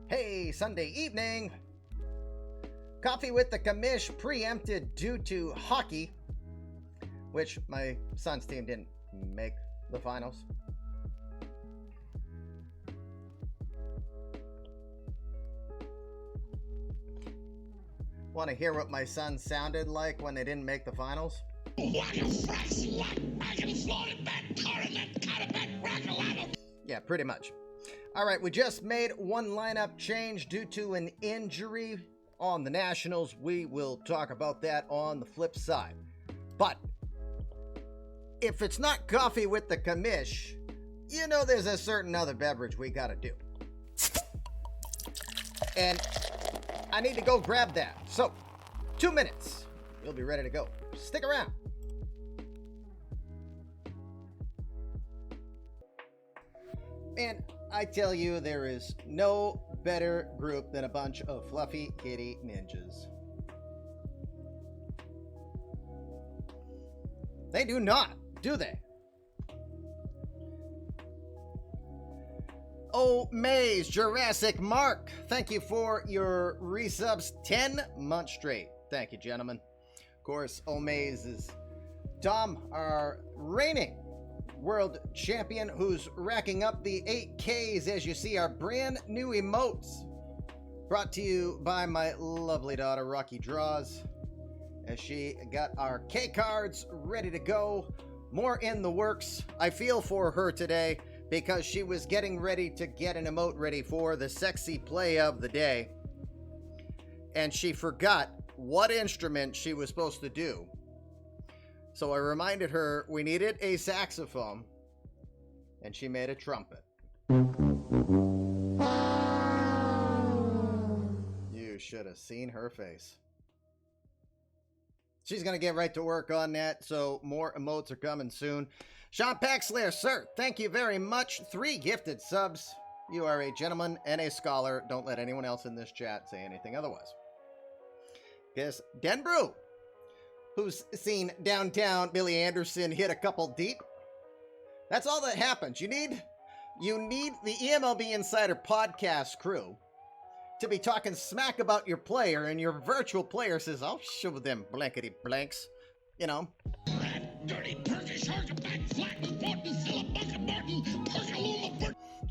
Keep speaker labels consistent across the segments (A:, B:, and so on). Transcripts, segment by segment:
A: Hey, Sunday evening. Coffee with the commish preempted due to hockey, which my son's team didn't make the finals. Want to hear what my son sounded like when they didn't make the finals? Yeah, pretty much. All right, we just made one lineup change due to an injury on the Nationals. We will talk about that on the flip side. But if it's not coffee with the commish, you know there's a certain other beverage we got to do. And I need to go grab that. So, 2 minutes. We'll be ready to go. Stick around. And I tell you, there is no better group than a bunch of fluffy kitty ninjas. They do not, do they? Oh, Maze, Jurassic Mark, thank you for your resubs 10 months straight. Thank you, gentlemen. Of course, Oh, Maze is Tom, our reigning world champion, who's racking up the 8Ks as you see our brand new emotes. Brought to you by my lovely daughter, Rocky Draws, as she got our K cards ready to go. More in the works. I feel for her today because she was getting ready to get an emote ready for the sexy play of the day, and she forgot what instrument she was supposed to do. So I reminded her we needed a saxophone, and she made a trumpet. You should have seen her face. She's going to get right to work on that, so more emotes are coming soon. Sean Paxler, sir, thank you very much. 3 gifted subs. You are a gentleman and a scholar. Don't let anyone else in this chat say anything otherwise. Guess Denbrew, who's seen downtown Billy Anderson hit a couple deep. That's all that happens. You need the eMLB Insider podcast crew to be talking smack about your player, and your virtual player says, "I'll show them blankety blanks," you know.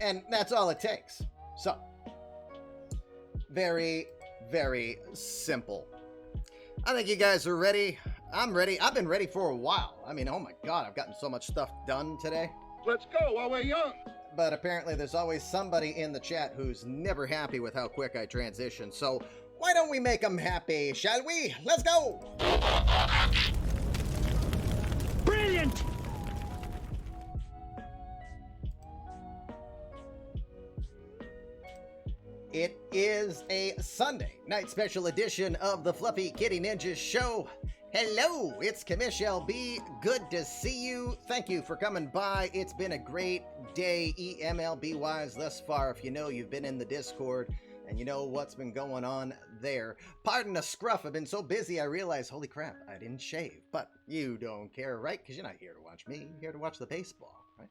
A: And that's all it takes. So, very, very simple. I think you guys are ready. I'm ready. I've been ready for a while. I mean, oh my God, I've gotten so much stuff done today.
B: Let's go while we're young.
A: But apparently there's always somebody in the chat who's never happy with how quick I transition. So why don't we make them happy, shall we? Let's go!
B: Brilliant!
A: It is a Sunday night special edition of the Fluffy Kitty Ninjas show. Hello, it's Commish LB. Good to see you. Thank you for coming by. It's been a great day eMLB-wise thus far. If you know, you've been in the Discord and you know what's been going on there. Pardon the scruff. I've been so busy I realized, holy crap, I didn't shave. But you don't care, right? Because you're not here to watch me. You're here to watch the baseball, right?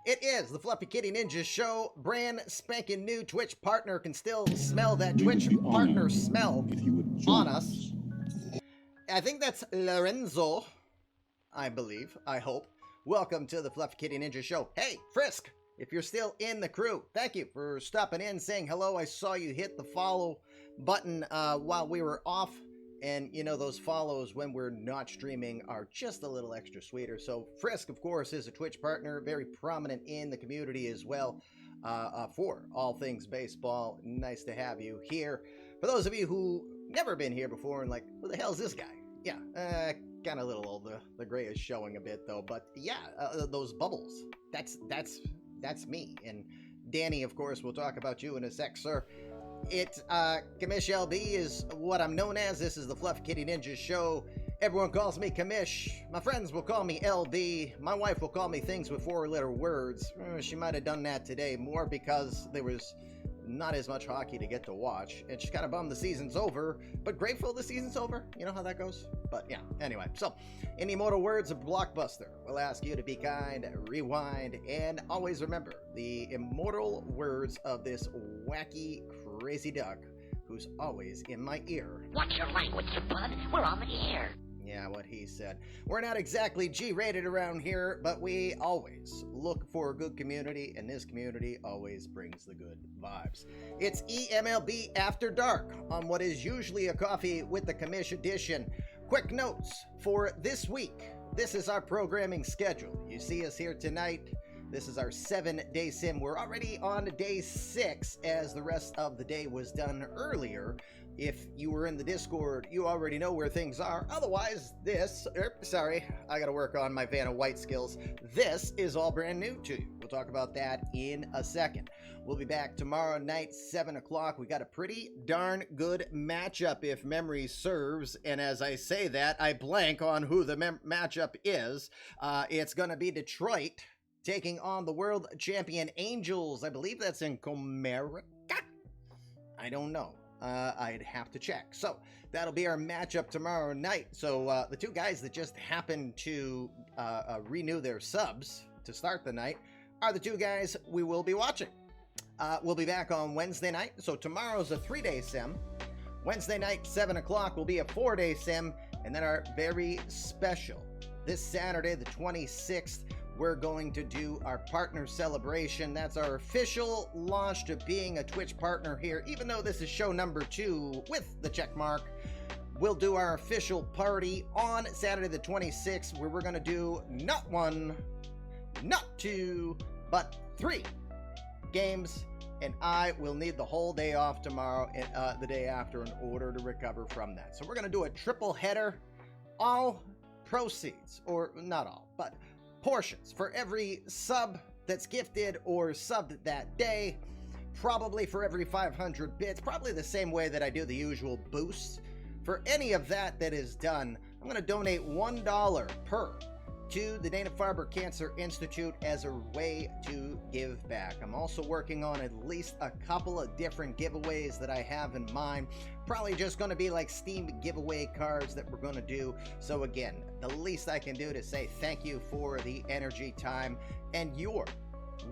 A: It is the Fluffy Kitty Ninja show. Brand spanking new Twitch partner. Can still smell that Twitch partner smell on us. I think that's Lorenzo, I believe, I hope. Welcome to the Fluffy Kitty Ninja show. Hey, Frisk, if you're still in the crew, thank you for stopping in, saying hello. I saw you hit the follow button while we were off. And, you know, those follows when we're not streaming are just a little extra sweeter. So Frisk, of course, is a Twitch partner, very prominent in the community as well for all things baseball. Nice to have you here. For those of you who never been here before and like, who the hell is this guy? Yeah, kind of a little old. The gray is showing a bit though, but yeah, those bubbles. That's me. And Danny, of course, we'll talk about you in a sec, sir. Commish LB is what I'm known as. This is the Fluffy Kitty Ninja show. Everyone calls me Commish. My friends will call me LB. My wife will call me things with 4-letter words. She might have done that today more because there was not as much hockey to get to watch, and she's kind of bummed the season's over, but grateful the season's over. You know how that goes? But yeah, anyway, so in the immortal words of Blockbuster, we'll ask you to be kind, rewind, and always remember the immortal words of this wacky crazy Doug, who's always in my ear.
C: Watch your language, you bud. We're on the air.
A: Yeah, what he said. We're not exactly G-rated around here, but we always look for a good community, and this community always brings the good vibes. It's eMLB After Dark on what is usually a coffee with the commish edition. Quick notes for this week. This is our programming schedule. You see us here tonight. This is our 7-day sim. We're already on day 6 as the rest of the day was done earlier. If you were in the Discord, you already know where things are. Otherwise, I gotta work on my Vanna White skills. This is all brand new to you. We'll talk about that in a second. We'll be back tomorrow night, 7 o'clock. We got a pretty darn good matchup, if memory serves. And as I say that, I blank on who the matchup is. It's gonna be Detroit taking on the world champion Angels. I believe that's in Comerica. I don't know. I'd have to check. So that'll be our matchup tomorrow night. So the two guys that just happened to renew their subs to start the night are the two guys we will be watching. We'll be back on Wednesday night. So tomorrow's a 3-day sim. Wednesday night, 7 o'clock, will be a 4-day sim. And then our very special, this Saturday, the 26th, we're going to do our partner celebration. That's our official launch to being a Twitch partner here. Even though this is show number 2 with the check mark, we'll do our official party on Saturday the 26th, where we're going to do not 1, not 2, but 3 games. And I will need the whole day off tomorrow and the day after in order to recover from that. So we're going to do a triple header. All proceeds, or not all, but portions for every sub that's gifted or subbed that day, probably for every 500 bits, probably the same way that I do the usual boosts. For any of that is done, I'm going to donate $1 per to the Dana-Farber Cancer Institute as a way to give back. I'm also working on at least a couple of different giveaways that I have in mind. Probably just going to be like Steam giveaway cards that we're going to do. So again, the least I can do to say thank you for the energy, time, and your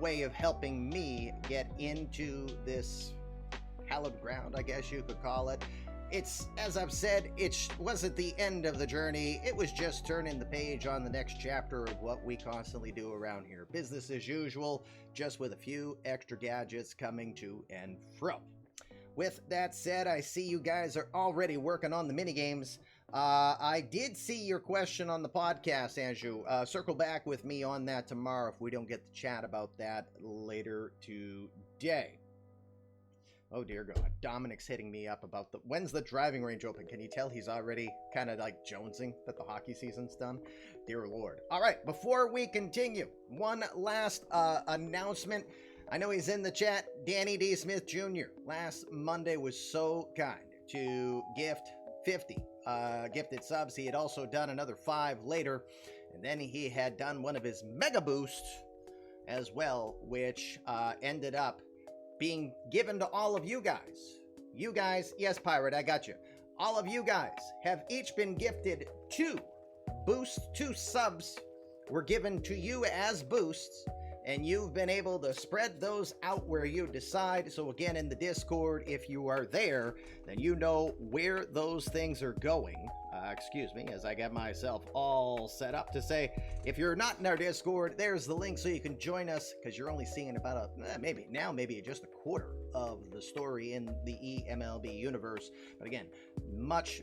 A: way of helping me get into this hallowed ground, I guess you could call it. It's, as I've said, it wasn't the end of the journey. It was just turning the page on the next chapter of what we constantly do around here. Business as usual, just with a few extra gadgets coming to and fro. With that said, I see you guys are already working on the minigames. I did see your question on the podcast, Andrew. Circle back with me on that tomorrow if we don't get to chat about that later today. Oh, dear God. Dominic's hitting me up about when's the driving range open? Can you tell he's already kind of like jonesing that the hockey season's done? Dear Lord. All right, before we continue, one last announcement. I know he's in the chat. Danny D. Smith Jr. last Monday was so kind to gift 50 gifted subs. He had also done another 5 later, and then he had done one of his mega boosts as well, which ended up being given to all of you guys. You guys, yes, Pirate, I got you. All of you guys have each been gifted 2 boosts, 2 subs were given to you as boosts, and you've been able to spread those out where you decide. So again, in the Discord, if you are there, then you know where those things are going. Excuse me, as I get myself all set up to say, if you're not in our Discord, there's the link so you can join us, because you're only seeing about maybe just a quarter of the story in the eMLB universe. But again, much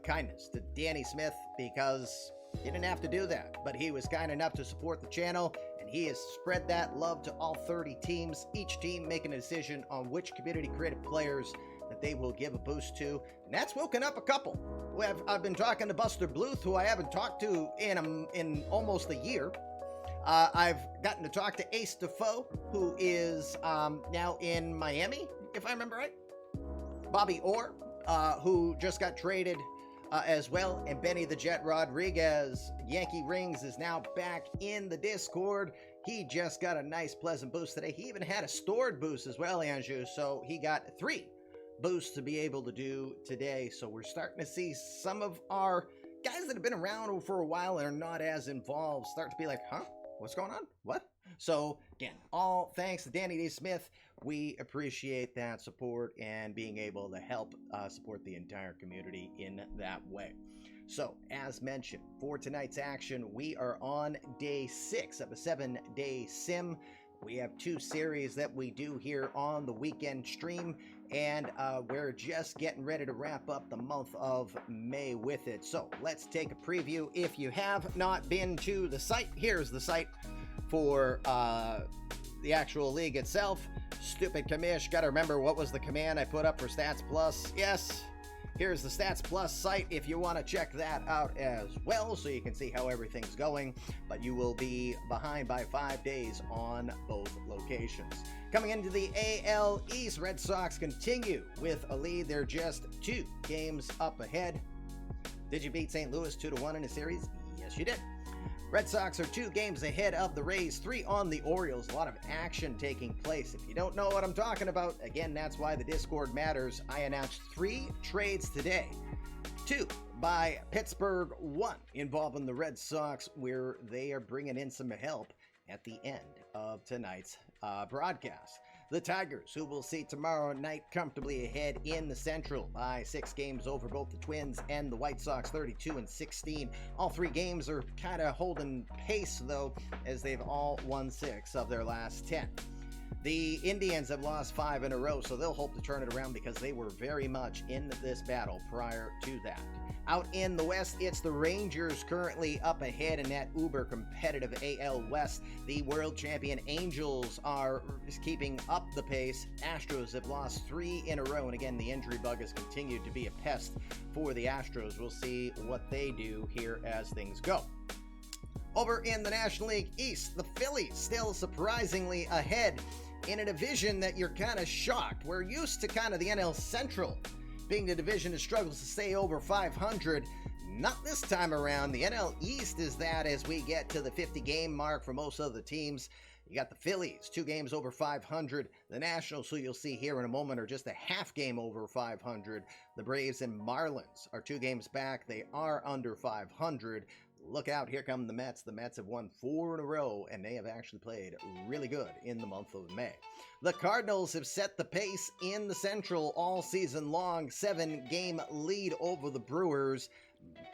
A: kindness to Danny Smith, because he didn't have to do that, but he was kind enough to support the channel, and he has spread that love to all 30 teams, each team making a decision on which community creative players that they will give a boost to, and that's woken up a couple. I've been talking to Buster Bluth, who I haven't talked to in almost a year. I've gotten to talk to Ace Defoe, who is now in Miami, if I remember right. Bobby Orr, who just got traded as well, and Benny the Jet Rodriguez, Yankee Rings, is now back in the Discord. He just got a nice pleasant boost today. He even had a stored boost as well, Andrew, so he got 3 boosts to be able to do today. So we're starting to see some of our guys that have been around for a while and are not as involved start to be like, huh? What's going on? What? So, again, all thanks to Danny D. Smith. We appreciate that support and being able to help support the entire community in that way. So, as mentioned, for tonight's action, we are on day 6 of a 7-day sim. We have 2 series that we do here on the weekend stream, and we're just getting ready to wrap up the month of May with it. So let's take a preview. If you have not been to the site, here's the site for the actual league itself. Stupid commish, gotta remember what was the command I put up for Stats Plus. Yes, here's the Stats Plus site if you want to check that out as well, so you can see how everything's going, but you will be behind by 5 days on both locations. Coming into the AL East, Red Sox continue with a lead. They're just 2 games up ahead. Did you beat St. Louis 2-1 in a series? Yes, you did. Red Sox are 2 games ahead of the Rays, 3 on the Orioles. A lot of action taking place. If you don't know what I'm talking about, again, that's why the Discord matters. I announced 3 trades today. 2 by Pittsburgh, 1 involving the Red Sox, where they are bringing in some help at the end of tonight's broadcast. The Tigers, who we'll see tomorrow night, comfortably ahead in the Central by 6 games over both the Twins and the White Sox, 32-16. All 3 games are kind of holding pace, though, as they've all won 6 of their last 10. The Indians have lost 5 in a row, so they'll hope to turn it around because they were very much in this battle prior to that. Out in the West, it's the Rangers currently up ahead in that uber competitive AL West. The world champion Angels are keeping up the pace. Astros have lost 3 in a row, and again, the injury bug has continued to be a pest for the Astros. We'll see what they do here as things go. Over in the National League East, the Phillies still surprisingly ahead in a division that you're kind of shocked. We're used to kind of the NL Central being the division that struggles to stay over 500. Not this time around. The NL East is that as we get to the 50-game mark for most of the teams. You got the Phillies, 2 games over 500. The Nationals, who you'll see here in a moment, are just a half game over 500. The Braves and Marlins are 2 games back. They are under 500. Look out, here come the Mets. The Mets have won 4 in a row, and they have actually played really good in the month of May. The Cardinals have set the pace in the Central all season long, 7-game lead over the Brewers.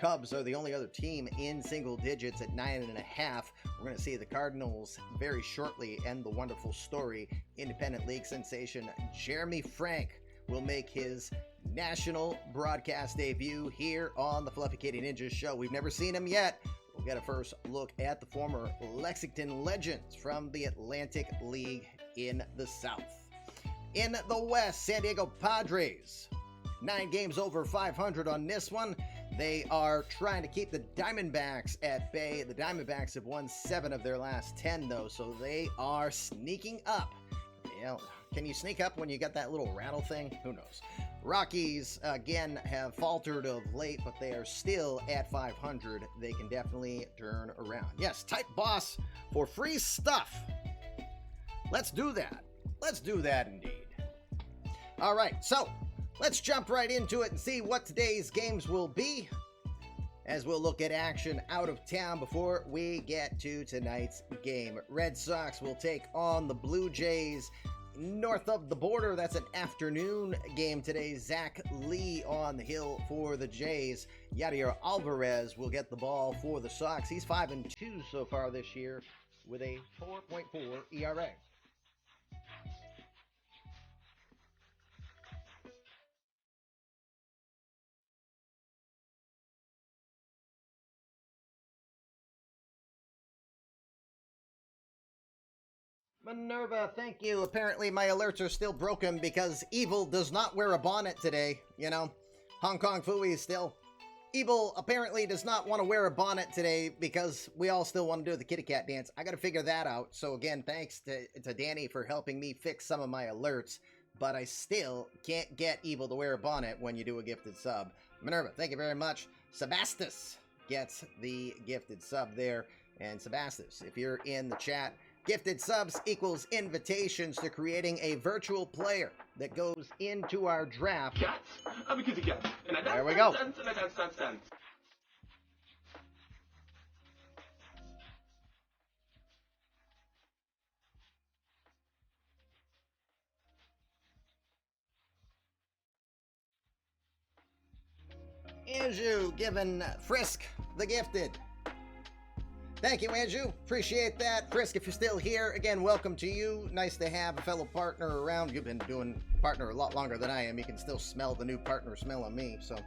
A: Cubs are the only other team in single digits at 9.5. We're going to see the Cardinals very shortly, and the wonderful story, independent league sensation Jeremy Frank will make his national broadcast debut here on the Fluffy Kitty Ninjas show. We've never seen him yet. We'll get a first look at the former Lexington Legends from the Atlantic League in the South. In the West, San Diego Padres, 9 games over 500 on this one. They are trying to keep the Diamondbacks at bay. The Diamondbacks have won 7 of their last 10, though, so they are sneaking up. Yeah, can you sneak up when you got that little rattle thing? Who knows? Rockies, again, have faltered of late, but they are still at 500. They can definitely turn around. Yes, type boss for free stuff. Let's do that. Let's do that indeed. All right, so let's jump right into it and see what today's games will be, as we'll look at action out of town before we get to tonight's game. Red Sox will take on the Blue Jays north of the border. That's an afternoon game today. Zach Lee on the hill for the Jays. Yadier Alvarez will get the ball for the Sox. He's 5-2 so far this year with a 4.4 ERA. Minerva, thank you. Apparently my alerts are still broken because Evil does not wear a bonnet today. You know, Hong Kong Fooey still. Evil apparently does not want to wear a bonnet today because we all still want to do the kitty cat dance. I got to figure that out. So again, thanks to Danny for helping me fix some of my alerts. But I still can't get Evil to wear a bonnet when you do a gifted sub. Minerva, thank you very much. Sebastus gets the gifted sub there. And Sebastus, if you're in the chat, gifted subs equals invitations to creating a virtual player that goes into our draft.
D: Cat? I'm a kitty cat. And I dance,
A: there we go.
D: dance, and I dance.
A: Anju giving Frisk the gifted. Thank you, Anju. Appreciate that. Frisk, if you're still here, again, welcome to you. Nice to have a fellow partner around. You've been doing partner a lot longer than I am. You can still smell the new partner smell on me, so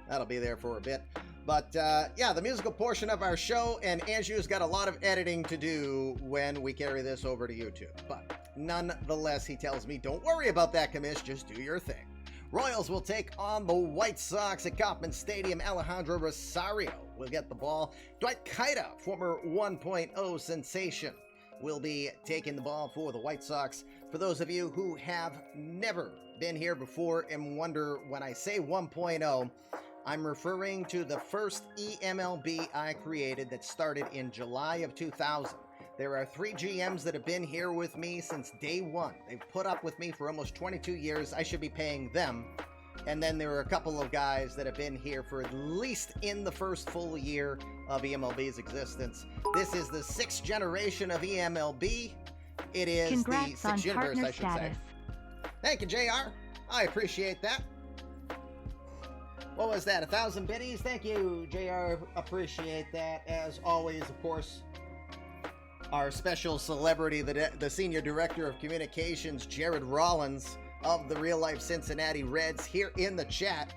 A: that'll be there for a bit. But yeah, the musical portion of our show, and Anju's got a lot of editing to do when we carry this over to YouTube. But nonetheless, he tells me, don't worry about that, commish, just do your thing. Royals will take on the White Sox at Kauffman Stadium. Alejandro Rosario will get the ball. Dwight Kuyta, former 1.0 sensation, will be taking the ball for the White Sox. For those of you who have never been here before and wonder when I say 1.0, I'm referring to the first eMLB I created that started in July of 2000. There are 3 GMs that have been here with me since day one. They've put up with me for almost 22 years. I should be paying them. And then there are a couple of guys that have been here for at least in the first full year of eMLB's existence. This is the 6th generation of eMLB. It is
E: Congrats
A: the 6th universe, I should say. Thank you, JR. I appreciate that. What was that, 1,000 biddies? Thank you, JR. Appreciate that. As always, of course, our special celebrity, the Senior Director of Communications, Jared Rollins of the Real Life Cincinnati Reds, here in the chat.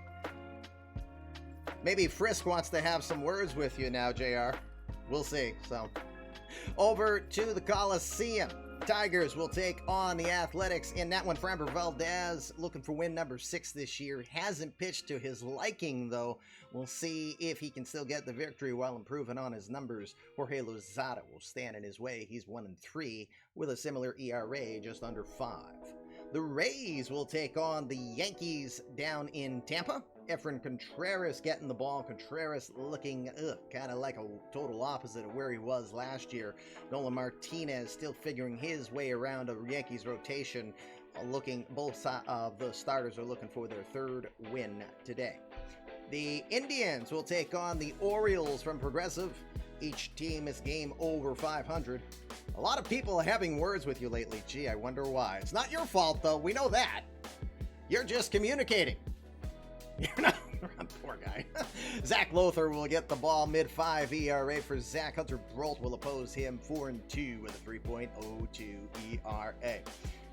A: Maybe Frisk wants to have some words with you now, JR. We'll see. So, over to the Coliseum. Tigers will take on the Athletics in that one. Framber Valdez looking for win number 6 this year. Hasn't pitched to his liking, though. We'll see if he can still get the victory while improving on his numbers. Jorge Lozada will stand in his way. He's 1-3 with a similar ERA, just under 5. The Rays will take on the Yankees down in Tampa. Efren Contreras getting the ball. Contreras looking kind of like a total opposite of where he was last year. Nolan Martinez still figuring his way around a Yankees rotation. Both of the starters are looking for their 3rd win today. The Indians will take on the Orioles from Progressive. Each team is game over 500. A lot of people are having words with you lately. Gee, I wonder why. It's not your fault, though. We know that. You're just communicating. You're not. Poor guy. Zach Lothar will get the ball, mid-5 ERA for Zach. Hunter Brolt will oppose him, 4-2 with a 3.02 ERA.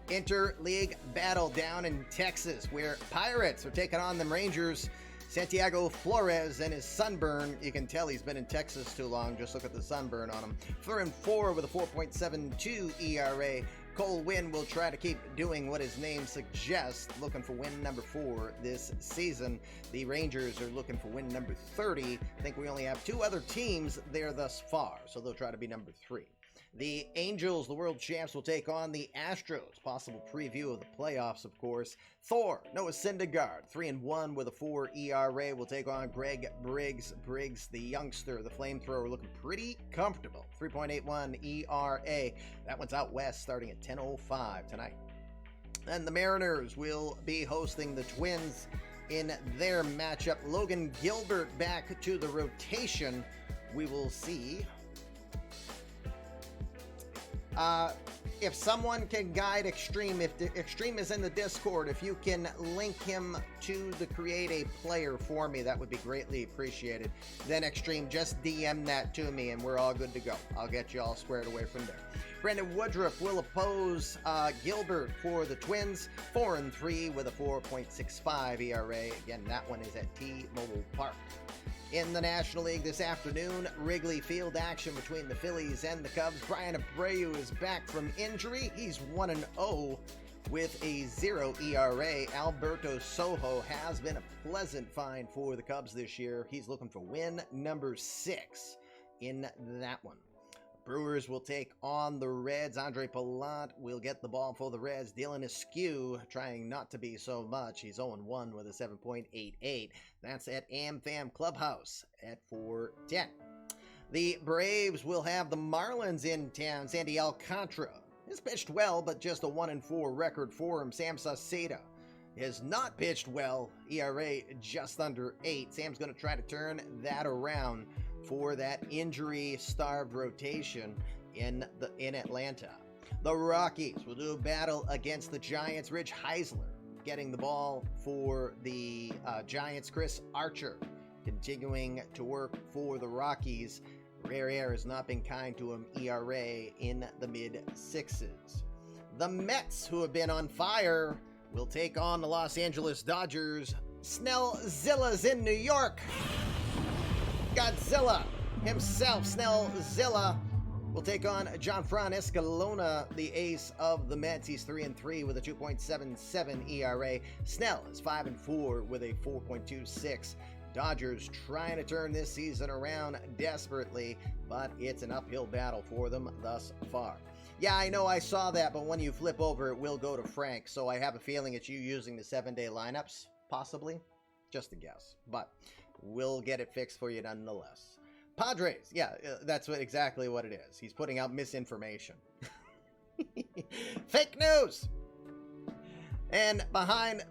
A: Interleague battle down in Texas, where Pirates are taking on the Rangers. Santiago Flores and his sunburn. You can tell he's been in Texas too long. Just look at the sunburn on him. 4-4 with a 4.72 ERA. Cole Winn will try to keep doing what his name suggests, looking for win number 4 this season. The Rangers are looking for win number 30. I think we only have 2 other teams there thus far, so they'll try to be number 3. The Angels, the world champs, will take on the Astros. Possible preview of the playoffs, of course. Thor, Noah Syndergaard, 3-1 with a 4 ERA, will take on Greg Briggs. Briggs, the youngster, the flamethrower, looking pretty comfortable. 3.81 ERA. That one's out west, starting at 10:05 tonight. And the Mariners will be hosting the Twins in their matchup. Logan Gilbert back to the rotation. We will see. If someone can guide Extreme, if the Extreme is in the Discord, if you can link him to the Create a Player for me, that would be greatly appreciated. Then Extreme, just DM that to me and we're all good to go. I'll get you all squared away from there. Brandon Woodruff will oppose Gilbert for the Twins, 4-3 with a 4.65 ERA. Again, that one is at T-Mobile Park. In the National League this afternoon, Wrigley Field action between the Phillies and the Cubs. Brian Abreu is back from injury. He's 1-0 with a 0 ERA. Alberto Sojo has been a pleasant find for the Cubs this year. He's looking for win number 6 in that one. Brewers will take on the Reds. Andre Palat will get the ball for the Reds. Dylan Askew trying not to be so much. He's 0-1 with a 7.88. That's at AmFam Clubhouse at 4:10. The Braves will have the Marlins in town. Sandy Alcantara has pitched well, but just a 1-4 record for him. Sam Saucedo has not pitched well. ERA just under 8. Sam's going to try to turn that around for that injury-starved rotation in Atlanta. The Rockies will do a battle against the Giants. Rich Heisler getting the ball for the Giants. Chris Archer continuing to work for the Rockies. Rare air has not been kind to him. ERA in the mid-sixes. The Mets, who have been on fire, will take on the Los Angeles Dodgers. Snellzilla's in New York. Godzilla himself, Snellzilla, will take on Gianfran Escalona, the ace of the Mets. He's 3-3 with a 2.77 ERA. Snell is 5-4 with a 4.26. Dodgers trying to turn this season around desperately, but it's an uphill battle for them thus far. Yeah, I know I saw that, but when you flip over, it will go to Frank, so I have a feeling it's you using the 7-day lineups, possibly. Just a guess, but we'll get it fixed for you nonetheless. Padres, yeah, that's exactly what it is. He's putting out misinformation. Fake news! And behind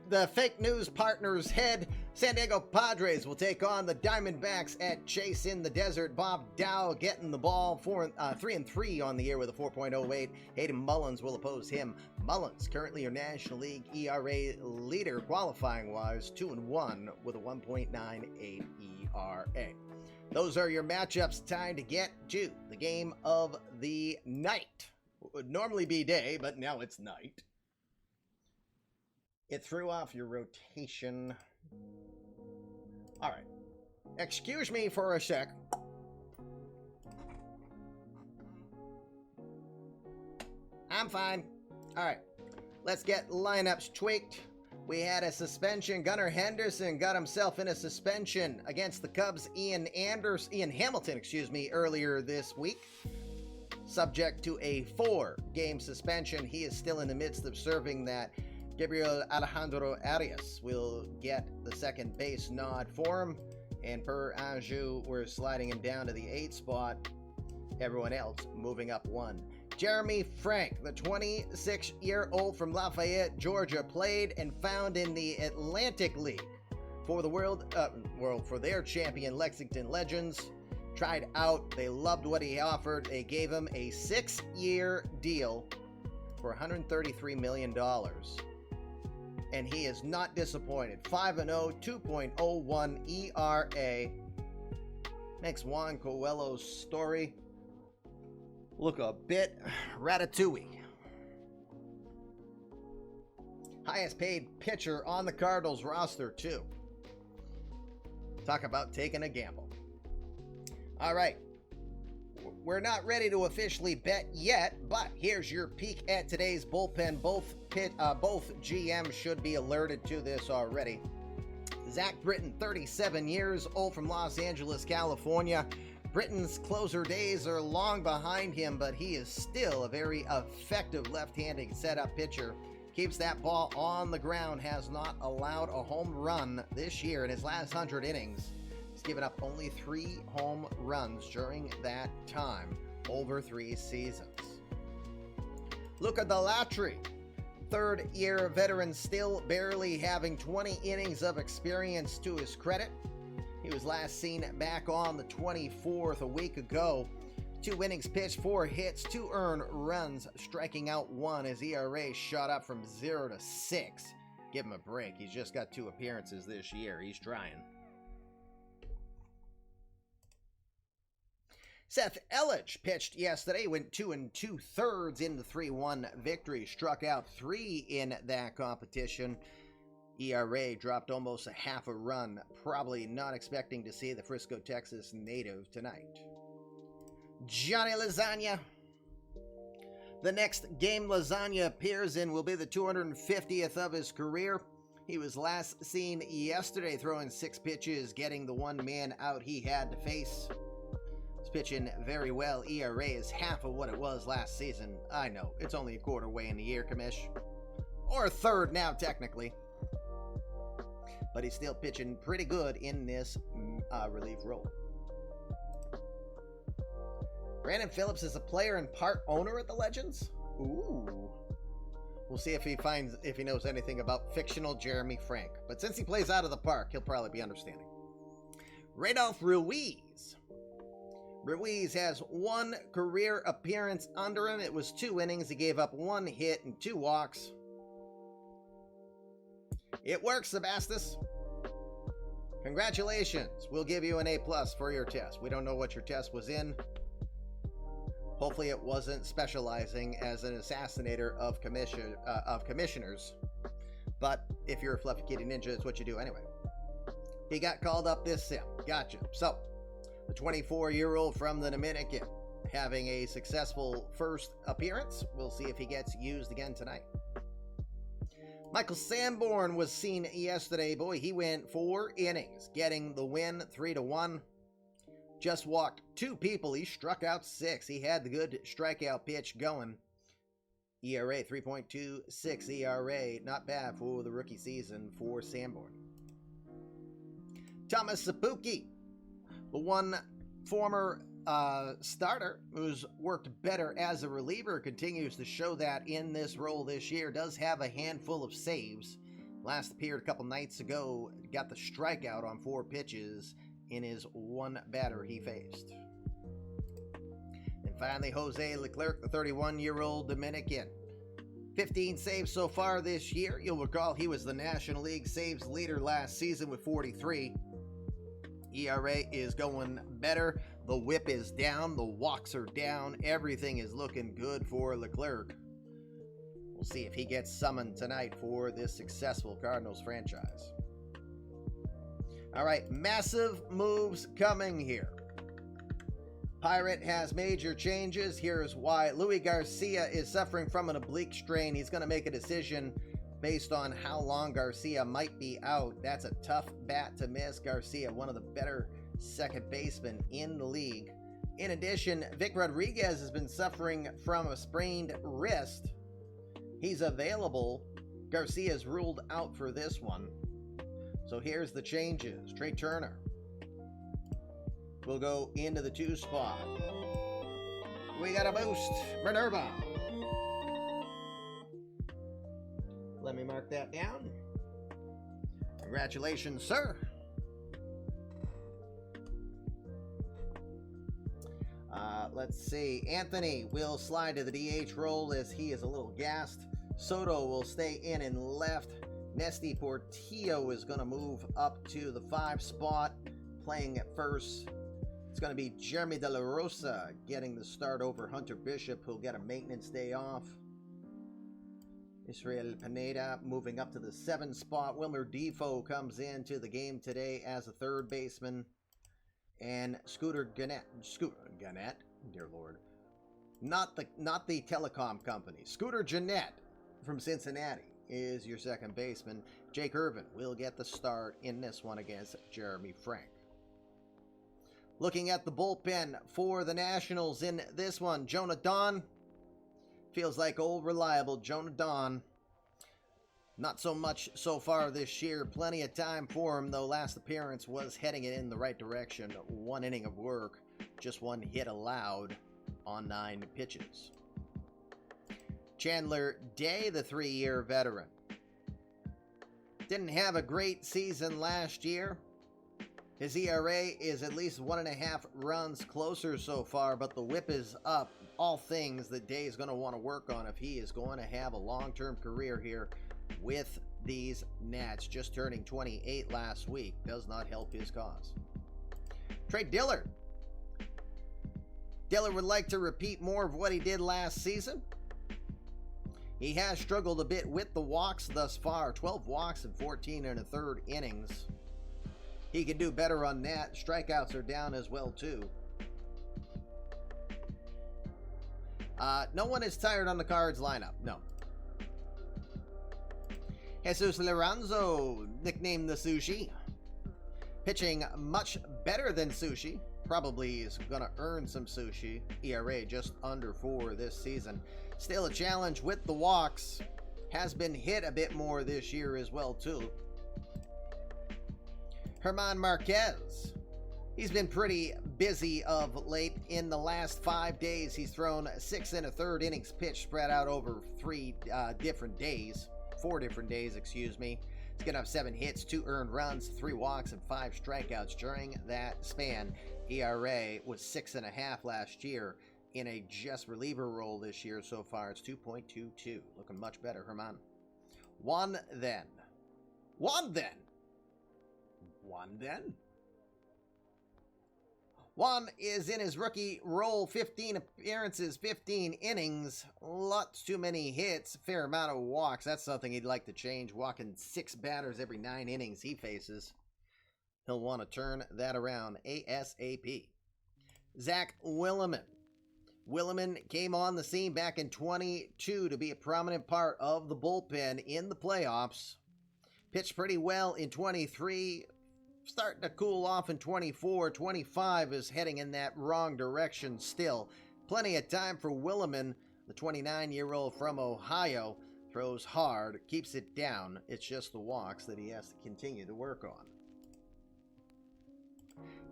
A: the fake news partner's head, San Diego Padres will take on the Diamondbacks at Chase in the Desert. Bob Dow getting the ball 3-3 on the year with a 4.08. Hayden Mullins will oppose him. Mullins, currently your National League ERA leader qualifying-wise, 2-1 with a 1.98 ERA. Those are your matchups. Time to get to the game of the night. It would normally be day, but now it's night. It threw off your rotation. All right. Excuse me for a sec. I'm fine. All right. Let's get lineups tweaked. We had a suspension. Gunnar Henderson got himself in a suspension against the Cubs' Ian Hamilton, earlier this week. Subject to a 4-game suspension. He is still in the midst of serving that. Gabriel Alejandro Arias will get the second base nod for him. And per Anjou, we're sliding him down to the 8th spot. Everyone else moving up 1. Jeremy Frank, the 26-year-old from Lafayette, Georgia, played and found in the Atlantic League for the for their champion Lexington Legends. Tried out. They loved what he offered. They gave him a 6-year deal for $133 million. And he is not disappointed. 5-0, 2.01 ERA. Makes Juan Coelho's story look a bit ratatouille. Highest paid pitcher on the Cardinals roster, too. Talk about taking a gamble. All right. We're not ready to officially bet yet, but here's your peek at today's bullpen. Both GMs should be alerted to this already. Zach Britton, 37 years old from Los Angeles, California. Britton's closer days are long behind him, but he is still a very effective left-handed setup pitcher. Keeps that ball on the ground, has not allowed a home run this year in his last 100 innings. He's given up only 3 home runs during that time, over 3 seasons. Luca Delatri, third-year veteran, still barely having 20 innings of experience to his credit. He was last seen back on the 24th a week ago. 2 innings pitched, 4 hits, 2 earned runs, striking out 1. His ERA shot up from 0 to 6. Give him a break. He's just got 2 appearances this year. He's trying. Seth Elledge pitched yesterday, went 2 2/3 in the 3-1 victory, struck out 3 in that competition. ERA dropped almost a half a run, probably not expecting to see the Frisco, Texas native tonight. Johnny Lasagna. The next game Lasagna appears in will be the 250th of his career. He was last seen yesterday throwing 6 pitches, getting the 1 man out he had to face. He's pitching very well. ERA is half of what it was last season. I know, it's only a quarter way in the year, commish. Or a third now, technically. But he's still pitching pretty good in this relief role. Brandon Phillips is a player and part owner at the Legends? Ooh. We'll see if he knows anything about fictional Jeremy Frank. But since he plays out of the park, he'll probably be understanding. Radolph Ruiz. Ruiz has 1 career appearance under him. It was 2 innings. He gave up 1 hit and 2 walks. It works, Sebastus. Congratulations. We'll give you an A+ for your test. We don't know what your test was in. Hopefully it wasn't specializing as an assassinator of commissioners. But if you're a Fluffy Kitty Ninja, it's what you do anyway. He got called up this sim. Gotcha. So, the 24-year-old from the Dominican having a successful first appearance. We'll see if he gets used again tonight. Michael Sanborn was seen yesterday. Boy, he went 4 innings, getting the win 3-1. Just walked 2 people. He struck out 6. He had the good strikeout pitch going. ERA 3.26 ERA. Not bad for the rookie season for Sanborn. Thomas Sapuki, the one former starter who's worked better as a reliever, continues to show that in this role this year. Does have a handful of saves. Last appeared a couple nights ago. Got the strikeout on 4 pitches in his 1 batter he faced. And finally, Jose Leclerc, the 31-year-old Dominican. 15 saves so far this year. You'll recall he was the National League saves leader last season with 43. ERA is going better. The whip is down. The walks are down. Everything is looking good for Leclerc. We'll see if he gets summoned tonight for this successful Cardinals franchise. All right, massive moves coming here. Pirate has major changes. Here's why. Luis Garcia is suffering from an oblique strain. He's going to make a decision based on how long Garcia might be out. That's a tough bat to miss. Garcia, one of the better second basemen in the league. In addition, Vic Rodriguez has been suffering from a sprained wrist. He's available. Garcia's ruled out for this one. So here's the changes. Trey Turner will go into the 2 spot. We got a boost. Minerva. Let me mark that down. Congratulations, sir. Let's see. Anthony will slide to the DH role as he is a little gassed. Soto will stay in and left. Nesty Portillo is going to move up to the 5 spot, playing at first. It's going to be Jeremy De La Rosa getting the start over Hunter Bishop, who'll get a maintenance day off. Israel Pineda moving up to the 7 spot. Wilmer Defoe comes into the game today as a 3rd baseman. And Scooter Gannett, dear Lord. Not the telecom company. Scooter Gannett from Cincinnati is your 2nd baseman. Jake Irvin will get the start in this one against Jeremy Frank. Looking at the bullpen for the Nationals in this one, Jonah Dawn. Feels like old reliable Jonah Dawn. Not so much so far this year. Plenty of time for him, though. Last appearance was heading it in the right direction. 1 inning of work. Just 1 hit allowed on 9 pitches. Chandler Day, the 3-year veteran. Didn't have a great season last year. His ERA is at least 1.5 runs closer so far, but the whip is up. All things that Day is going to want to work on if he is going to have a long-term career here with these Nats. Just turning 28 last week does not help his cause. Trey Dillard. Dillard would like to repeat more of what he did last season. He has struggled a bit with the walks thus far. 12 walks in 14 1/3 innings. He can do better on that. Strikeouts are down as well, too. No one is tired on the Cards lineup. No. Jesus Lorenzo, nicknamed the Sushi. Pitching much better than Sushi. Probably is going to earn some Sushi. ERA just under 4 this season. Still a challenge with the walks. Has been hit a bit more this year as well, too. Herman Marquez. He's been pretty busy of late. In the last 5 days, he's thrown 6 1/3 innings pitched spread out over 4 different days, excuse me. He's going to have 7 hits, 2 earned runs, 3 walks, and 5 strikeouts during that span. ERA was 6.5 last year. In a just reliever role this year so far, it's 2.22. Looking much better, Herman. One then. One Juan then. Juan is in his rookie role, 15 appearances, 15 innings, lots too many hits, fair amount of walks. That's something he'd like to change, walking 6 batters every 9 innings he faces. He'll want to turn that around ASAP. Zach Willeman. Willeman came on the scene back in 22 to be a prominent part of the bullpen in the playoffs. Pitched pretty well in 23. Starting to cool off in 24. 25 is heading in that wrong direction still. Plenty of time for Willeman. The 29-year-old from Ohio throws hard, keeps it down. It's just the walks that he has to continue to work on.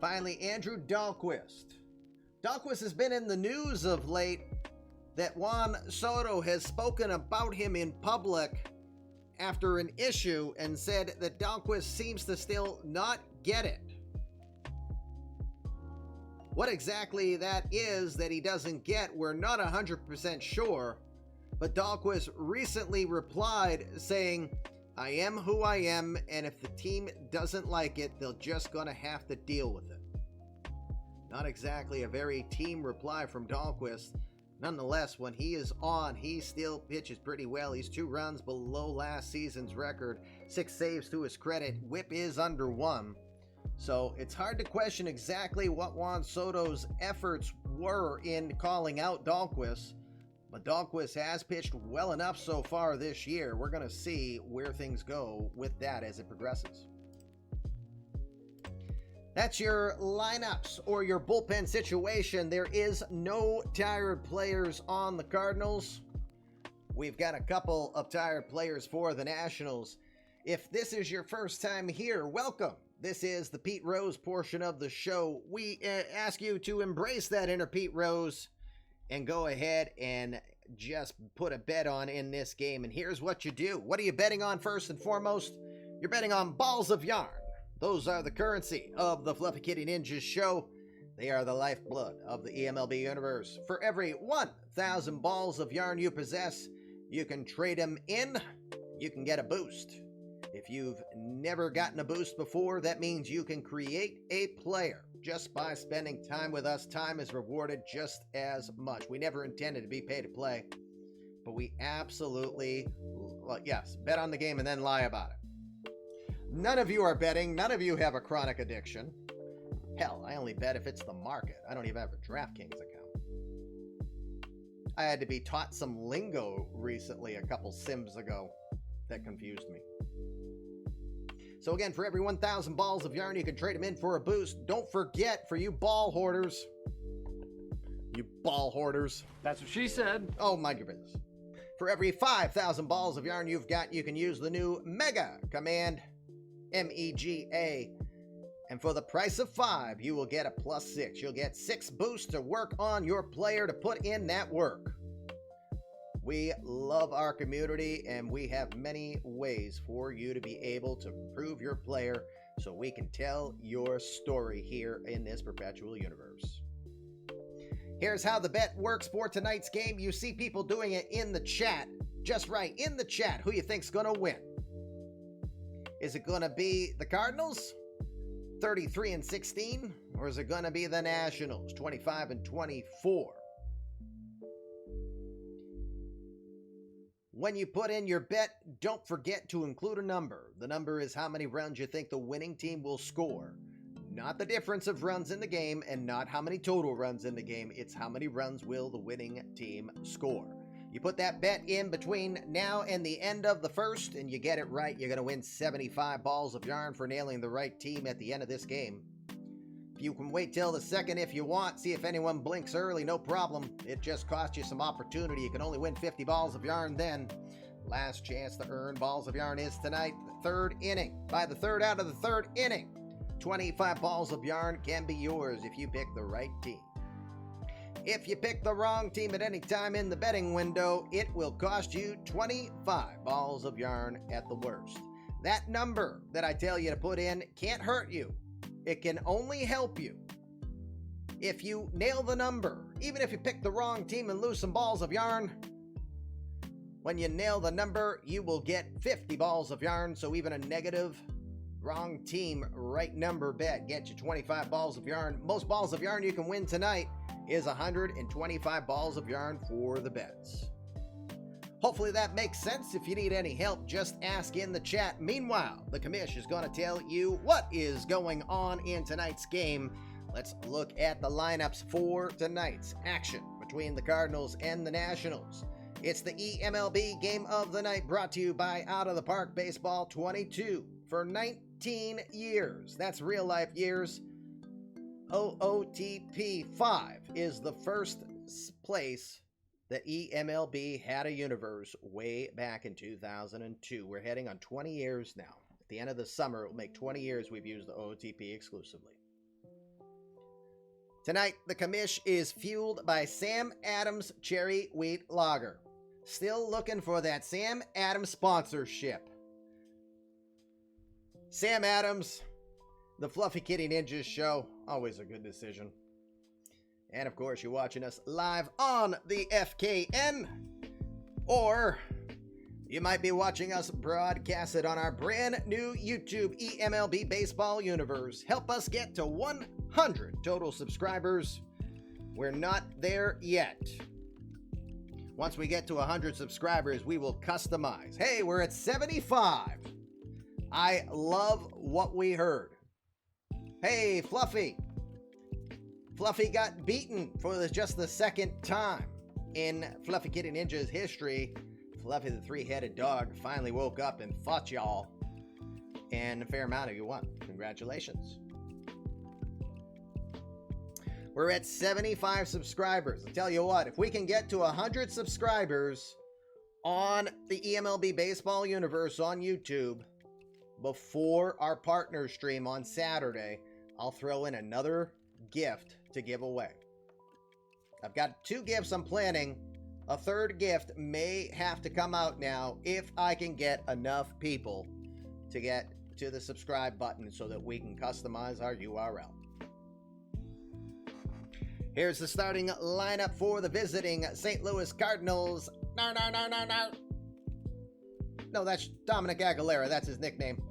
A: Finally, Andrew Dahlquist. Dahlquist has been in the news of late that Juan Soto has spoken about him in public after an issue and said that Dahlquist seems to still not get it. What exactly that is that he doesn't get, we're not 100% sure, but Dahlquist recently replied saying, "I am who I am, and if the team doesn't like it, they're just gonna have to deal with it." Not exactly a very team reply from Dahlquist. Nonetheless, when he is on, he still pitches pretty well. He's 2 runs below last season's record, 6 saves to his credit. Whip is under 1. So it's hard to question exactly what Juan Soto's efforts were in calling out Dahlquist. But Dahlquist has pitched well enough so far this year. We're going to see where things go with that as it progresses. That's your lineups or your bullpen situation. There is no tired players on the Cardinals. We've got a couple of tired players for the Nationals. If this is your first time here, welcome. This is the Pete Rose portion of the show. We ask you to embrace that inner Pete Rose and go ahead and just put a bet on in this game. And here's what you do. What are you betting on first and foremost? You're betting on balls of yarn. Those are the currency of the Fluffy Kitty Ninjas show. They are the lifeblood of the eMLB universe. For every 1,000 balls of yarn you possess, you can trade them in. You can get a boost. If you've never gotten a boost before, that means you can create a player just by spending time with us. Time is rewarded just as much. We never intended to be pay to play, but we absolutely, yes, bet on the game and then lie about it. None of you are betting. None of you have a chronic addiction. Hell, I only bet if it's the market. I don't even have a DraftKings account. I had to be taught some lingo recently, a couple sims ago. That confused me. So again, for every 1,000 balls of yarn, you can trade them in for a boost. Don't forget, for you ball hoarders. You ball hoarders.
B: That's what she said.
A: Oh, mind your business. For every 5,000 balls of yarn you've got, you can use the new Mega command. MEGA. And for the price of 5, you will get a +6. You'll get 6 boosts to work on your player to put in that work. We love our community, and we have many ways for you to be able to improve your player so we can tell your story here in this perpetual universe. Here's how the bet works for tonight's game. You see people doing it in the chat. Just right, in the chat, who you think's going to win. Is it going to be the Cardinals, 33-16, or is it going to be the Nationals, 25-24? When you put in your bet, don't forget to include a number. The number is how many runs you think the winning team will score. Not the difference of runs in the game and not how many total runs in the game. It's how many runs will the winning team score. You put that bet in between now and the end of the first, and you get it right, you're going to win 75 balls of yarn for nailing the right team at the end of this game. You can wait till the second if you want, see if anyone blinks early, no problem. It just costs you some opportunity. You can only win 50 balls of yarn then. Last chance to earn balls of yarn is tonight, the 3rd inning. By the 3rd out of the 3rd inning, 25 balls of yarn can be yours if you pick the right team. If you pick the wrong team at any time in the betting window, it will cost you 25 balls of yarn at the worst. That number that I tell you to put in can't hurt you. It can only help you. If you nail the number, even if you pick the wrong team and lose some balls of yarn, when you nail the number, you will get 50 balls of yarn, so even a negative Wrong team, right number bet. Get you 25 balls of yarn. Most balls of yarn you can win tonight is 125 balls of yarn for the bets. Hopefully that makes sense. If you need any help, just ask in the chat. Meanwhile, the commish is going to tell you what is going on in tonight's game. Let's look at the lineups for tonight's action between the Cardinals and the Nationals. It's the eMLB Game of the Night, brought to you by Out of the Park Baseball 22 for 19 years. That's real life years. OOTP 5 is the first place that eMLB had a universe way back in 2002. We're heading on 20 years now. At the end of the summer, it will make 20 years we've used the OOTP exclusively. Tonight, the commish is fueled by Sam Adams Cherry Wheat Lager. Still looking for that Sam Adams sponsorship. Sam Adams, the Fluffy Kitty Ninjas show, always a good decision. And of course, you're watching us live on the FKN, or you might be watching us broadcasted on our brand new YouTube eMLB Baseball Universe. Help us get to 100 total subscribers. We're not there yet. Once we get to 100 subscribers, we will customize. Hey, we're at 75. I love what we heard. Hey, Fluffy. Fluffy got beaten for just the second time in Fluffy Kitty Ninja's history. Fluffy the three-headed dog finally woke up and fought y'all. And a fair amount of you won. Congratulations. We're at 75 subscribers. I'll tell you what, if we can get to 100 subscribers on the eMLB Baseball Universe on YouTube before our partner stream on Saturday, I'll throw in another gift to give away. I've got 2 gifts I'm planning. A third gift may have to come out now if I can get enough people to get to the subscribe button so that we can customize our URL. Here's the starting lineup for the visiting St. Louis Cardinals. No, that's Dominic Aguilera. That's his nickname.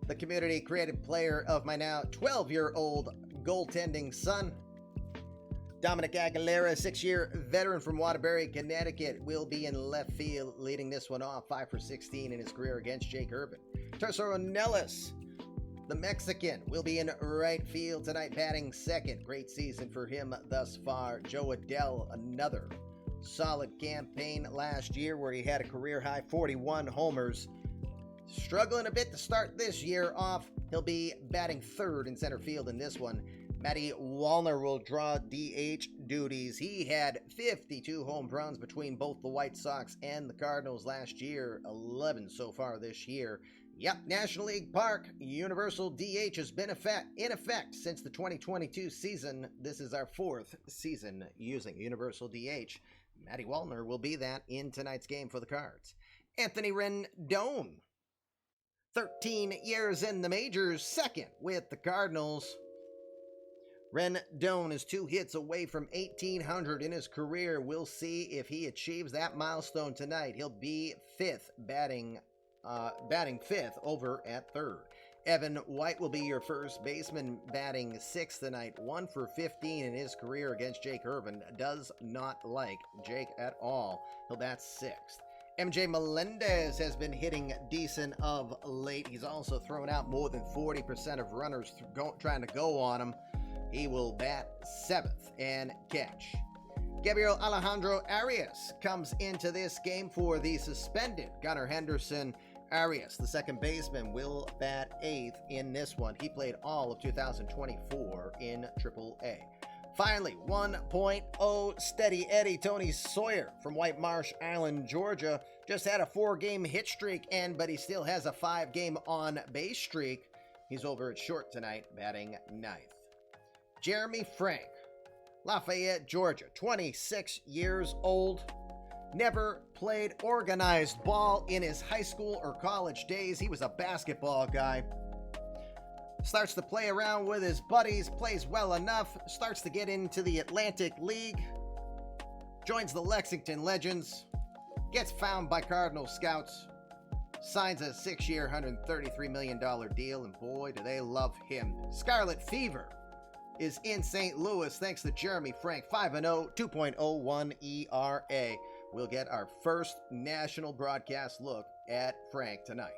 A: The community-created player of my now 12-year-old goaltending son. Dominic Aguilera, 6-year veteran from Waterbury, Connecticut, will be in left field, leading this one off 5 for 16 in his career against Jake Urban. Tercer Ornelas, the Mexican, will be in right field tonight, batting second. Great season for him thus far. Joe Adell, another solid campaign last year where he had a career-high 41 homers. Struggling a bit to start this year off. He'll be batting third in center field in this one. Matty Wallner will draw DH duties. He had 52 home runs between both the White Sox and the Cardinals last year, 11 so far this year. Yep, National League Park, Universal DH has been in effect since the 2022 season. This is our 4th season using Universal DH. Matty Wallner will be that in tonight's game for the Cards. Anthony Rendon, 13 years in the majors, second with the Cardinals. Rendon is 2 hits away from 1,800 in his career. We'll see if he achieves that milestone tonight. He'll be 5th, batting 5th over at 3rd. Evan White will be your first baseman, batting 6th tonight. 1 for 15 in his career against Jake Urban. Does not like Jake at all. He'll bat 6th. MJ Melendez has been hitting decent of late. He's also thrown out more than 40% of runners trying to go on him. He will bat 7th and catch. Gabriel Alejandro Arias comes into this game for the suspended Gunnar Henderson. Arias, the second baseman, will bat 8th in this one. He played all of 2024 in AAA. Finally, 1.0 steady Eddie Tony Sawyer from White Marsh Island, Georgia. Just had a 4-game hit streak, but he still has a 5-game on-base streak. He's over at short tonight, batting 9th. Jeremy Frank, Lafayette, Georgia, 26 years old. Never played organized ball in his high school or college days. He was a basketball guy. Starts to play around with his buddies, plays well enough, starts to get into the Atlantic League, joins the Lexington Legends, gets found by Cardinal scouts, signs a 6-year, $133 million deal, and boy, do they love him. Scarlet Fever is in St. Louis thanks to Jeremy Frank, 5-0, 2.01 ERA. We'll get our first national broadcast look at Frank tonight.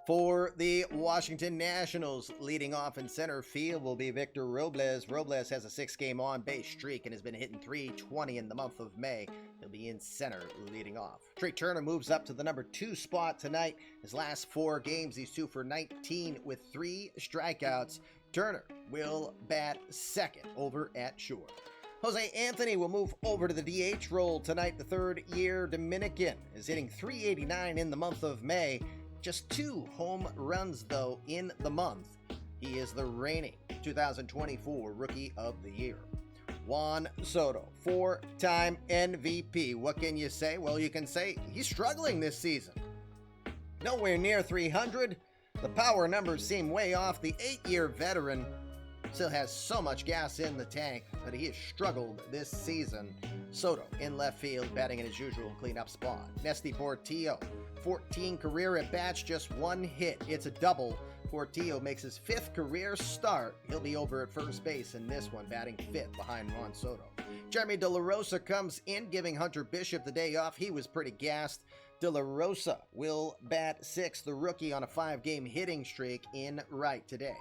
A: For the Washington Nationals, leading off in center field will be Victor Robles. Robles has a 6-game on-base streak and has been hitting .320 in the month of May. He'll be in center leading off. Trey Turner moves up to the number 2 spot tonight. His last 4 games, he's 2 for 19 with 3 strikeouts. Turner will bat second over at short. Jose Anthony will move over to the DH role tonight. The third-year Dominican is hitting .389 in the month of May. Just 2 home runs, though, in the month. He is the reigning 2024 Rookie of the Year. Juan Soto, 4-time MVP. What can you say? Well, you can say he's struggling this season. Nowhere near 300. The power numbers seem way off. The 8-year veteran still has so much gas in the tank, but he has struggled this season. Soto in left field, batting in his usual cleanup spot. Nesty Portillo, 14 career at-bats, just 1 hit. It's a double. Portillo makes his 5th career start. He'll be over at first base in this one, batting 5th behind Juan Soto. Jeremy De La Rosa comes in, giving Hunter Bishop the day off. He was pretty gassed. De La Rosa will bat 6th, the rookie on a 5-game hitting streak in right today.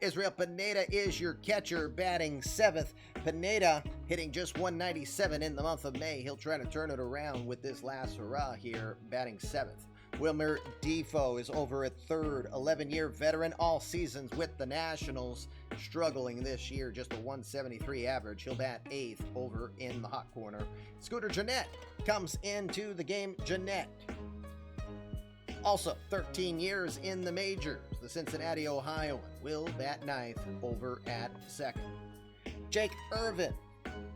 A: Israel Pineda is your catcher, batting 7th. Pineda hitting just .197 in the month of May. He'll try to turn it around with this last hurrah here, batting 7th. Wilmer Defoe is over at 3rd, 11-year veteran, all seasons with the Nationals, struggling this year, just a .173 average. He'll bat 8th over in the hot corner. Scooter Gennett comes into the game. Gennett, also 13 years in the majors. The Cincinnati Ohioan will bat 9th over at 2nd. Jake Irvin,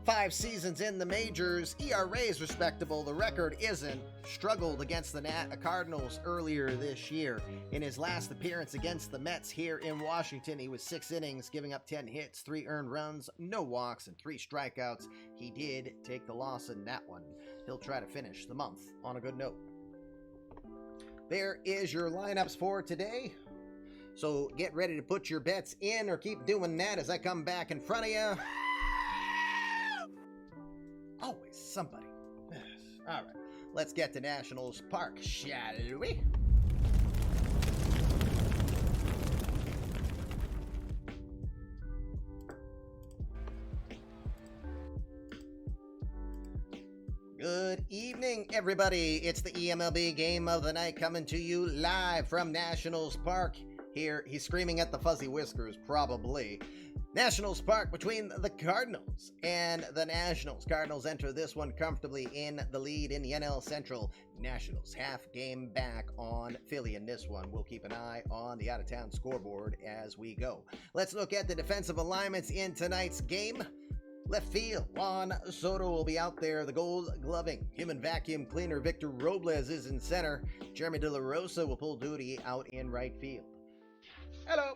A: 5 seasons in the majors. ERA is respectable. The record isn't. Struggled against the Cardinals earlier this year. In his last appearance against the Mets here in Washington, he was 6 innings, giving up 10 hits, 3 earned runs, no walks, and 3 strikeouts. He did take the loss in that one. He'll try to finish the month on a good note. There is your lineups for today. So get ready to put your bets in, or keep doing that as I come back in front of you. Always somebody. All right, let's get to Nationals Park, shall we? Good evening, everybody. It's the eMLB Game of the Night coming to you live from Nationals Park. Here, he's screaming at the fuzzy whiskers, probably. Nationals Park between the Cardinals and the Nationals. Cardinals enter this one comfortably in the lead in the NL Central. Nationals half game back on Philly in this one. We'll keep an eye on the out-of-town scoreboard as we go. Let's look at the defensive alignments in tonight's game. Left field, Juan Soto will be out there. The Gold Gloving human vacuum cleaner Victor Robles is in center. Jeremy De La Rosa will pull duty out in right field. Hello.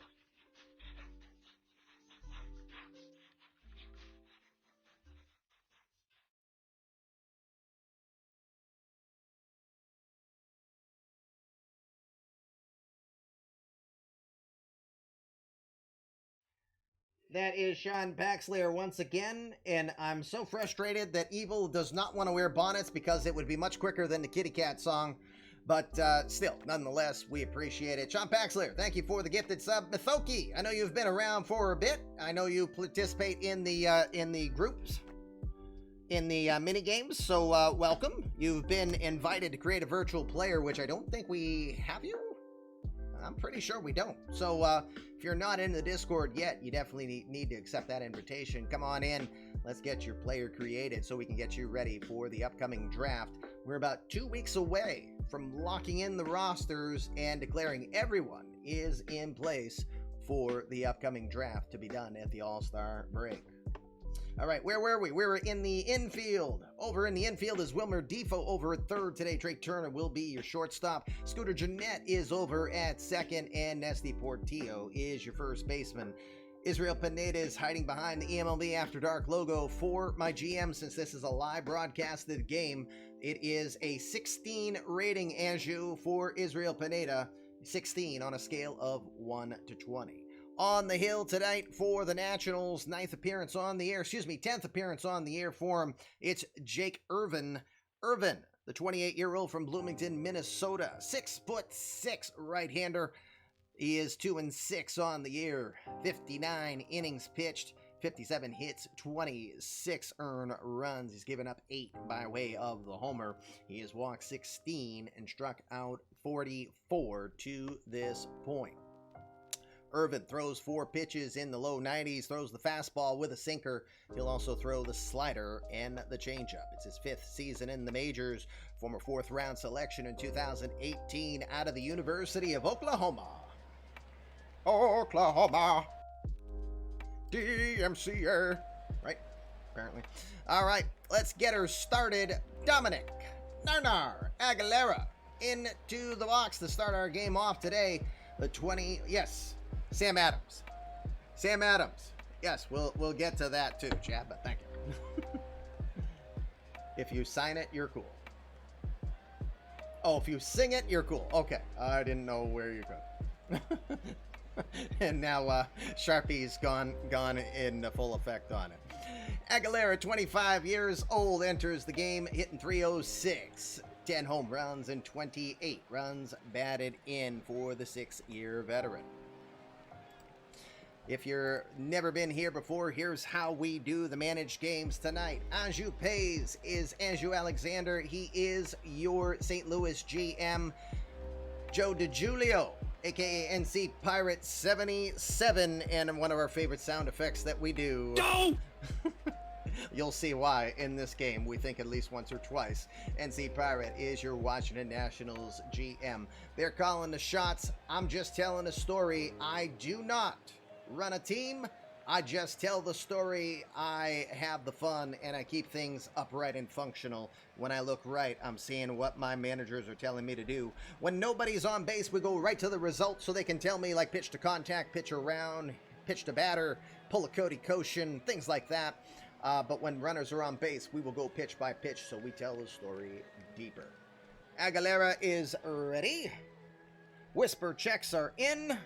A: That is Sean Paxlayer once again, and I'm so frustrated that Evil does not want to wear bonnets because it would be much quicker than the Kitty Cat song. But still, nonetheless, we appreciate it. Sean Paxlayer, thank you for the gifted sub. Mithoki, I know you've been around for a bit. I know you participate in the groups, in the mini games. So welcome. You've been invited to create a virtual player, which I don't think we have you. I'm pretty sure we don't. So if you're not in the Discord yet, you definitely need to accept that invitation. Come on in. Let's get your player created so we can get you ready for the upcoming draft. We're about 2 weeks away from locking in the rosters and declaring everyone is in place for the upcoming draft to be done at the All-Star break. All right, where were we? We were in the infield. Over in the infield is Wilmer Defoe over at 3rd today. Trey Turner will be your shortstop. Scooter Gennett is over at 2nd, and Nesty Portillo is your first baseman. Israel Pineda is hiding behind the eMLB After Dark logo for my GM. Since this is a live broadcasted game, it is a 16 rating Anjou for Israel Pineda, 16 on a scale of 1 to 20. On the hill tonight for the Nationals, 10th appearance on the air for him. It's Jake Irvin. Irvin, the 28-year-old from Bloomington, Minnesota, 6'6" right-hander. He is 2-6 on the year, 59 innings pitched, 57 hits, 26 earned runs. He's given up 8 by way of the homer. He has walked 16 and struck out 44 to this point. Irvin throws 4 pitches in the low 90s, throws the fastball with a sinker. He'll also throw the slider and the changeup. It's his 5th season in the majors, former 4th-round selection in 2018 out of the University of Oklahoma. Oklahoma. DMCA. Right? Apparently. All right, let's get her started. Dominic Narnar Aguilera into the box to start our game off today. The 20, yes, Sam Adams. Sam Adams. Yes, we'll get to that too, Chad, but thank you. If you sign it, you're cool. Oh, if you sing it, you're cool. Okay, I didn't know where you're going. And now Sharpie's gone in full effect on it. Aguilera, 25 years old, enters the game hitting .306, 10 home runs and 28 runs batted in for the 6-year veteran. If you've never been here before, here's how we do the managed games tonight. Anjou Pays is Anjou Alexander. He is your St. Louis GM. Joe DiGiulio, aka NC Pirate 77, and one of our favorite sound effects that we do. No! You'll see why in this game, we think at least once or twice. NC Pirate is your Washington Nationals GM. They're calling the shots. I'm just telling a story. I do not run a team. I just tell the story. I have the fun, and I keep things upright and functional. When I look right, I'm seeing what my managers are telling me to do. When nobody's on base, we go right to the results so they can tell me, like pitch to contact, pitch around, pitch to batter, pull a Cody Koshin, things like that. But when runners are on base, we will go pitch by pitch, so we tell the story deeper. Aguilera is ready. Whisper checks are in.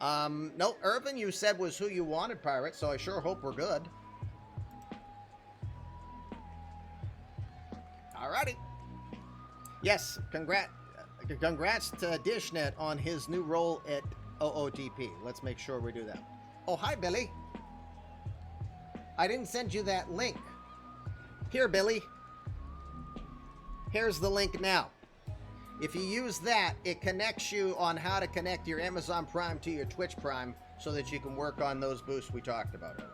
A: No, Irvin, you said was who you wanted, Pirate, so I sure hope we're good. Alrighty. Yes, congrats to Dishnet on his new role at OOTP. Let's make sure we do that. Oh, hi, Billy. I didn't send you that link. Here, Billy. Here's the link now. If you use that, it connects you on how to connect your Amazon Prime to your Twitch Prime so that you can work on those boosts we talked about earlier.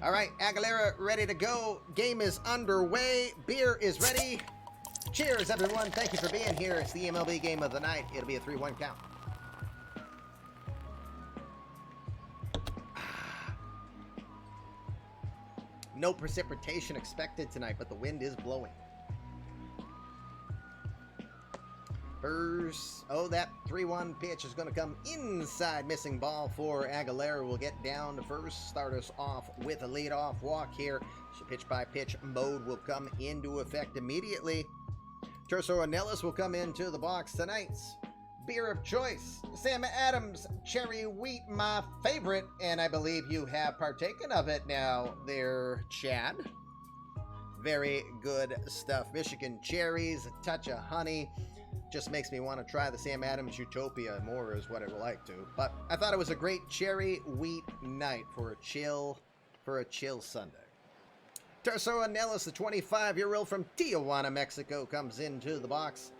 A: All right, Aguilera ready to go. Game is underway. Beer is ready. Cheers, everyone. Thank you for being here. It's the eMLB game of the night. It'll be a 3-1 count. No precipitation expected tonight, but the wind is blowing. Oh, that 3-1 pitch is going to come inside. Missing ball for Aguilera. Will get down to first. Start us off with a leadoff walk here. So pitch by pitch mode will come into effect immediately. Terso and Nellis will come into the box tonight's beer of choice. Sam Adams Cherry Wheat, my favorite, and I believe you have partaken of it now there, Chad. Very good stuff. Michigan cherries, a touch of honey. Just makes me want to try the Sam Adams Utopia more is what I would like to. But I thought it was a great cherry wheat night for a chill Sunday. Terso Anellis, the 25-year-old from Tijuana, Mexico, comes into the box.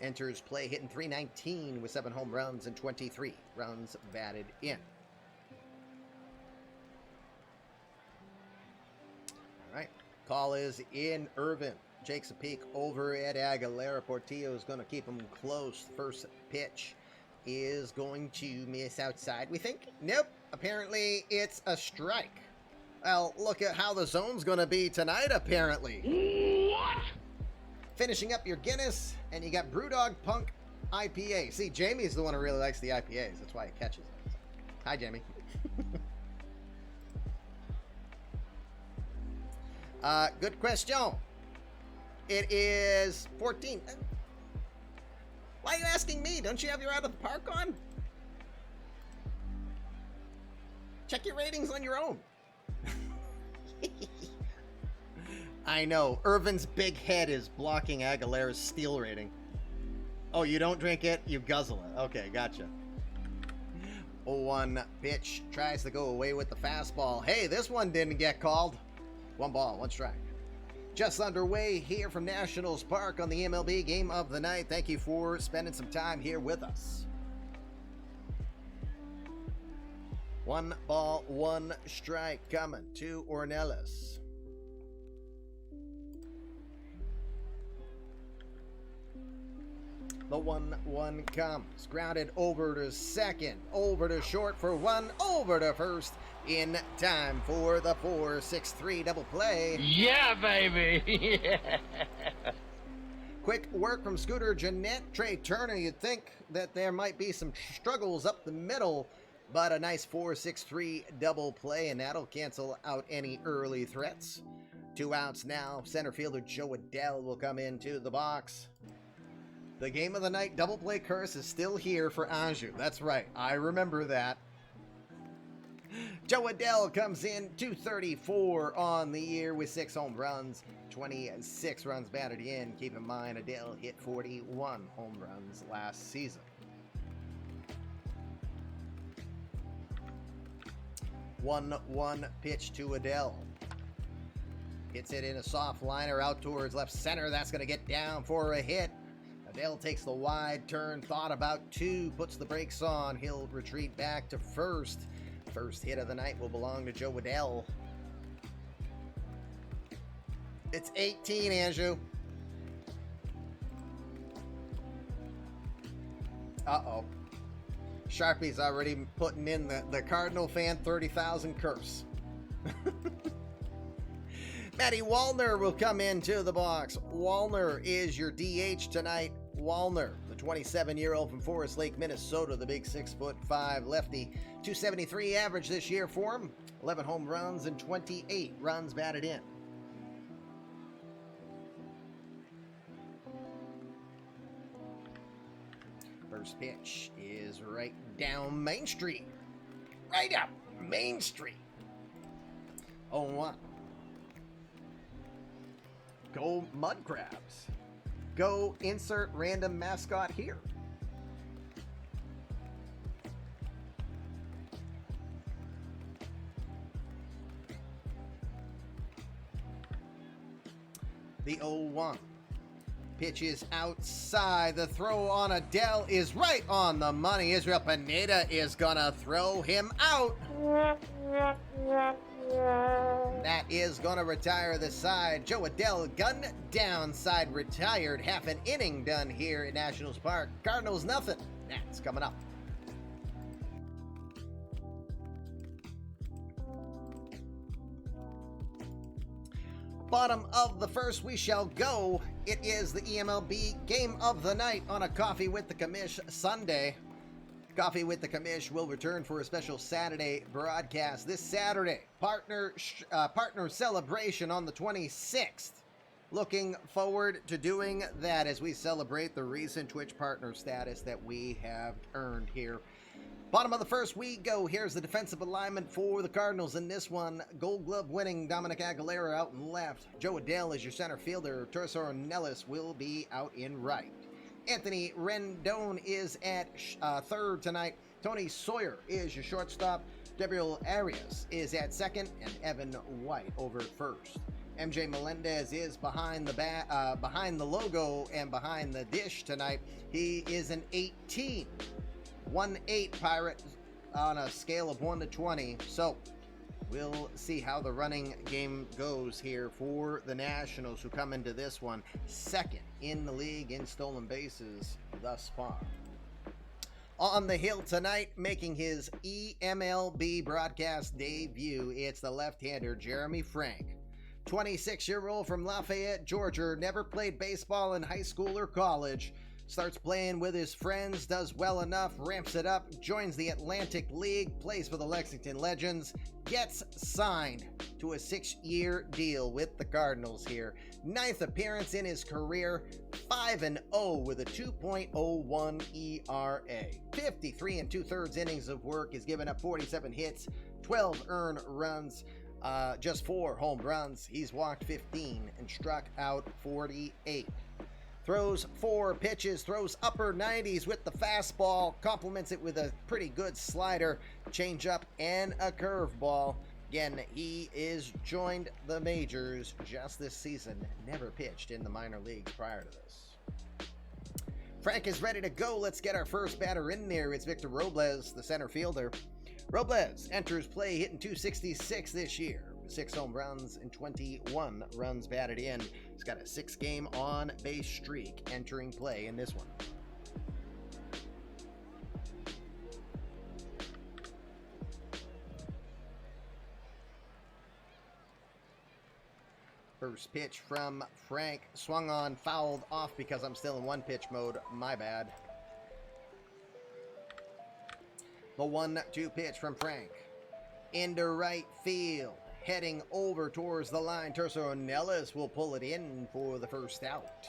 A: Enters play hitting .319 with 7 home runs and 23 runs batted in. All right, call is in. Irvin takes a peek over at Aguilera. Portillo is going to keep him close. First pitch is going to miss outside, we think. Nope, apparently it's a strike. Well, look at how the zone's going to be tonight, apparently.
B: What?
A: Finishing up your Guinness, and you got Brewdog Punk IPA. See, Jamie's the one who really likes the IPAs. That's why he catches it. Hi, Jamie. Good question. It is 14. Why are you asking me? Don't you have your Out of the Park on? Check your ratings on your own. I know. Irvin's big head is blocking Aguilera's steal rating. Oh, you don't drink it? You guzzle it. Okay, gotcha. 0-1 pitch. Tries to go away with the fastball. Hey, this one didn't get called. 1 ball, 1 strike. Just underway here from Nationals Park on the eMLB Game of the Night. Thank you for spending some time here with us. 1 ball, 1 strike coming to Ornelas. The 1-1 comes. Grounded over to second. Over to short for 1. Over to first. In time for the 4-6-3 double play.
B: Yeah, baby. Yeah.
A: Quick work from Scooter Jeanette. Trey Turner, you'd think that there might be some struggles up the middle, but a nice 4-6-3 double play, and that'll cancel out any early threats. 2 outs now. Center fielder Joe Adele will come into the box. The Game of the Night double play curse is still here for Anjou. That's right. I remember that. Joe Adele comes in 234 on the year with 6 home runs, 26 runs batted in. Keep in mind, Adele hit 41 home runs last season. 1-1 pitch to Adele. Hits it in a soft liner out towards left center. That's going to get down for a hit. Adele takes the wide turn, thought about 2, puts the brakes on. He'll retreat back to first. First hit of the night will belong to Joe Adele. It's 18, Anjou. Uh-oh. Sharpie's already putting in the Cardinal fan 30,000 curse. Matty Wallner will come into the box. Wallner is your DH tonight. Wallner, the 27-year-old from Forest Lake, Minnesota, the big 6'5" lefty. 273 average this year for him. 11 home runs and 28 runs batted in. First pitch is right down Main Street. Right up Main Street. 0-1. Go Mud Crabs. Go insert random mascot here. The 0-1. Pitch is outside. The throw on Adele is right on the money. Israel Pineda is gonna throw him out. That is gonna retire the side. Joe Adele, gun down, side retired. Half an inning done here at Nationals Park. Cardinals nothing. That's coming up. Bottom of the first we shall go. It is the eMLB Game of the Night on a Coffee with the Commish Sunday. Coffee with the Commish will return for a special Saturday broadcast this Saturday. Partner celebration on the 26th. Looking forward to doing that as we celebrate the recent Twitch partner status that we have earned here. Bottom of the first we go. Here's the defensive alignment for the Cardinals in this one. Gold Glove winning Dominic Aguilera out in left. Joe Adele is your center fielder. Teresa Ornelas will be out in right. Anthony Rendon is at third tonight. Tony Sawyer is your shortstop. Gabriel Arias is at second, and Evan White over at first. MJ Melendez is behind the logo and behind the dish tonight. He is an 18. 1-8 Pirate on a scale of 1 to 20. So we'll see how the running game goes here for the Nationals, who come into this one second in the league in stolen bases thus far. On the hill tonight, making his eMLB broadcast debut, it's the left-hander Jeremy Frank. 26-year-old from Lafayette, Georgia, never played baseball in high school or college. Starts playing with his friends, does well enough, ramps it up, joins the Atlantic League, plays for the Lexington Legends, gets signed to a 6-year deal with the Cardinals here. 9th appearance in his career, 5-0 with a 2.01 ERA. 53 2/3 innings of work. He's given up 47 hits, 12 earned runs, just 4 home runs. He's walked 15 and struck out 48. Throws 4 pitches, throws upper 90s with the fastball, complements it with a pretty good slider, changeup, and a curveball. Again, he is joined the majors just this season, never pitched in the minor leagues prior to this. Frank is ready to go. Let's get our first batter in there. It's Victor Robles, the center fielder. Robles enters play hitting .266 this year. 6 home runs and 21 runs batted in. He's got a 6-game on-base streak entering play in this one. First pitch from Frank, swung on, fouled off because I'm still in 1-pitch mode. My bad. The 1-2 pitch from Frank. Into right field. Heading over towards the line. Tercer Nellis will pull it in for the first out.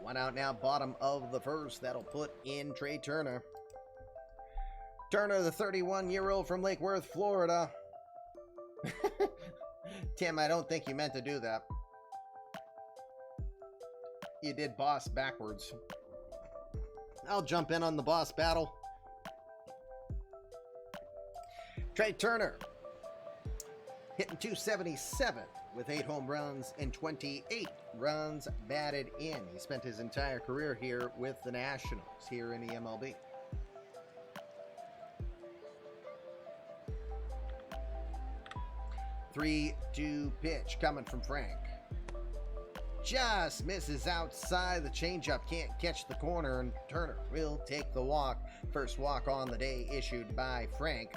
A: 1 out now, bottom of the first. That'll put in Trey Turner. Turner, the 31-year-old from Lake Worth, Florida. Tim, I don't think you meant to do that. You did boss backwards. I'll jump in on the boss battle. Trey Turner, hitting .277 with 8 home runs and 28 runs batted in. He spent his entire career here with the Nationals here in eMLB. Three-two pitch coming from Frank. Just misses outside. The changeup can't catch the corner, and Turner will take the walk. First walk on the day issued by Frank.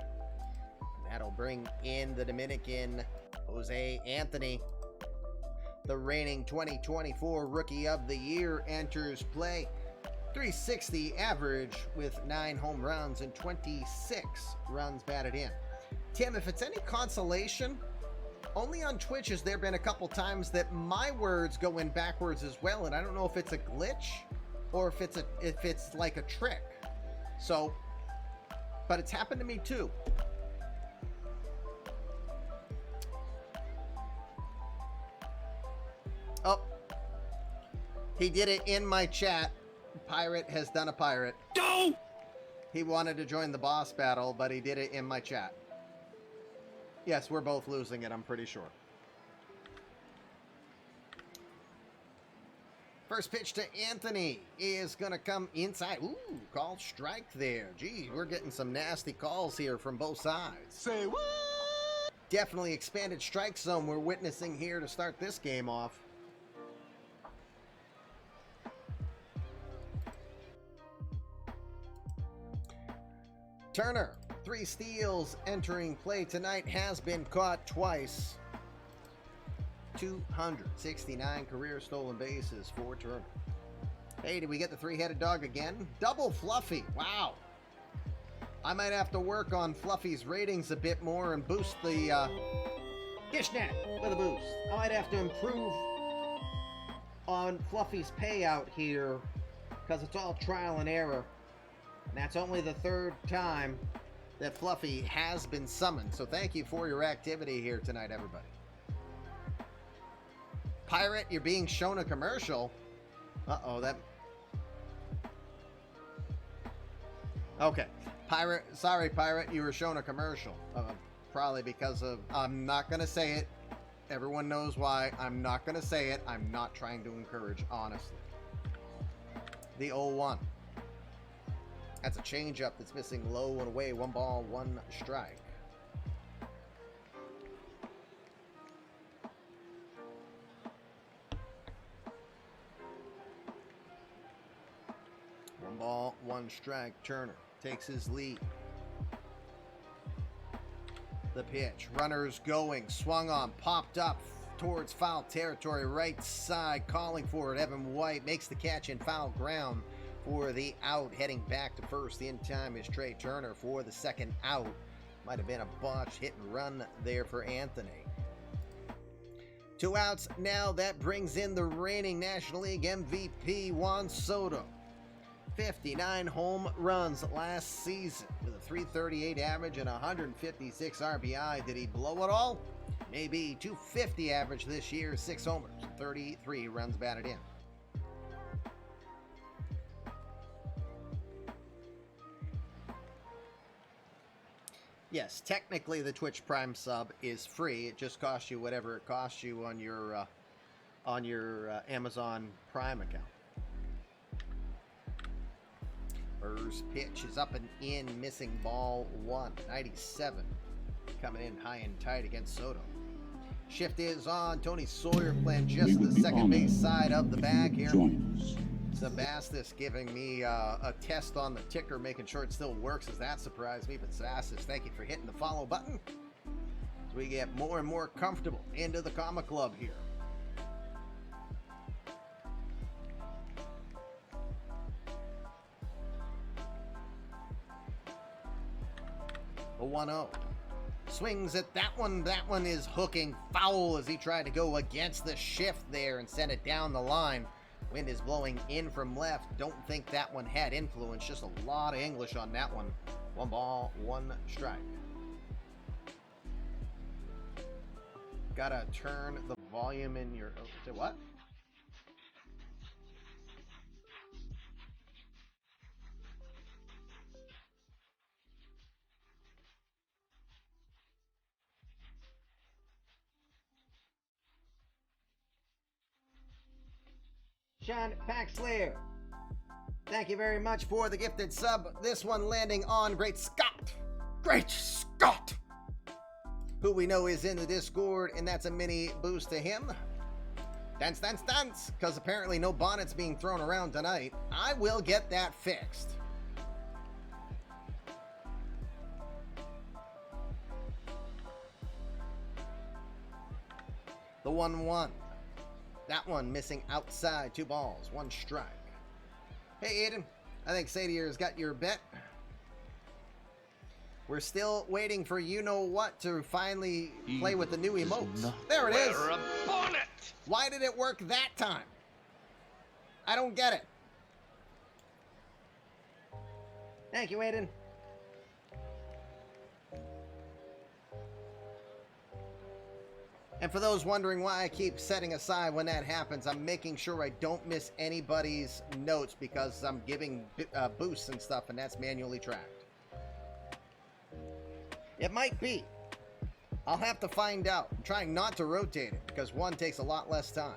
A: That'll bring in the Dominican Jose Anthony. The reigning 2024 Rookie of the Year enters play. .360 average with 9 home runs and 26 runs batted in. Tim, if it's any consolation, only on Twitch has there been a couple times that my words go in backwards as well, and I don't know if it's a glitch or if it's like a trick. So, but it's happened to me too. Oh, he did it in my chat. Pirate has done a pirate.
B: Go!
A: He wanted to join the boss battle, but he did it in my chat. Yes, we're both losing it, I'm pretty sure. First pitch to Anthony is going to come inside. Ooh, called strike there. Gee, we're getting some nasty calls here from both sides.
B: Say what?
A: Definitely expanded strike zone we're witnessing here to start this game off. Turner, 3 steals entering play tonight, has been caught twice. 269 career stolen bases for Turner. Hey, did we get the 3-headed dog again? Double Fluffy, wow. I might have to work on Fluffy's ratings a bit more and boost the Dishnet with a boost. I might have to improve on Fluffy's payout here because it's all trial and error. And that's only the 3rd time that Fluffy has been summoned. So thank you for your activity here tonight, everybody. Pirate, you're being shown a commercial. Uh-oh, that... Okay. Pirate, sorry, Pirate, you were shown a commercial. Probably because of... I'm not going to say it. Everyone knows why. I'm not going to say it. I'm not trying to encourage, honestly. The 0-1. That's a changeup that's missing low and away. 1 ball, 1 strike. One ball, 1 strike. Turner takes his lead. The pitch. Runners going. Swung on. Popped up. towards foul territory, right side, calling for it. Evan White makes the catch in foul ground for the out. Heading back to first in time is Trey Turner for the second out. Might have been a botch hit and run there for Anthony. 2 outs now. That brings in the reigning National League MVP, Juan Soto. 59 home runs last season with a .338 average and 156 RBI. Did he blow it all? Maybe. 250 average this year, 6 homers, 33 runs batted in. Yes, technically the Twitch Prime sub is free. It just costs you whatever it costs you on your Amazon Prime account. First pitch is up and in, missing ball 1. 97 coming in high and tight against Soto. Shift is on. Tony Sawyer playing just the second base side of the bag here. Sebastis giving me a test on the ticker, making sure it still works. Does that surprise me? But Sebastis, thank you for hitting the follow button as we get more and more comfortable into the Comic Club here. The 1-0. Swings at that one. That one is hooking foul as he tried to go against the shift there and send it down the line. Wind is blowing in from left. Don't think that one had influence. Just a lot of English on that one. 1 ball, 1 strike. Gotta turn the volume in your... Say what? Sean Paxlayer, thank you very much for the gifted sub. This one landing on Great Scott. Great Scott! Who we know is in the Discord, and that's a mini boost to him. Dance, dance, dance! Because apparently no bonnets being thrown around tonight. I will get that fixed. The 1-1. That one missing outside. 2 balls, 1 strike. Hey, Aiden. I think Sadier's got your bet. We're still waiting for you-know-what to finally play with the new emotes. There it is.
B: Wear a bonnet.
A: Why did it work that time? I don't get it. Thank you, Aiden. And for those wondering why I keep setting aside when that happens, I'm making sure I don't miss anybody's notes because I'm giving boosts and stuff, and that's manually tracked. It might be. I'll have to find out. I'm trying not to rotate it because 1 takes a lot less time.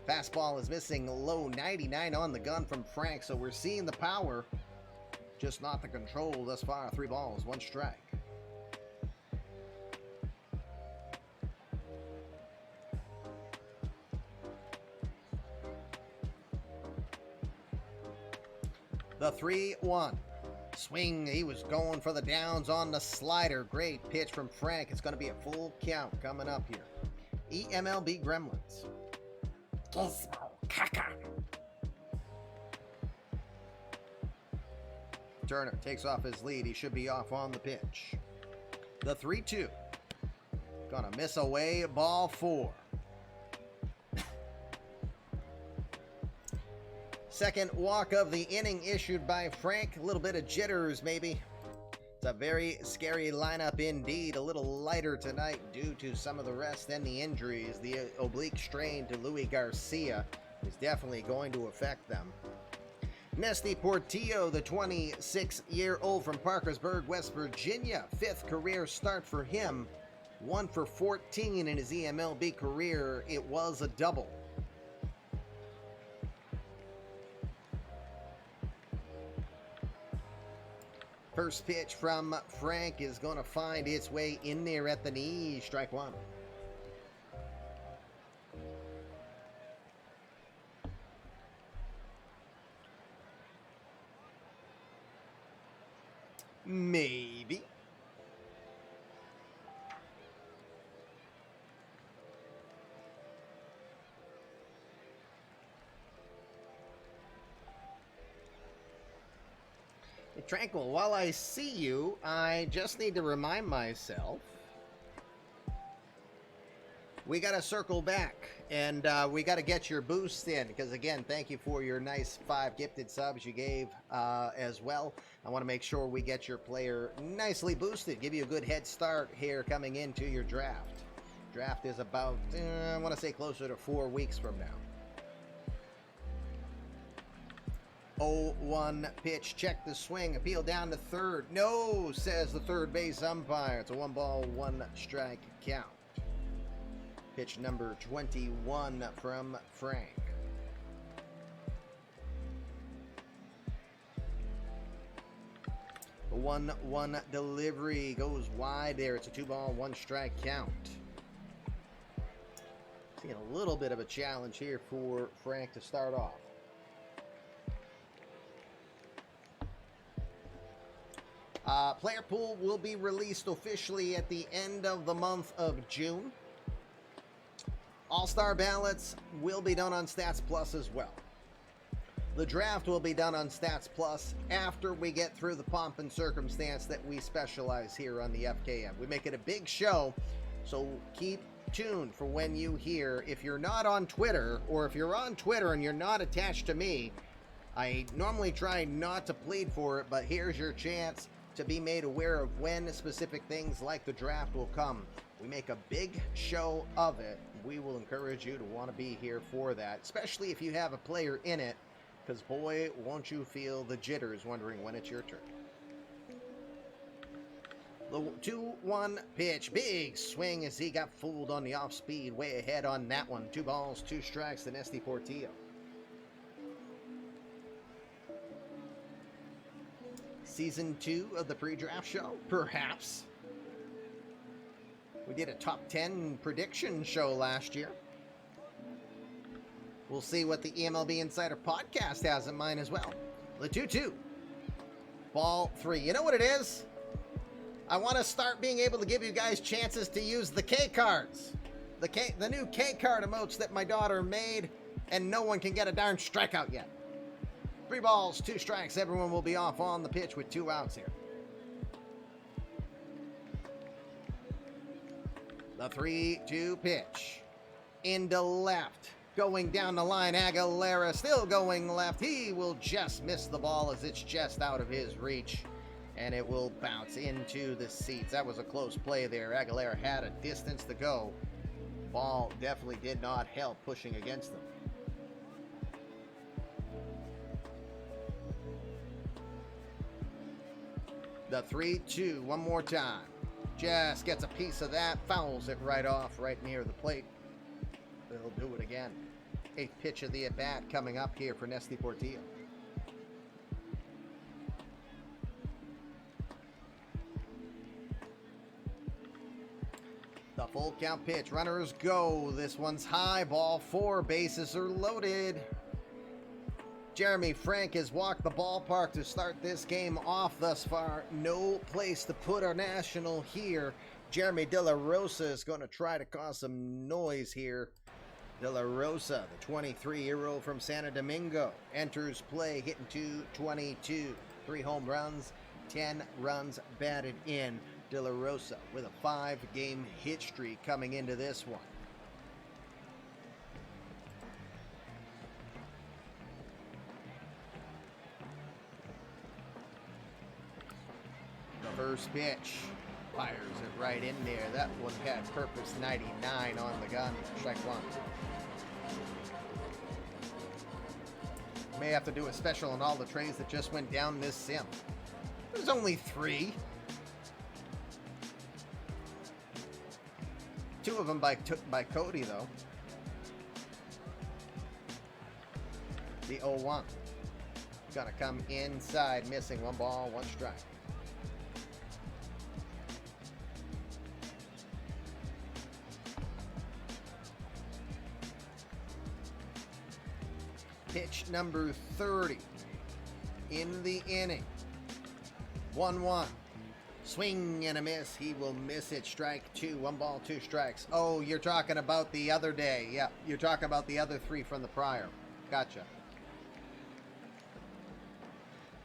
A: Fastball is missing low. 99 on the gun from Frank, so we're seeing the power, just not the control thus far. 3 balls, 1 strike. The 3-1. Swing. He was going for the downs on the slider. Great pitch from Frank. It's going to be a full count coming up here. eMLB Gremlins.
C: Gizmo Caca.
A: Turner takes off his lead. He should be off on the pitch. The 3-2. Gonna miss away. Ball 4. Second walk of the inning issued by Frank. A little bit of jitters, maybe. It's a very scary lineup indeed. A little lighter tonight due to some of the rest and the injuries. The oblique strain to Louis Garcia is definitely going to affect them. Nesty Portillo, the 26-year-old from Parkersburg, West Virginia. 5th career start for him. 1 for 14 in his eMLB career. It was a double. First pitch from Frank is going to find its way in there at the knee. Strike 1. Maybe. Tranquil, while I see you, I just need to remind myself we got to circle back, and we got to get your boost in, because again, thank you for your nice 5 gifted subs you gave as well. I want to make sure we get your player nicely boosted, give you a good head start here coming into your draft. Draft is about, I want to say closer to 4 weeks from now. 0-1 pitch, check the swing, appeal down to third. No, says the third base umpire. It's a 1 ball, 1 strike count. Pitch number 21 from Frank. The 1-1 delivery goes wide there. It's a 2 ball, 1 strike count. Seeing a little bit of a challenge here for Frank to start off. Player pool will be released officially at the end of the month of June. All-Star ballots will be done on Stats Plus as well. The draft will be done on Stats Plus after we get through the pomp and circumstance that we specialize here on the FKM. We make it a big show, so keep tuned for when you hear. If you're not on Twitter, or if you're on Twitter and you're not attached to me, I normally try not to plead for it, but here's your chance to be made aware of when specific things like the draft will come. We make a big show of it. We will encourage you to want to be here for that, especially if you have a player in it, because boy, won't you feel the jitters wondering when it's your turn. The 2-1 pitch, big swing as he got fooled on the off speed, way ahead on that one. 2 balls, 2 strikes to Nesty Portillo. Season 2 of the pre-draft show, perhaps. We did a top 10 prediction show last year. We'll see what the eMLB Insider podcast has in mind as well. The 2-2. Ball 3. You know what it is? I want to start being able to give you guys chances to use the K cards. The new K card emotes that my daughter made, and no one can get a darn strikeout yet. 3 balls, 2 strikes. Everyone will be off on the pitch with 2 outs here. The 3-2 pitch. Into left. Going down the line. Aguilera still going left. He will just miss the ball as it's just out of his reach. And it will bounce into the seats. That was a close play there. Aguilera had a distance to go. Ball definitely did not help pushing against them. The 3-2, one more time. Just gets a piece of that, fouls it right off, right near the plate. They'll do it again. 8th pitch of the at-bat coming up here for Nesty Portillo. The full count pitch, runners go. This one's high, ball 4, bases are loaded. Jeremy Frank has walked the ballpark to start this game off thus far. No place to put our national here. Jeremy De La Rosa is going to try to cause some noise here. De La Rosa, the 23-year-old from Santo Domingo, enters play hitting .222. 3 home runs, 10 runs batted in. De La Rosa with a 5-game hit streak coming into this one. First pitch, fires it right in there. That one had purpose 99 on the gun. Strike 1. May have to do a special on all the trays that just went down this sim. There's only 3. 2 of them took by Cody though. The 0-1. Gonna come inside, missing. 1 ball, 1 strike. Pitch number 30 in the inning. 1-1. Swing and a miss. He will miss it. Strike 2. 1 ball, 2 strikes. Oh, you're talking about the other day. Yeah, you're talking about the other 3 from the prior. Gotcha.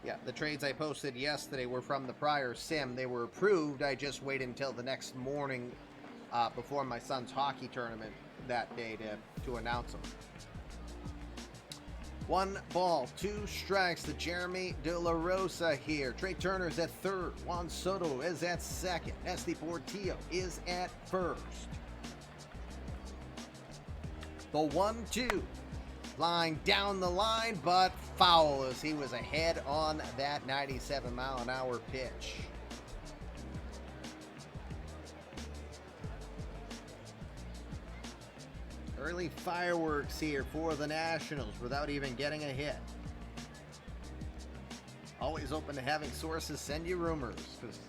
A: Yeah, the trades I posted yesterday were from the prior sim. They were approved. I just waited until the next morning before my son's hockey tournament that day to announce them. 1 ball, 2 strikes to Jeremy De La Rosa here. Trey Turner's at third. Juan Soto is at second. Nesty Portillo is at first. The 1-2. Line down the line, but foul as he was ahead on that 97-mile-an-hour pitch. Early fireworks here for the Nationals without even getting a hit. Always open to having sources send you rumors, because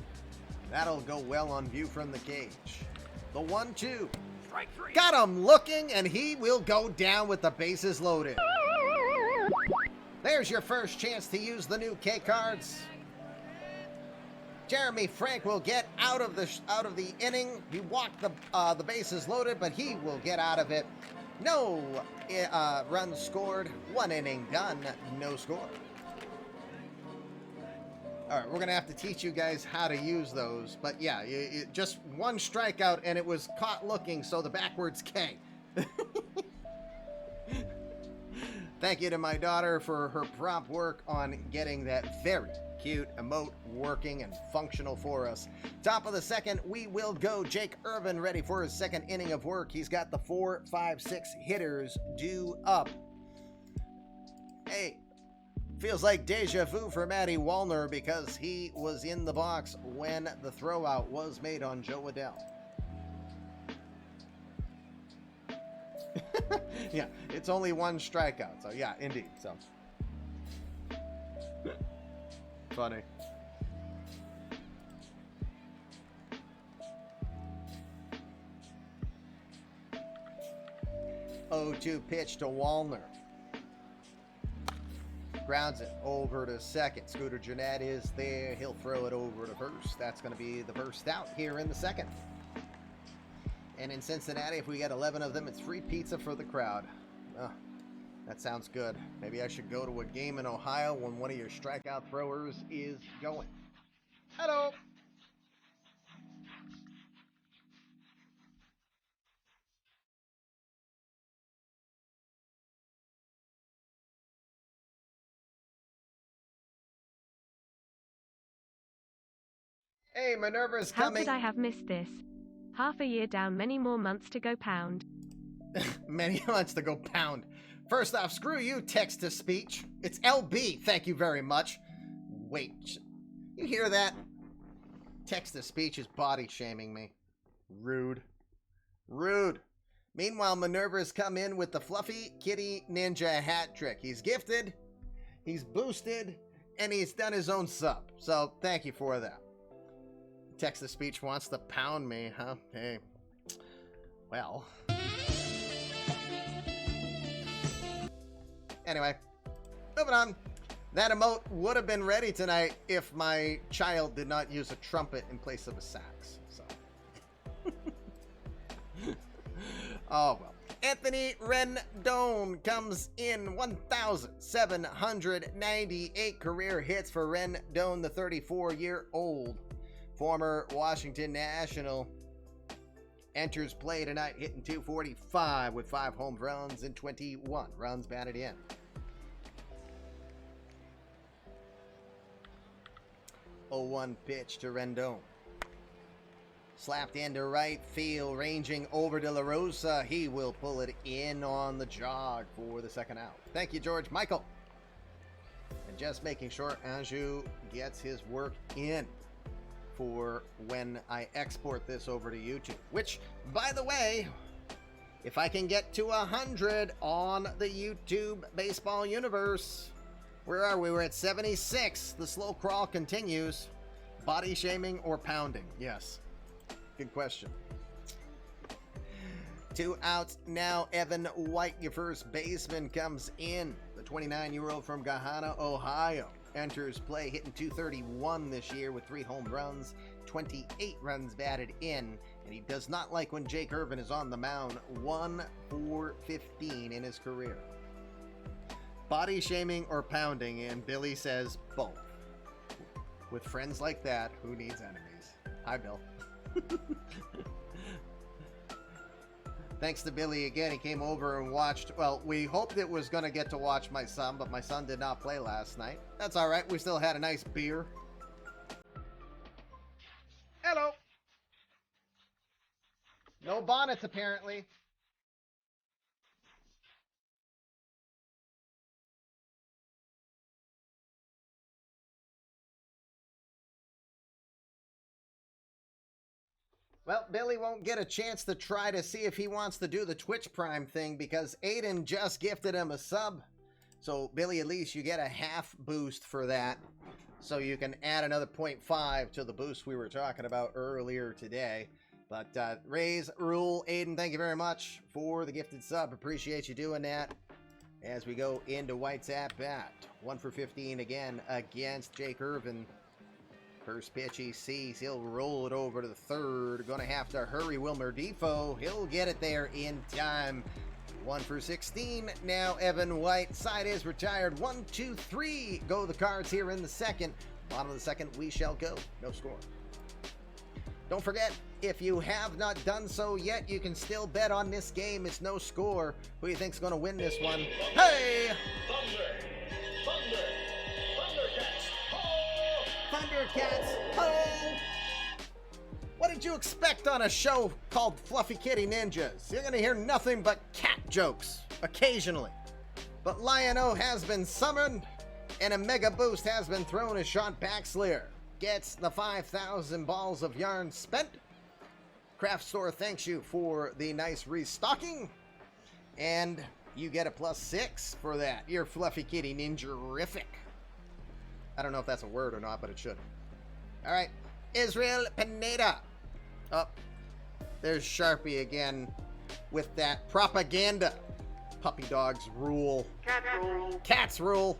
A: that'll go well on view from the cage. The 1-2.
C: Strike 3.
A: Got him looking, and he will go down with the bases loaded. There's your first chance to use the new K cards. Jeremy Frank will get out of the inning. He walked the bases loaded, but he will get out of it. No runs scored. 1 inning done. No score. All right, we're gonna have to teach you guys how to use those. But yeah, just 1 strikeout, and it was caught looking. So the backwards K. Thank you to my daughter for her prompt work on getting that very cute emote working and functional for us. Top of the second, we will go. Jake Irvin ready for his second inning of work. He's got the 4, 5, 6 hitters due up. Hey, feels like deja vu for Matty Wallner because he was in the box when the throwout was made on Joe Adell. Yeah, it's only 1 strikeout, so yeah, indeed. So funny. 0-2 pitch to Wallner. Grounds it over to second. Scooter Jeanette is there. He'll throw it over to first. That's going to be the first out here in the second. And in Cincinnati, if we get 11 of them, it's free pizza for the crowd. Oh, that sounds good. Maybe I should go to a game in Ohio when one of your strikeout throwers is going. Hello. Hey, Minerva's coming.
E: How could I have missed this? Half a year down, many more months to go pound.
A: Many months to go pound. First off, screw you, text-to-speech. It's LB, thank you very much. Wait, you hear that? Text-to-speech is body-shaming me. Rude. Rude. Meanwhile, Minerva's come in with the Fluffy Kitty Ninja hat trick. He's gifted, he's boosted, and he's done his own sub. So, thank you for that. Text-to-speech wants to pound me, huh? Hey. Well. Anyway, moving on. That emote would have been ready tonight if my child did not use a trumpet in place of a sax. So. Oh, well. Anthony Rendon comes in 1,798 career hits for Rendon, the 34-year-old. Former Washington National enters play tonight, hitting .245 with 5 home runs and 21 runs batted in. Oh, 1 pitch to Rendon. Slapped into right field, ranging over De La Rosa. He will pull it in on the jog for the second out. Thank you, George Michael. And just making sure Anjou gets his work in for when I export this over to YouTube, which, by the way, if I can get to 100 on the YouTube baseball universe, where are we? We're at 76. The slow crawl continues. Body shaming or pounding? Yes. Good question. 2 outs now. Evan White, your first baseman, comes in. The 29-year-old from Gahanna, Ohio, enters play, hitting .231 this year with 3 home runs, 28 runs batted in, and he does not like when Jake Irvin is on the mound. 1 for 15 in his career. Body shaming or pounding, and Billy says both. With friends like that, who needs enemies? Hi, Bill. Thanks to Billy again. He came over and watched. Well, we hoped it was going to get to watch my son, but my son did not play last night. That's all right. We still had a nice beer. Hello. No bonnets, apparently. Well, Billy won't get a chance to try to see if he wants to do the Twitch Prime thing because Aiden just gifted him a sub. So, Billy, at least you get a half boost for that. So you can add another 0.5 to the boost we were talking about earlier today. But Raise, Rule, Aiden, thank you very much for the gifted sub. Appreciate you doing that. As we go into White's at bat. 1 for 15 again against Jake Irvin. First pitch he sees, he'll roll it over to the third. Gonna have to hurry Wilmer Defoe. He'll get it there in time. 1 for 16. Now Evan White. Side is retired. 1, 2, 3. Go the Cards here in the second. Bottom of the second, we shall go. No score. Don't forget, if you have not done so yet, you can still bet on this game. It's no score. Who do you think's gonna win this one? Hey! Thundercats, ho! What did you expect on a show called Fluffy Kitty Ninjas? You're gonna hear nothing but cat jokes, occasionally. But Lion-O has been summoned, and a mega boost has been thrown as Sean Baxlier gets the 5,000 balls of yarn spent. Craft Store thanks you for the nice restocking, and you get a +6 for that. You're Fluffy Kitty Ninja-rific. I don't know if that's a word or not, but it should. All right. Israel Pineda. Oh, there's Sharpie again with that propaganda. Puppy dogs rule.
C: Cat rule.
A: Cats rule.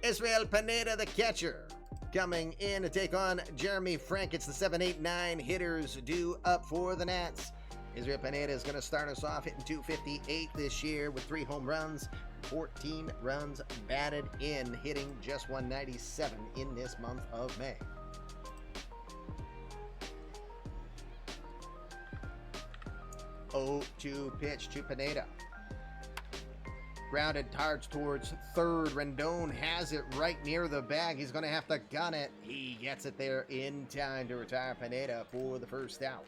A: Israel Pineda, the catcher, coming in to take on Jeremy Frank. It's the 7-8-9 hitters due up for the Nats. Israel Pineda is going to start us off hitting .258 this year with 3 home runs. 14 runs batted in, hitting just .197 in this month of May. Oh-2 pitch to Pineda. Grounded hard towards third. Rendon has it right near the bag. He's going to have to gun it. He gets it there in time to retire Pineda for the first out.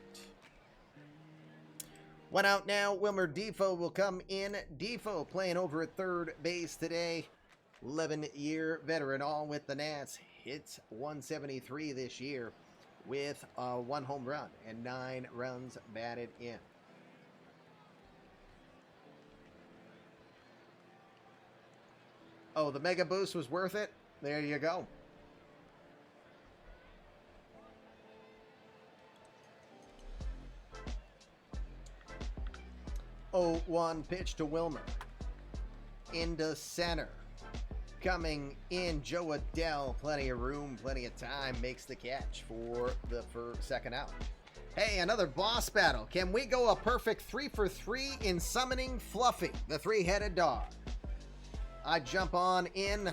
A: 1 out now. Wilmer Defoe will come in. Defoe playing over at third base today. 11-year veteran, all with the Nats. Hits .173 this year with 1 home run and 9 runs batted in. Oh, the mega boost was worth it? There you go. 0-1 pitch to Wilmer. Into center. Coming in, Joe Adell. Plenty of room, plenty of time. Makes the catch for the second out. Hey, another boss battle. Can we go a perfect 3 for 3 in summoning Fluffy, the 3-headed dog? I'd jump on in.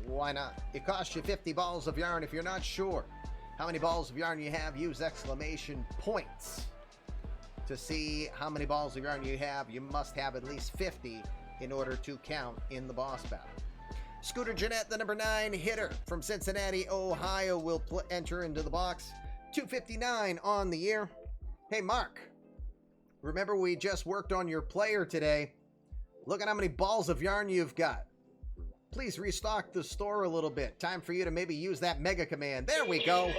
A: Why not? It costs you 50 balls of yarn. If you're not sure how many balls of yarn you have, use exclamation points. To see how many balls of yarn you have, you must have at least 50 in order to count in the boss battle. Scooter Jeanette, the number 9 hitter from Cincinnati, Ohio, will enter into the box. 259 on the year. Hey, Mark, remember we just worked on your player today. Look at how many balls of yarn you've got. Please restock the store a little bit. Time for you to maybe use that mega command. There we go.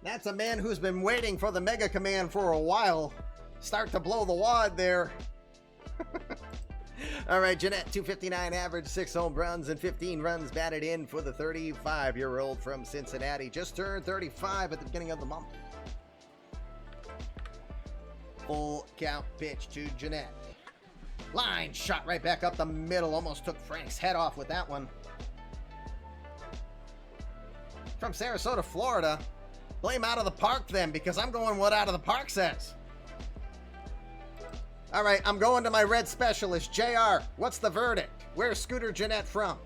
A: That's a man who's been waiting for the mega command for a while. Start to blow the wad there. All right, Jeanette, 259 average, 6 home runs and 15 runs batted in for the 35-year-old from Cincinnati. Just turned 35 at the beginning of the month. Full count pitch to Jeanette. Line shot right back up the middle. Almost took Frank's head off with that one. From Sarasota, Florida, Blame out of the park then, because I'm going what out of the park says. All right, I'm going to my red specialist, JR. What's the verdict? Where's Scooter Jeanette from?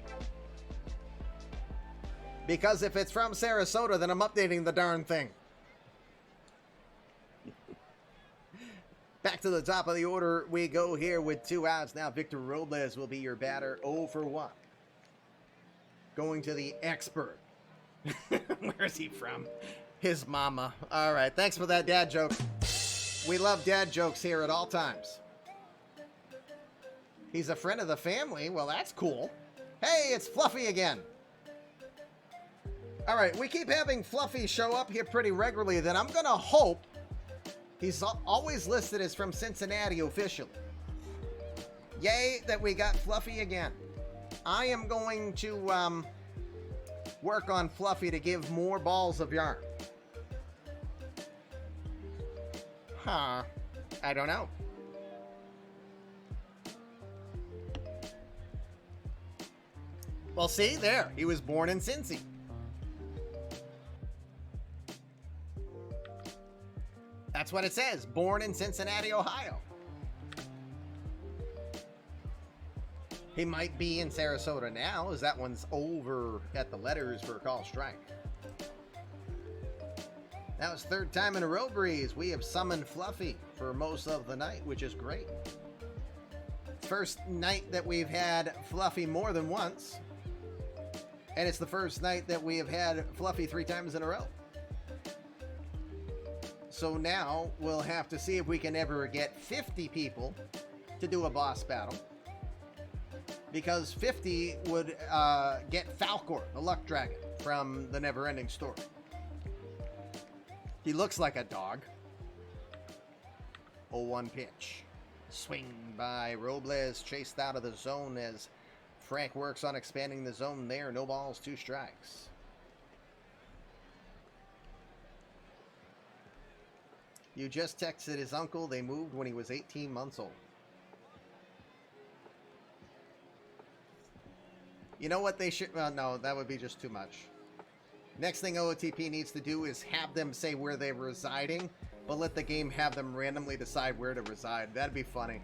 A: Because if it's from Sarasota, then I'm updating the darn thing. Back to the top of the order we go here with 2 outs. Now Victor Robles will be your batter, 0 for 1. Going to the expert. Where's he from? His mama. All right, thanks for that dad joke. We love dad jokes here at all times. He's a friend of the family. Well, that's cool. Hey, it's Fluffy again. All right, we keep having Fluffy show up here pretty regularly. Then I'm going to hope he's always listed as from Cincinnati officially. Yay that we got Fluffy again. I am going to work on Fluffy to give more balls of yarn. Huh. I don't know. Well, see, there. He was born in Cincy. That's what it says. Born in Cincinnati, Ohio. He might be in Sarasota now, as that one's over at the letters for a call strike. That was 3rd time in a row, Breeze. We have summoned Fluffy for most of the night, which is great. First night that we've had Fluffy more than once. And it's the first night that we have had Fluffy 3 times in a row. So now we'll have to see if we can ever get 50 people to do a boss battle. Because 50 would get Falcor, the luck dragon, from the Neverending Story. He looks like a dog. 0-1 pitch. Swing by Robles, chased out of the zone as Frank works on expanding the zone there. No balls, 2 strikes. You just texted his uncle. They moved when he was 18 months old. You know what they should... Well, no, that would be just too much. Next thing OOTP needs to do is have them say where they're residing, but let the game have them randomly decide where to reside. That'd be funny.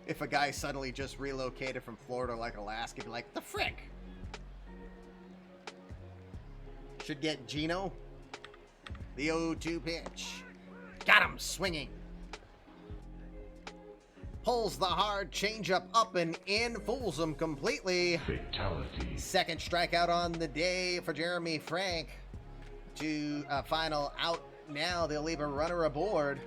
A: If a guy suddenly just relocated from Florida like Alaska, be like, the frick? Should get Gino. The 0-2 pitch. Got him swinging. Pulls the hard changeup up and in, fools him completely.
F: Fatality.
A: Second strikeout on the day for Jeremy Frank. To final out now. They'll leave a runner aboard.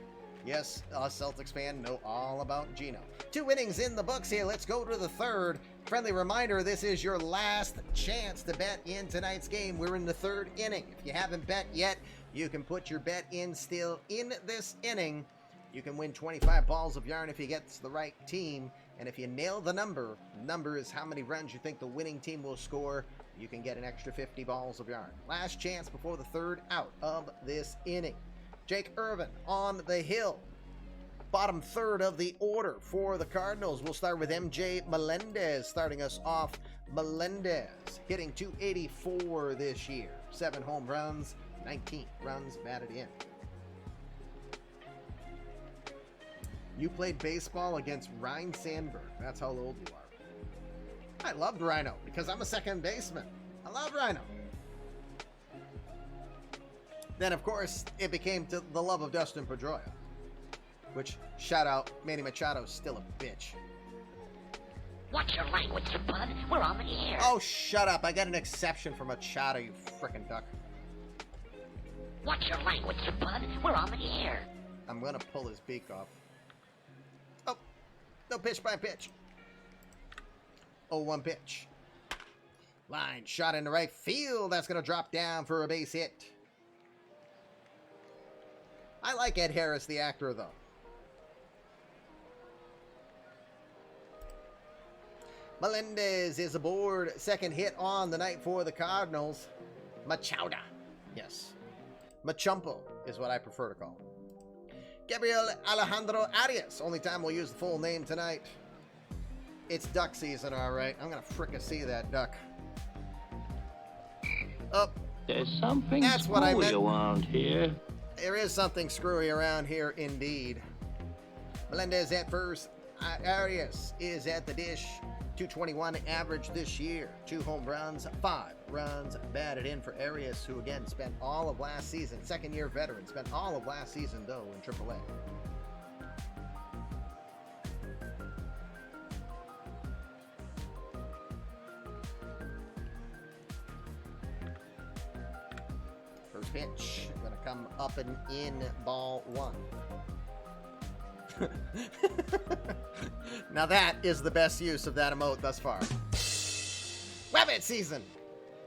A: Yes, us Celtics fan know all about Gino. 2 innings in the books here. Let's go to the 3rd. Friendly reminder, this is your last chance to bet in tonight's game. We're in the 3rd inning. If you haven't bet yet, you can put your bet in still in this inning. You can win 25 balls of yarn if you get the right team. And if you nail the number is how many runs you think the winning team will score, you can get an extra 50 balls of yarn. Last chance before the 3rd out of this inning. Jake Irvin on the hill. Bottom 3rd of the order for the Cardinals. We'll start with MJ Melendez starting us off. Melendez hitting .284 this year. 7 home runs, 19 runs batted in. You played baseball against Ryan Sandberg. That's how old you are. I loved Rhino because I'm a second baseman. I love Rhino. Then, of course, it became to the love of Dustin Pedroia. Which, shout out, Manny Machado's still a bitch.
C: Watch your language, you bud. We're on the air.
A: Oh, shut up. I got an exception for Machado, you frickin' duck.
C: Watch your language, you bud. We're on the air.
A: I'm gonna pull his beak off. Oh, no pitch by pitch. 0-1 pitch. Line shot into right field. That's gonna drop down for a base hit. I like Ed Harris, the actor, though. Melendez is aboard. Second hit on the night for the Cardinals. Machado. Yes. Machumpo is what I prefer to call him. Gabriel Alejandro Arias. Only time we'll use the full name tonight. It's duck season, all right. I'm going to frickin' see that duck. Up.
B: There's something
A: That's what I
B: screwy
A: meant.
B: around here.
A: There is something screwy around here, indeed. Melendez at first. Arias is at the dish. 221 average this year. 2 home runs, 5 runs batted in for Arias, who again spent all of last season, second-year veteran, spent all of last season, though, in AAA. First pitch, gonna come up and in, ball 1. Now that is the best use of that emote thus far. Rabbit season!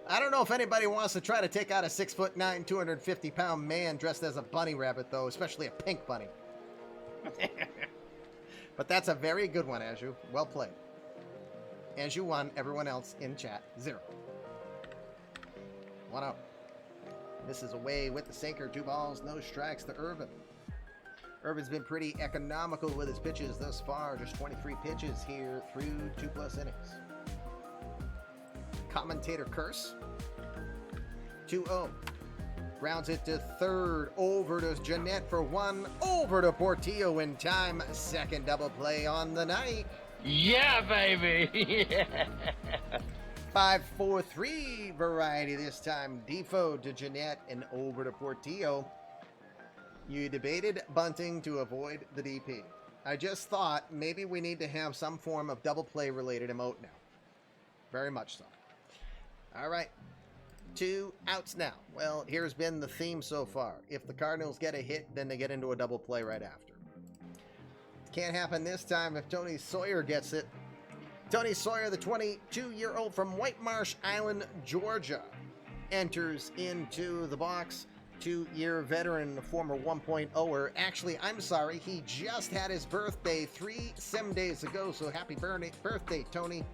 A: I don't know if anybody wants to try to take out a 6'9", 250-pound man dressed as a bunny rabbit, though, especially a pink bunny. But that's a very good one, Anju. Well played. Anju 1, everyone else in chat 0. 1-0. This is away with the sinker. 2 balls, no strikes to Irvin. Irvin's been pretty economical with his pitches thus far. Just 23 pitches here through 2+ innings. Commentator curse. 2-0. Grounds it to third. Over to Jeanette for 1. Over to Portillo in time. Second double play on the night.
B: Yeah, baby!
A: 5-4-3 variety this time. Defoe to Jeanette and over to Portillo. You debated bunting to avoid the DP. I just thought maybe we need to have some form of double play related emote now. Very much so. All right. 2 outs now. Well, here's been the theme so far. If the Cardinals get a hit, then they get into a double play right after. Can't happen this time if Tony Sawyer gets it. Tony Sawyer, the 22-year-old from White Marsh Island, Georgia, enters into the box. 2-year veteran, former 1.0er. Actually, I'm sorry, he just had his birthday 3 days ago, so happy birthday, Tony.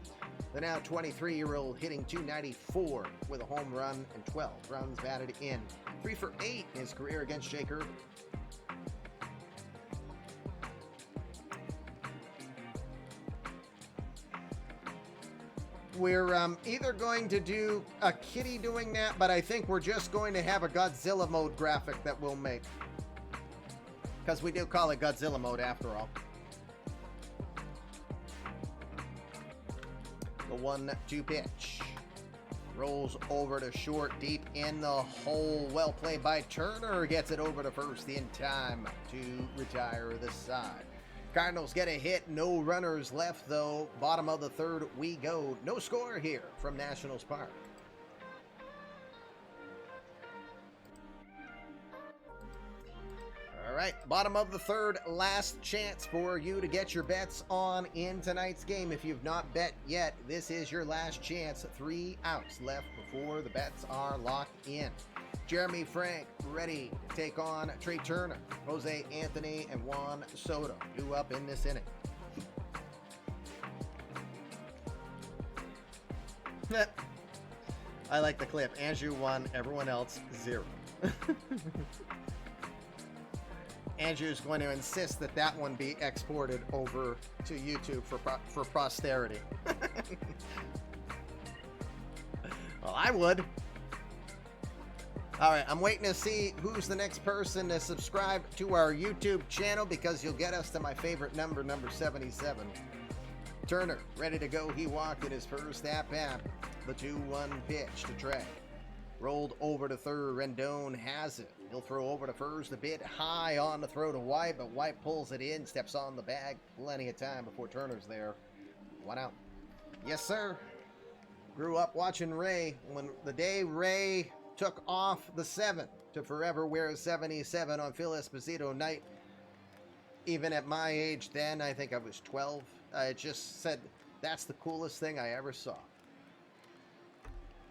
A: The now 23-year-old hitting 294 with a home run and 12 runs batted in. 3 for 8 in his career against Jake Irvin. We're either going to do a kitty doing that, but I think we're just going to have a Godzilla mode graphic that we'll make. Because we do call it Godzilla mode after all. The 1-2 pitch. Rolls over to short, deep in the hole. Well played by Turner. Gets it over to first in time to retire the side. Cardinals get a hit. No runners left, though. Bottom of the third we go. No score here from Nationals Park. All right, bottom of the third, last chance for you to get your bets on in tonight's game. If you've not bet yet, this is your last chance. 3 outs left before the bets are locked in. Jeremy Frank ready to take on Trey Turner, Jose Anthony, and Juan Soto. 2 up in this inning. I like the clip. Andrew 1, everyone else 0. Andrew's going to insist that that one be exported over to YouTube for posterity. Well, I would. All right, I'm waiting to see who's the next person to subscribe to our YouTube channel because you'll get us to my favorite number 77. Turner, ready to go. He walked in his first at-bat. The 2-1 pitch to Trey. Rolled over to third. Rendon has it. He'll throw over to first, a bit high on the throw to White, but White pulls it in, steps on the bag. Plenty of time before Turner's there. 1 out. Yes, sir. Grew up watching Ray. When the day Ray took off the 7 to forever wear 77 on Phil Esposito night. Even at my age then, I think I was 12. I just said, that's the coolest thing I ever saw.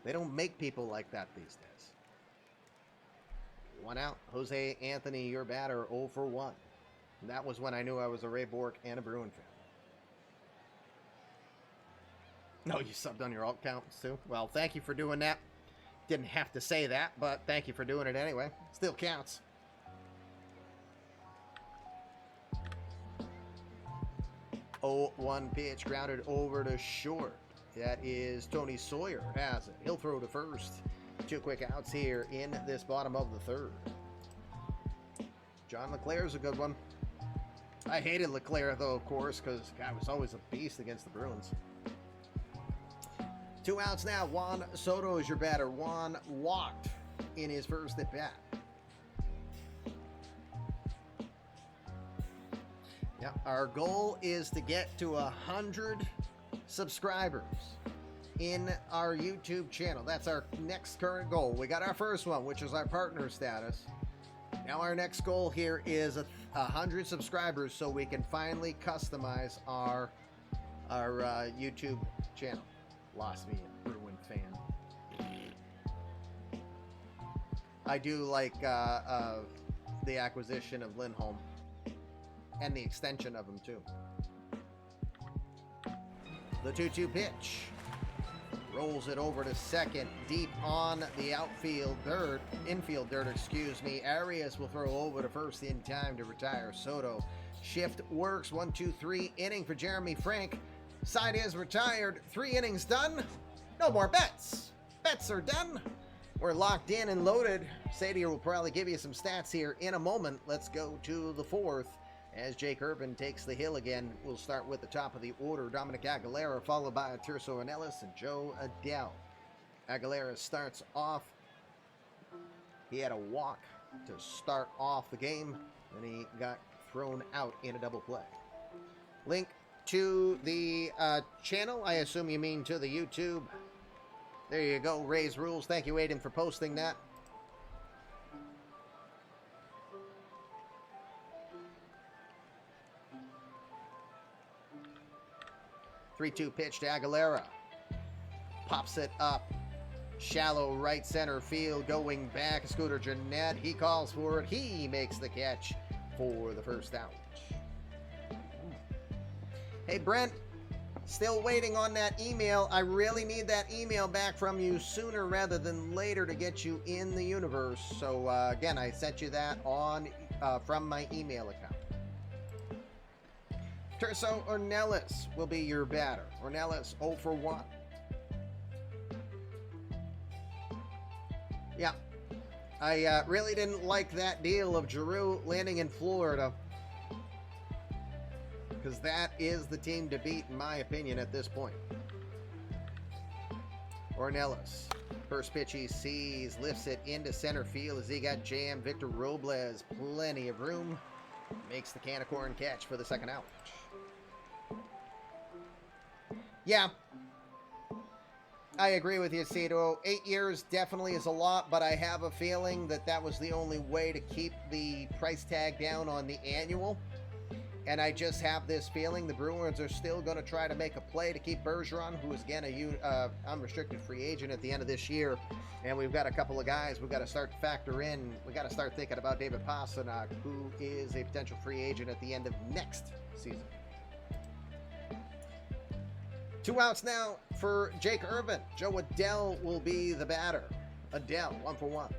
A: They don't make people like that these days. 1 out. Jose Anthony, your batter, 0 for 1. And that was when I knew I was a Ray Bork and a Bruin fan. No, you subbed on your alt counts too? Well, thank you for doing that. Didn't have to say that, but thank you for doing it anyway. Still counts. Oh, 1 pitch grounded over to short. That is Tony Sawyer has it. He'll throw to first. 2 quick outs here in this bottom of the third. John LeClair's a good one. I hated LeClair, though, of course, because the guy was always a beast against the Bruins. 2 outs now. Juan Soto is your batter. Juan walked in his first at bat. Yeah, our goal is to get to 100 subscribers in our YouTube channel. That's our next current goal. We got our first one, which is our partner status. Now our next goal here is 100 subscribers, so we can finally customize our YouTube channel. Lost me a Bruin fan. I do like the acquisition of Lindholm and the extension of him too. The 2-2 pitch. Rolls it over to second, deep on the infield dirt, excuse me. Arias will throw over to first in time to retire Soto. Shift works, 1-2-3 inning for Jeremy Frank. Side is retired, 3 innings done. No more bets. Bets are done. We're locked in and loaded. Sadia will probably give you some stats here in a moment. Let's go to the fourth. As Jake Urban takes the hill again, we'll start with the top of the order. Dominic Aguilera, followed by Tirso Ornelas and Joe Adell. Aguilera starts off. He had a walk to start off the game, and he got thrown out in a double play. Link to the channel. I assume you mean to the YouTube. There you go, Ray's Rules. Thank you, Aiden, for posting that. Three-two pitch to Aguilera. Pops it up. Shallow right center field. Going back. Scooter Jeanette. He calls for it. He makes the catch for the first out. Hey, Brent. Still waiting on that email. I really need that email back from you sooner rather than later to get you in the universe. So, again, I sent you that on from my email account. Tirso Ornelas will be your batter. Ornelas 0 for 1. Yeah, I really didn't like that deal of Giroux landing in Florida, because that is the team to beat, in my opinion, at this point. Ornelas, first pitch he sees, lifts it into center field as he got jammed. Victor Robles, plenty of room, makes the can of corn catch for the second out. Yeah, I agree with you, Cito. 8 years definitely is a lot, but I have a feeling that that was the only way to keep the price tag down on the annual. And I just have this feeling the Bruins are still going to try to make a play to keep Bergeron, who is, again, a unrestricted free agent at the end of this year. And we've got a couple of guys we've got to start to factor in. We've got to start thinking about David Pastrnak, who is a potential free agent at the end of next season. 2 outs now for Jake Urban. Joe Adell will be the batter. Adell, 1 for 1.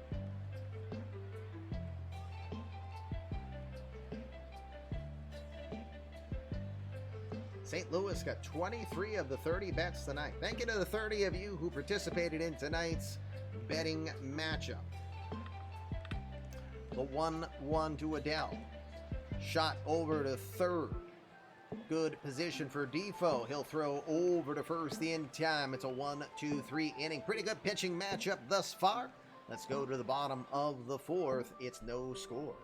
A: St. Louis got 23 of the 30 bets tonight. Thank you to the 30 of you who participated in tonight's betting matchup. The 1-1 to Adell. Shot over to third. Good position for Defoe. He'll throw over to first in time. It's a 1-2-3 inning. Pretty good pitching matchup thus far. Let's go to the bottom of the fourth. It's no score.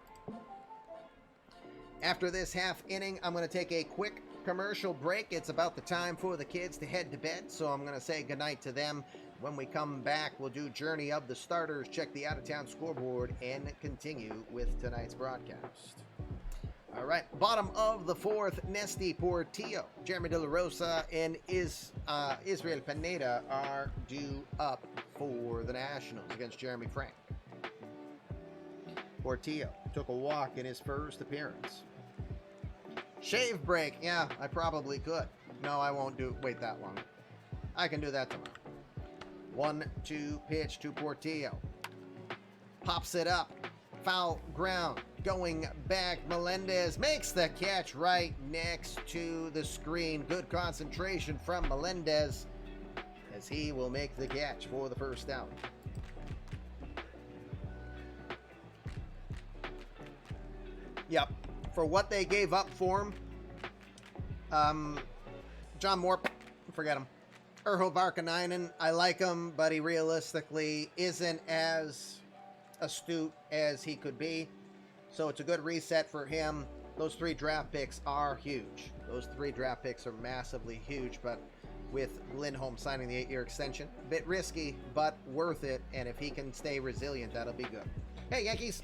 A: After this half inning, I'm going to take a quick commercial break. It's about the time for the kids to head to bed, so I'm going to say goodnight to them. When we come back, we'll do Journey of the Starters, check the out-of-town scoreboard, and continue with tonight's broadcast. All right, bottom of the fourth, Nesty Portillo, Jeremy De La Rosa, and Israel Pineda are due up for the Nationals against Jeremy Frank. Portillo took a walk in his first appearance. Shave break, yeah, I probably could. No, I won't wait that long. I can do that tomorrow. 1-2 pitch to Portillo. Pops it up. Foul ground. Going back, Melendez makes the catch right next to the screen. Good concentration from Melendez as he will make the catch for the first out. Yep. For what they gave up for him, John Moore, forget him. Urho Varkanainen, I like him, but he realistically isn't as astute as he could be. So it's a good reset for him. Those 3 draft picks are huge. Those 3 draft picks are massively huge, but with Lindholm signing the 8-year extension, a bit risky, but worth it. And if he can stay resilient, that'll be good. Hey, Yankees.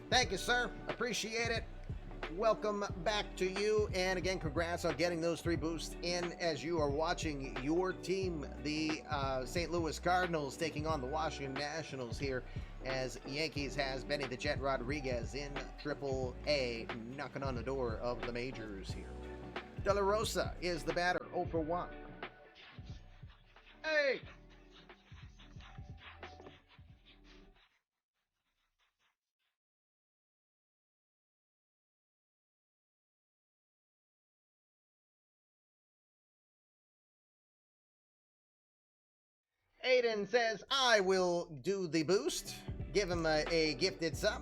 A: Thank you, sir. Appreciate it. Welcome back to you. And again, congrats on getting those 3 boosts in as you are watching your team, the St. Louis Cardinals, taking on the Washington Nationals here, as Yankees has Benny the Jet Rodriguez in Triple-A, knocking on the door of the majors here. De La Rosa is the batter, 0 for 1. Hey! Aiden says, I will do the boost. Give him a gifted sub.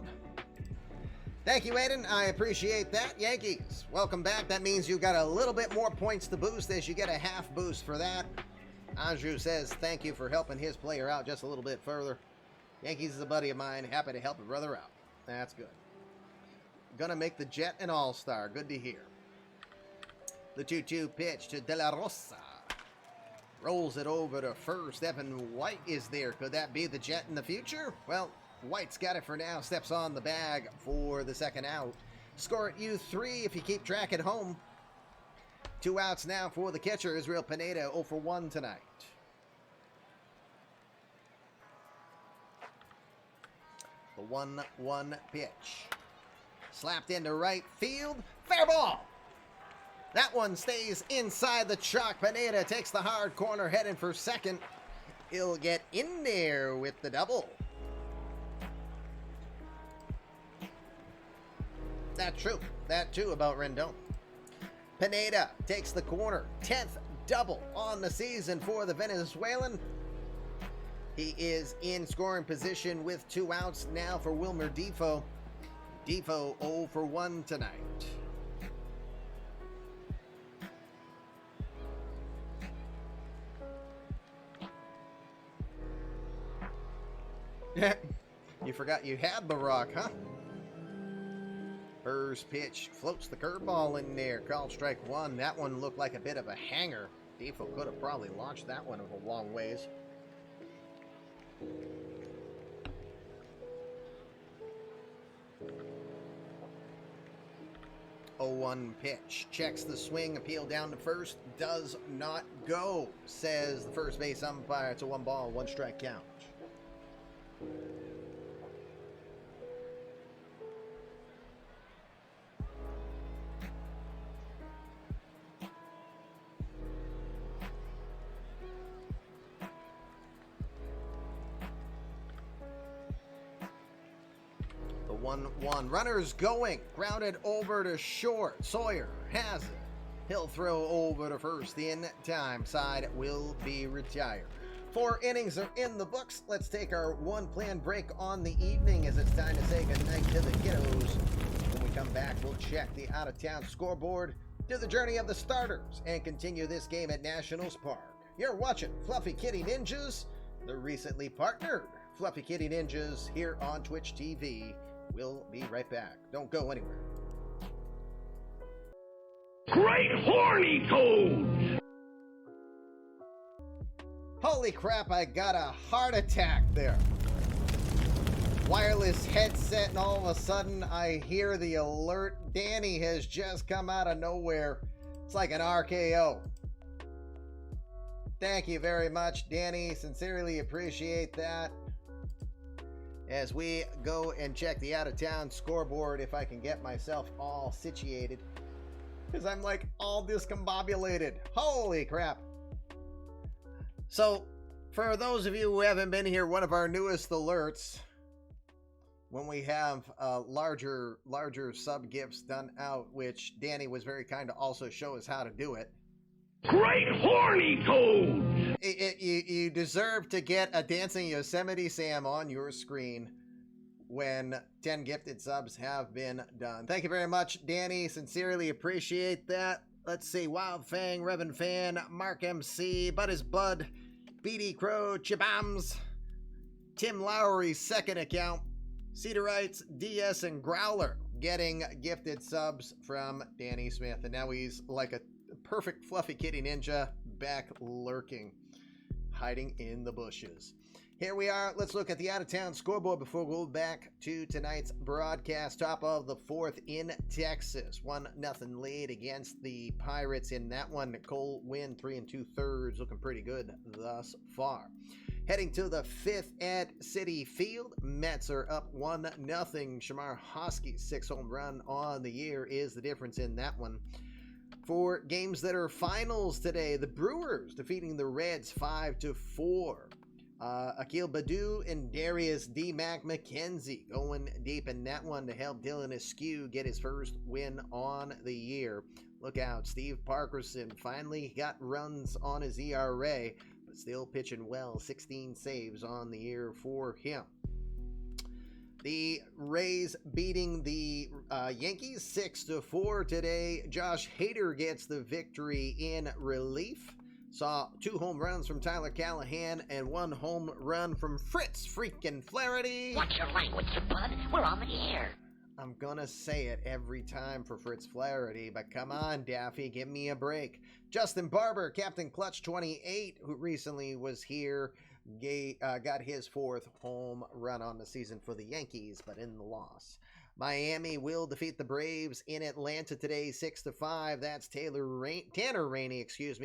A: Thank you, Aiden. I appreciate that. Yankees, welcome back. That means you got a little bit more points to boost as you get a half boost for that. Andrew says, thank you for helping his player out just a little bit further. Yankees is a buddy of mine. Happy to help a brother out. That's good. Gonna make the Jet an all-star. Good to hear. The 2-2 pitch to De La Rosa. Rolls it over to first. Evan White is there. Could that be the Jet in the future? Well, White's got it for now. Steps on the bag for the second out. Score at U3 if you keep track at home. 2 outs now for the catcher, Israel Pineda, 0 for 1 tonight. The 1-1 pitch. Slapped into right field. Fair ball! That one stays inside the chalk. Pineda takes the hard corner, heading for second. He'll get in there with the double. That's true. That too about Rendon. Pineda takes the corner. 10th double on the season for the Venezuelan. He is in scoring position with 2 outs now for Wilmer Defoe. Defoe 0 for 1 tonight. You forgot you had the rock, huh? First pitch floats the curveball in there. Called strike 1. That one looked like a bit of a hanger. Defoe could have probably launched that one a long ways. Oh, 1 pitch. Checks the swing. Appeal down to first. Does not go, says the first base umpire. It's a 1 ball, 1 strike count. The 1-1. Runners going. Grounded over to short. Sawyer has it. He'll throw over to first. The in-time side will be retired. 4 innings are in the books. Let's take our one planned break on the evening as it's time to say goodnight to the kiddos. When we come back, we'll check the out-of-town scoreboard, do the journey of the starters, and continue this game at Nationals Park. You're watching Fluffy Kitty Ninjas, the recently partnered Fluffy Kitty Ninjas here on Twitch TV. We'll be right back. Don't go anywhere.
B: Great horny toads!
A: Holy crap, I got a heart attack there. Wireless headset, and all of a sudden I hear the alert. Danny has just come out of nowhere. It's like an RKO. Thank you very much, Danny. Sincerely appreciate that. As we go and check the out-of-town scoreboard, if I can get myself all situated. Because I'm like all discombobulated. Holy crap. So, for those of you who haven't been here, one of our newest alerts, when we have larger sub gifts done out, which Danny was very kind to also show us how to do it.
B: Great horny toads!
A: You deserve to get a Dancing Yosemite Sam on your screen when 10 gifted subs have been done. Thank you very much, Danny. Sincerely appreciate that. Let's see. Wild Fang, Revan Fan, Mark MC, Bud is Bud, BD Crow, Chibams, Tim Lowry's second account, Cedarites, DS, and Growler getting gifted subs from Danny Smith. And now he's like a perfect fluffy kitty ninja back lurking, hiding in the bushes. Here we are. Let's look at the out-of-town scoreboard before we go back to tonight's broadcast. Top of the fourth in Texas. 1-0 lead against the Pirates in that one. Cole win 3 2/3. Looking pretty good thus far. Heading to the fifth at Citi Field. Mets are up 1-0. Shamar Hoskey's 6 home run on the year is the difference in that one. For games that are finals today, the Brewers defeating the Reds 5-4. Akil Baddoo and Darius D-Mac McKenzie going deep in that one to help Dylan Askew get his first win on the year. Look out, Steve Parkerson finally got runs on his ERA, but still pitching well. 16 saves on the year for him. The Rays beating the Yankees 6-4 today. Josh Hader gets the victory in relief. Saw 2 home runs from Tyler Callahan and 1 home run from Fritz freaking Flaherty.
C: Watch your language, bud. We're on the air.
A: I'm gonna say it every time for Fritz Flaherty, but come on, Daffy, give me a break. Justin Barber, Captain Clutch 28, who recently was here, got his 4th home run on the season for the Yankees, but in the loss. Miami will defeat the Braves in Atlanta today, 6-5. That's Tanner Rainey,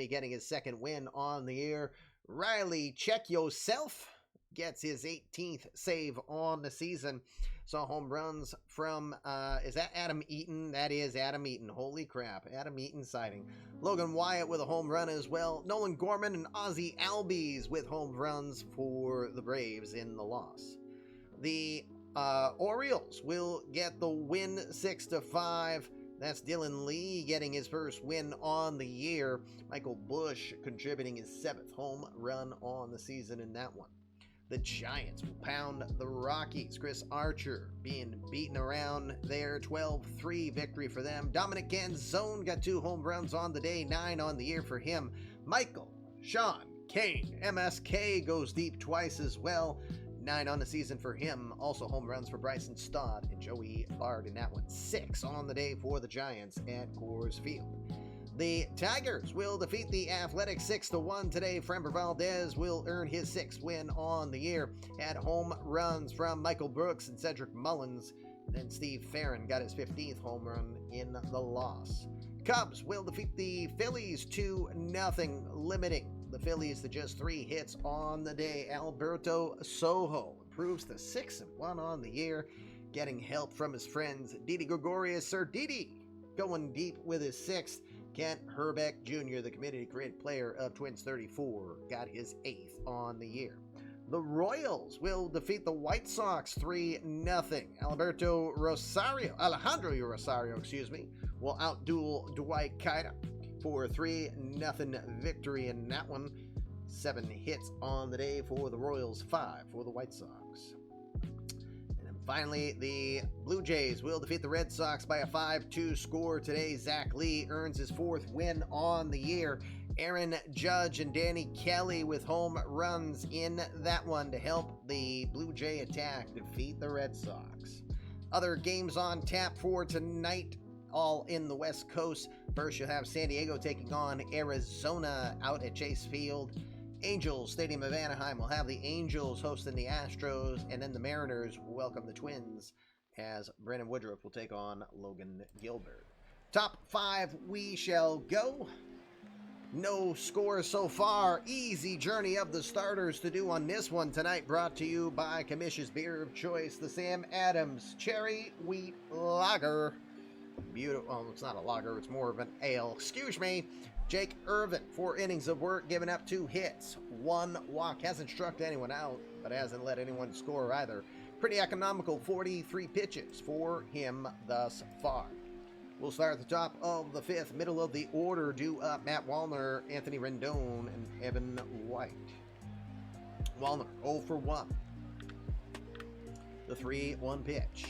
A: getting his 2nd win on the year. Riley, check yourself, gets his 18th save on the season. Saw home runs from, is that Adam Eaton? That is Adam Eaton. Holy crap, Adam Eaton sighting. Logan Wyatt with a home run as well. Nolan Gorman and Ozzie Albies with home runs for the Braves in the loss. The Orioles will get the win 6-5. That's Dylan Lee getting his first win on the year. Michael Bush contributing his 7th home run on the season in that one. The Giants will pound the Rockies. Chris Archer being beaten around there. 12-3 victory for them. Dominic Canzone got 2 home runs on the day, 9 on the year for him. Michael, Sean, Kane, MSK goes deep twice as well. 9 on the season for him. Also home runs for Bryson Stott and Joey Bard in that one. 6 on the day for the Giants at Coors Field. The Tigers will defeat the Athletics 6-1 today. Framber Valdez will earn his 6th win on the year. Had home runs from Michael Brooks and Cedric Mullins. And then Steve Farron got his 15th home run in the loss. Cubs will defeat the Phillies 2-0, limiting the Phillies to just 3 hits on the day. Alberto Sojo improves to 6-1 on the year, getting help from his friends Didi Gregorius, Sir Didi, going deep with his 6th. Kent Herbeck Jr., the community created player of Twins 34, got his 8th on the year. The Royals will defeat the White Sox 3-0. Alejandro Rosario, will outduel Dwight Kida for a 3-0 victory in that one. 7 hits on the day for the Royals, 5 for the White Sox. And then finally, the Blue Jays will defeat the Red Sox by a 5-2 score today. Zach Lee earns his 4th win on the year. Aaron Judge and Danny Kelly with home runs in that one to help the Blue Jay attack defeat the Red Sox. Other games on tap for tonight, all in the West Coast. First, you'll have San Diego taking on Arizona out at Chase Field. Angels Stadium of Anaheim will have the Angels hosting the Astros, and then the Mariners will welcome the Twins as Brandon Woodruff will take on Logan Gilbert. Top 5 we shall go. No score so far. Easy journey of the starters to do on this one tonight, brought to you by Comish's Beer of Choice, the Sam Adams Cherry Wheat Lager. Beautiful. Oh, it's not a lager, it's more of an ale. Excuse me. Jake Irvin, 4 innings of work, giving up 2 hits, 1 walk. Hasn't struck anyone out, but hasn't let anyone score either. Pretty economical, 43 pitches for him thus far. We'll start at the top of the 5th, middle of the order, due up Matt Wallner, Anthony Rendon, and Evan White. Wallner, 0 for 1. The 3-1 pitch.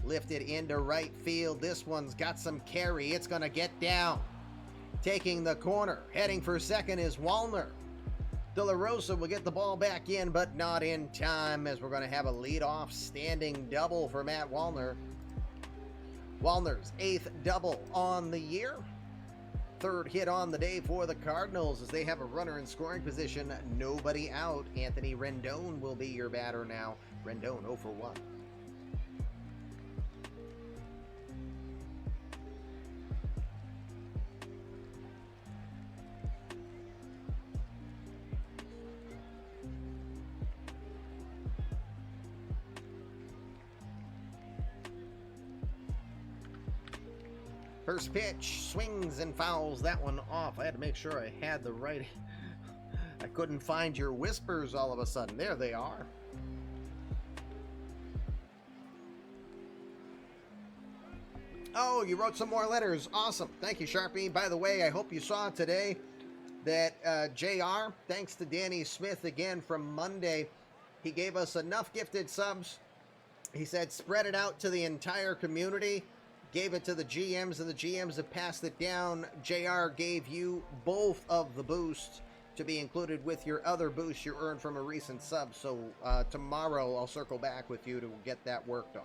A: Lifted into right field. This one's got some carry. It's going to get down. Taking the corner. Heading for second is Wallner. De La Rosa will get the ball back in, but not in time, as we're going to have a leadoff standing double for Matt Wallner. Wallner's 8th double on the year. 3rd hit on the day for the Cardinals, as they have a runner in scoring position. Nobody out. Anthony Rendon will be your batter now. Rendon 0 for 1. First pitch, swings and fouls that one off. I had to make sure I had the right... I couldn't find your whispers all of a sudden. There they are. Oh, you wrote some more letters. Awesome. Thank you, Sharpie. By the way, I hope you saw today that JR, thanks to Danny Smith again from Monday, he gave us enough gifted subs. He said spread it out to the entire community. Gave it to the GMs, and the GMs have passed it down. JR gave you both of the boosts to be included with your other boost you earned from a recent sub. So tomorrow I'll circle back with you to get that worked on.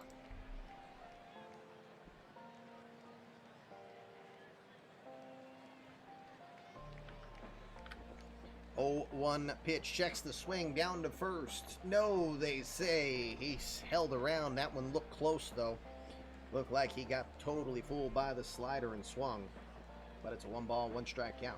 A: Oh, 1 pitch, checks the swing down to first. No, they say. He's held around. That one looked close, though. Looked like he got totally fooled by the slider and swung. But it's a 1-ball, 1-strike count.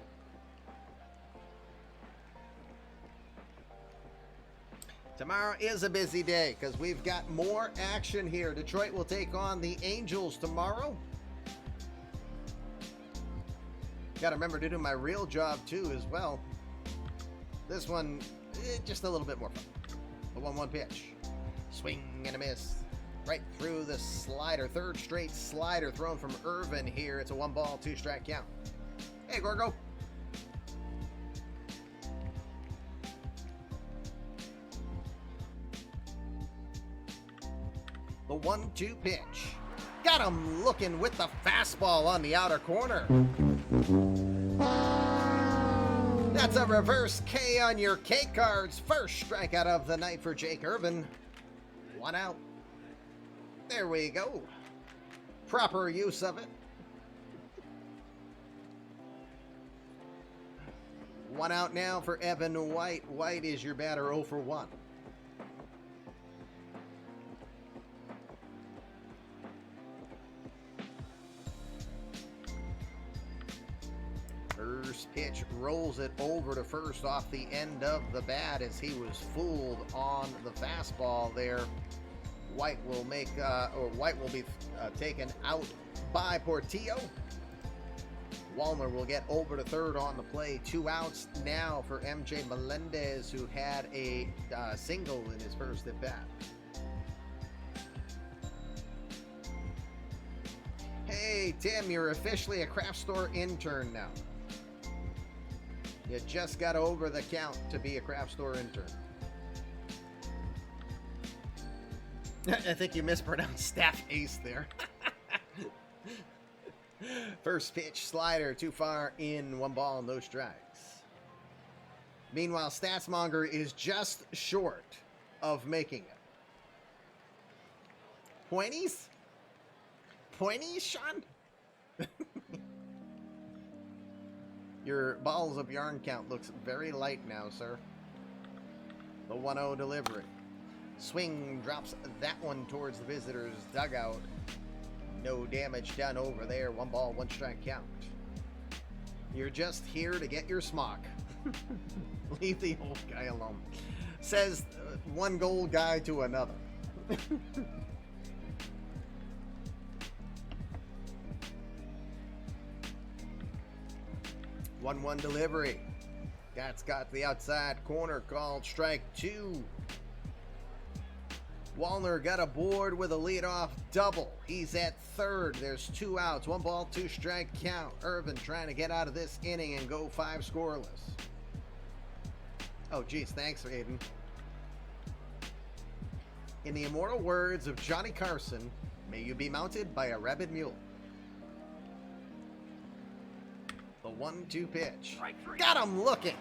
A: Tomorrow is a busy day because we've got more action here. Detroit will take on the Angels tomorrow. Got to remember to do my real job, too, as well. This one, just a little bit more fun. The 1-1 pitch. Swing and a miss. Right through the slider. 3rd straight slider thrown from Irvin here. It's a 1-ball, 2-strike count. Hey, Gorgo. The 1-2 pitch. Got him looking with the fastball on the outer corner. That's a reverse K on your K cards. First strikeout of the night for Jake Irvin. 1 out. There we go. Proper use of it. 1 out now for Evan White. White is your batter 0 for 1. First pitch rolls it over to first off the end of the bat as he was fooled on the fastball there. White will make, White will be taken out by Portillo. Wallner will get over to third on the play. 2 outs now for MJ Melendez, who had a single in his first at bat. Hey, Tim, you're officially a craft store intern now. You just got over the count to be a craft store intern. I think you mispronounced staff ace there. First pitch, slider, too far in, 1 ball, no strikes. Meanwhile, Statsmonger is just short of making it. Pointies? Pointies, Sean? Your balls of yarn count looks very light now, sir. The 1-0 delivery. Swing drops that one towards the visitor's dugout. No damage done over there. 1 ball, 1 strike count. You're just here to get your smock. Leave the old guy alone. Says one gold guy to another. 1-1 delivery. That's got the outside corner called strike 2. Wallner got aboard with a leadoff double. He's at third. There's 2 outs. 1 ball, 2 strike count. Irvin trying to get out of this inning and go 5 scoreless. Oh, geez. Thanks, Aiden. In the immortal words of Johnny Carson, may you be mounted by a rabid mule. The 1-2 pitch. Got him looking.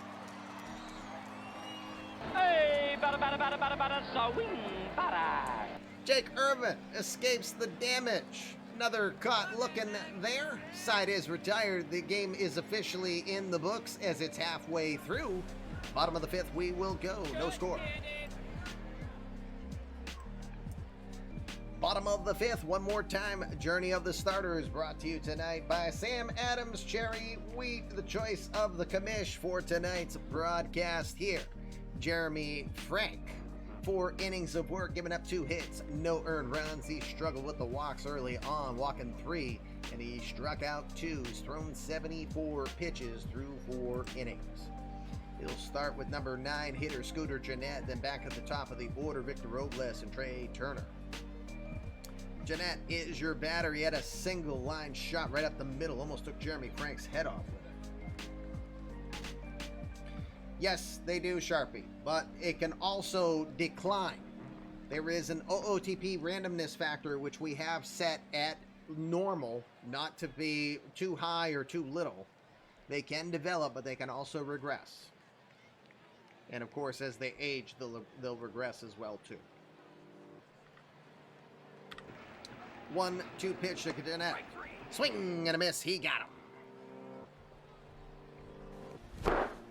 F: Hey, bada, swing, bada.
A: Jake Irvin escapes the damage. Another caught looking there. Side is retired. The game is officially in the books as it's halfway through. Bottom of the fifth, we will go. No score. Bottom of the fifth, one more time. Journey of the Starters brought to you tonight by Sam Adams, Cherry Wheat, the choice of the commish for tonight's broadcast here. Jeremy Frank, 4 innings of work, giving up 2 hits, no earned runs. He struggled with the walks early on, walking 3, and he struck out 2. He's thrown 74 pitches through 4 innings. He'll start with number 9 hitter Scooter Jeanette, then back at the top of the order, Victor Robles and Trey Turner. Jeanette is your batter. He had a single line shot right up the middle, almost took Jeremy Frank's head off with it. Yes, they do Sharpie, but it can also decline. There is an OOTP randomness factor, which we have set at normal, not to be too high or too little. They can develop, but they can also regress. And of course, as they age, they'll regress as well too. 1-2 pitch to Jeanette. Swing and a miss. He got him.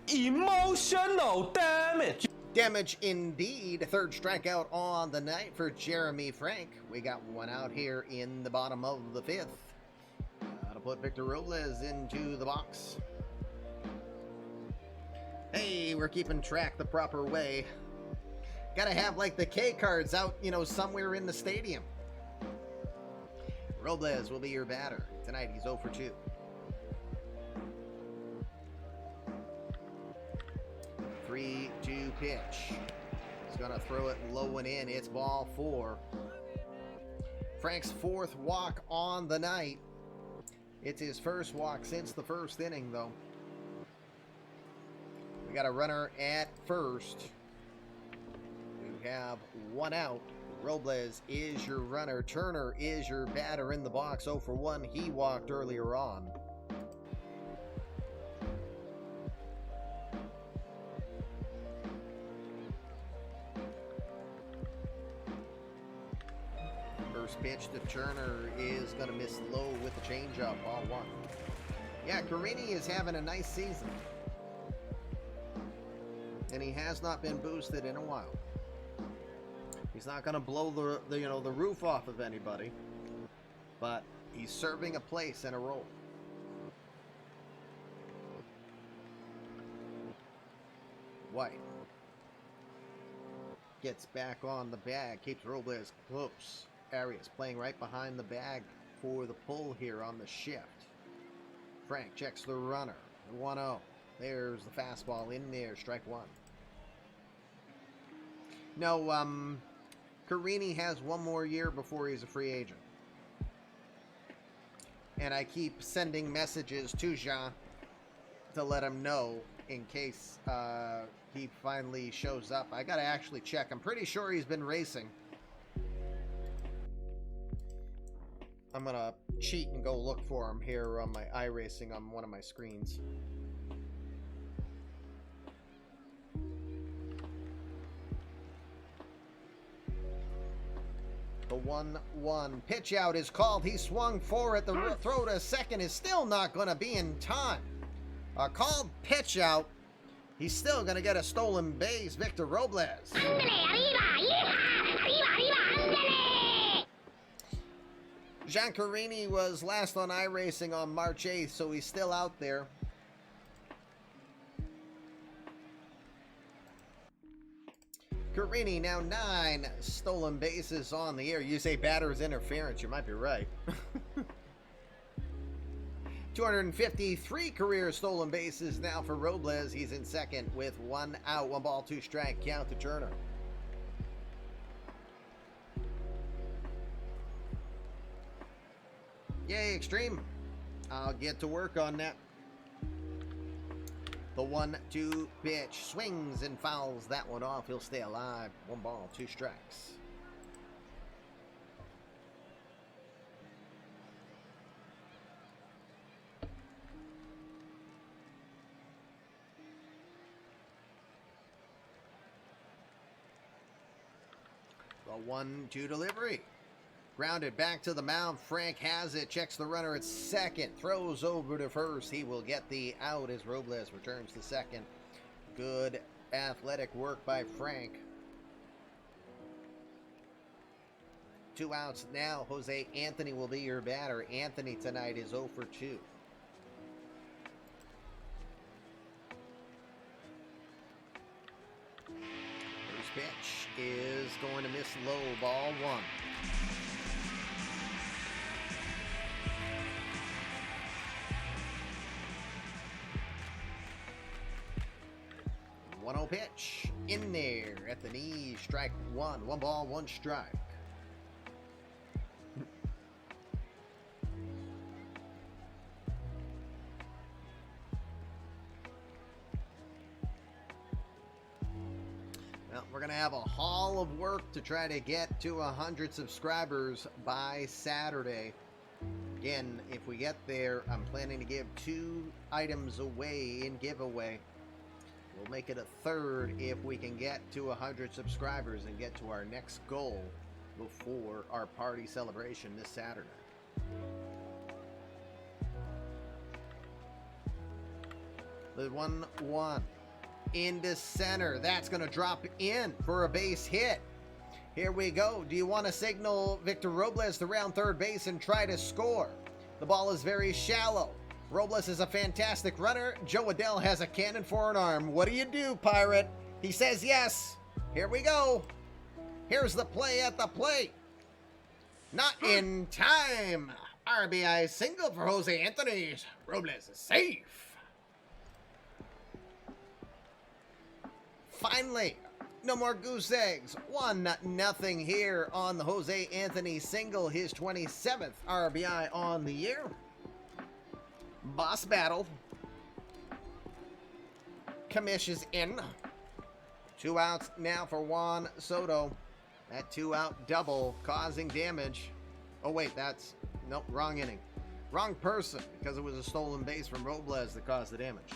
G: Emotional damage.
A: Damage indeed. 3rd strikeout on the night for Jeremy Frank. We got one out here in the bottom of the 5th. That'll put Victor Robles into the box. Hey, we're keeping track the proper way. Gotta have like the K cards out, somewhere in the stadium. Robles will be your batter. Tonight he's 0 for 2. 3-2 pitch. He's going to throw it low and in. It's ball 4. Frank's 4th walk on the night. It's his first walk since the 1st inning, though. We got a runner at first. We have one out. Robles is your runner. Turner is your batter in the box. 0 for 1. He walked earlier on. First pitch to Turner is going to miss low with the changeup. Ball 1. Yeah, Carini is having a nice season. And he has not been boosted in a while. He's not going to blow the roof off of anybody, but he's serving a place and a role. White gets back on the bag, keeps Robles close. Arias playing right behind the bag for the pull here on the shift. Frank checks the runner. 1-0. There's the fastball in there. Strike 1. No, Carini has one more year before he's a free agent. And I keep sending messages to Jean to let him know in case he finally shows up. I gotta actually check. I'm pretty sure he's been racing. I'm gonna cheat and go look for him here on my iRacing on one of my screens. The 1-1 pitch out is called. He swung for it. The throw to second is still not going to be in time. A called pitch out. He's still going to get a stolen base. Victor Robles. Jean Carini was last on iRacing on March 8th, so he's still out there. Carini now 9 stolen bases on the year. You say batter's interference, you might be right. 253 career stolen bases now for Robles. He's in second with 1 out, 1 ball, 2 strike count to Turner. Yay, Extreme. I'll get to work on that. The 1-2 pitch swings and fouls that one off. He'll stay alive. 1 ball, 2 strikes. 1-2 delivery. Grounded back to the mound. Frank has it. Checks the runner at second. Throws over to first. He will get the out as Robles returns to second. Good athletic work by Frank. 2 outs now. Jose Anthony will be your batter. Anthony tonight is 0 for 2. First pitch is going to miss low. Ball 1. 1-0 pitch in there at the knee. Strike 1. 1 ball, 1 strike. Well, we're going to have a haul of work to try to get to 100 subscribers by Saturday. Again, if we get there, I'm planning to give 2 items away in giveaway. We'll make it a third if we can get to 100 subscribers and get to our next goal before our party celebration this Saturday. The 1-1 into center. That's going to drop in for a base hit. Here we go. Do you want to signal Victor Robles to round third base and try to score? The ball is very shallow. Robles is a fantastic runner. Joe Adell has a cannon for an arm. What do you do, Pirate? He says yes. Here we go. Here's the play at the plate. Not in time. RBI single for Jose Anthony. Robles is safe. Finally, no more goose eggs. 1-0 here on the Jose Anthony single, his 27th RBI on the year. Boss battle. Kamish is in. 2 outs now for Juan Soto. That 2-out double causing damage. Oh wait, that's, nope, wrong inning. Wrong person, because it was a stolen base from Robles that caused the damage.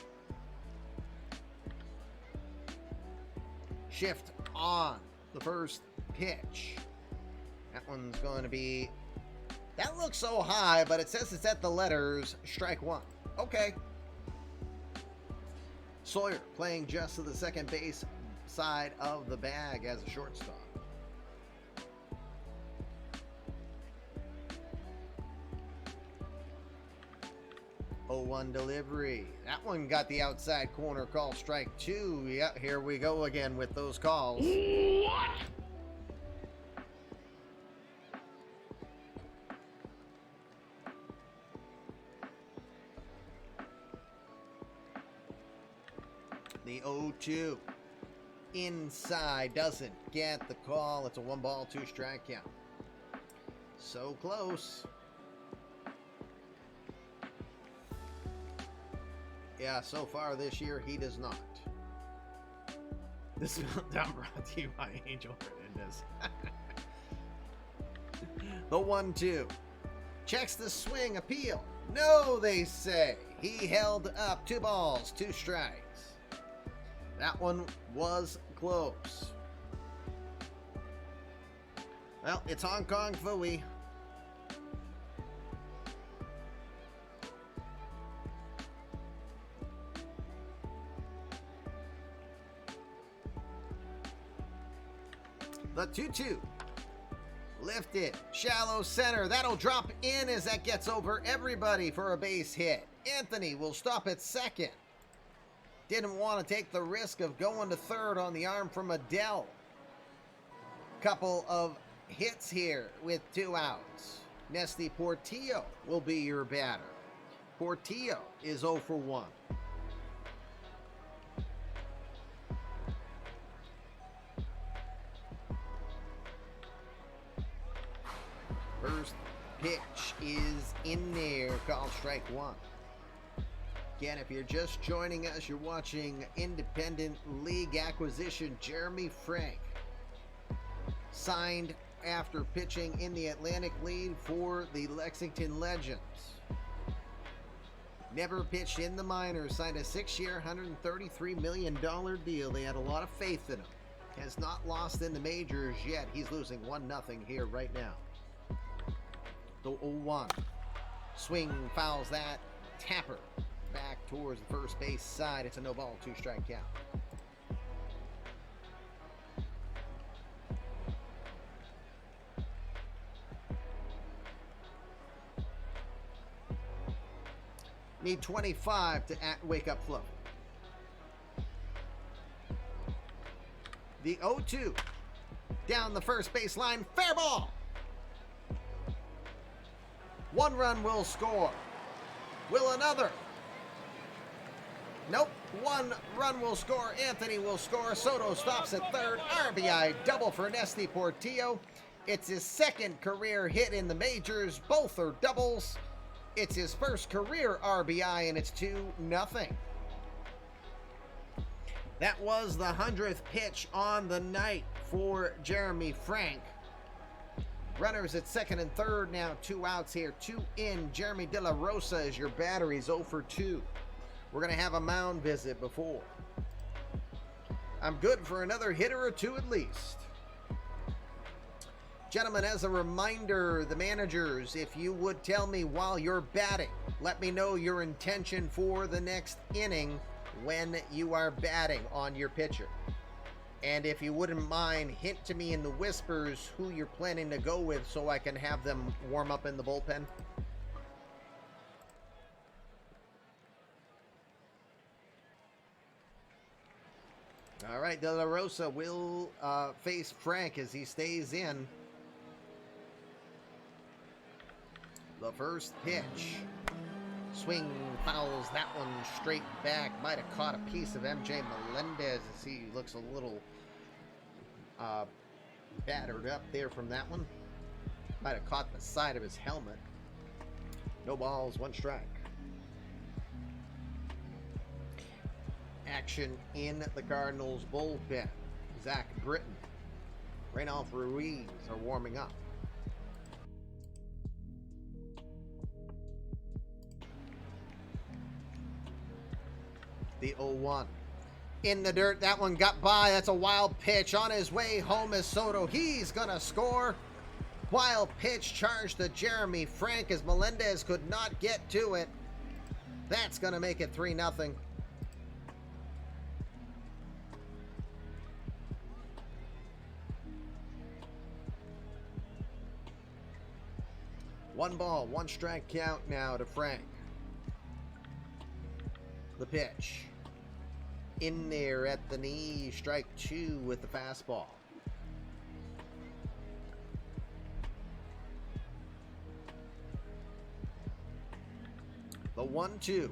A: Shift on the first pitch. That one's going to be, that looks so high, but it says it's at the letters. Strike 1. Okay. Sawyer playing just to the second base side of the bag as a shortstop. Oh, 1 delivery. That one got the outside corner call. Strike 2. Yeah, here we go again with those calls.
B: What?
A: The 0-2. Inside, doesn't get the call. It's a 1 ball, 2 strike count. So close. Yeah, so far this year, he does not. This is not brought to you by Angel Hernandez. The 1-2. Checks the swing, appeal. No, they say. He held up 2 balls, 2 strikes. That one was close. Well, it's Hong Kong Phooey. The 2-2. Lifted. Shallow center. That'll drop in as that gets over everybody for a base hit. Anthony will stop at second. Didn't want to take the risk of going to third on the arm from Adell. Couple of hits here with 2 outs. Nesty Portillo will be your batter. Portillo is 0 for 1. First pitch is in there, called strike 1. Again, if you're just joining us, you're watching Independent League Acquisition. Jeremy Frank signed after pitching in the Atlantic League for the Lexington Legends. Never pitched in the minors, signed a 6-year, $133 million deal. They had a lot of faith in him. has not lost in the majors yet. He's losing 1-0 here right now. The 0-1. Swing, fouls that. Tapper back towards the first base side. It's a no ball, 2-strike count. Need 25 to wake up Fluffy. The 0-2. Down the first baseline. Fair ball. 1 run will score. Will another? Nope. 1 run will score. Anthony will score. Soto stops at third. RBI double for Nesty Portillo. It's his 2nd career hit in the majors. Both are doubles. It's his 1st career RBI, and it's 2-0. That was the 100th pitch on the night for Jeremy Frank. Runners at 2nd and 3rd now, 2 outs here, 2 in. Jeremy De La Rosa is your batter. He's 0 for 2. We're going to have a mound visit before. I'm good for another hitter or 2 at least. Gentlemen, as a reminder, the managers, if you would tell me while you're batting, let me know your intention for the next inning when you are batting on your pitcher. And if you wouldn't mind, hint to me in the whispers who you're planning to go with so I can have them warm up in the bullpen. All right, De La Rosa will face Frank as he stays in. The first pitch. Swing, fouls that one straight back. Might have caught a piece of MJ Melendez as he looks a little battered up there from that one. Might have caught the side of his helmet. No balls, 1 strike. Action in the Cardinals bullpen. Zach Britton, Reynolds Ruiz are warming up. The 0-1. In the dirt, that one got by. That's a wild pitch. On his way home is Soto. He's gonna score. Wild pitch charged to Jeremy Frank as Melendez could not get to it. That's gonna make it 3-0. One ball, 1 strike count now to Frank. The pitch. In there at the knee, strike 2 with the fastball. The 1-2.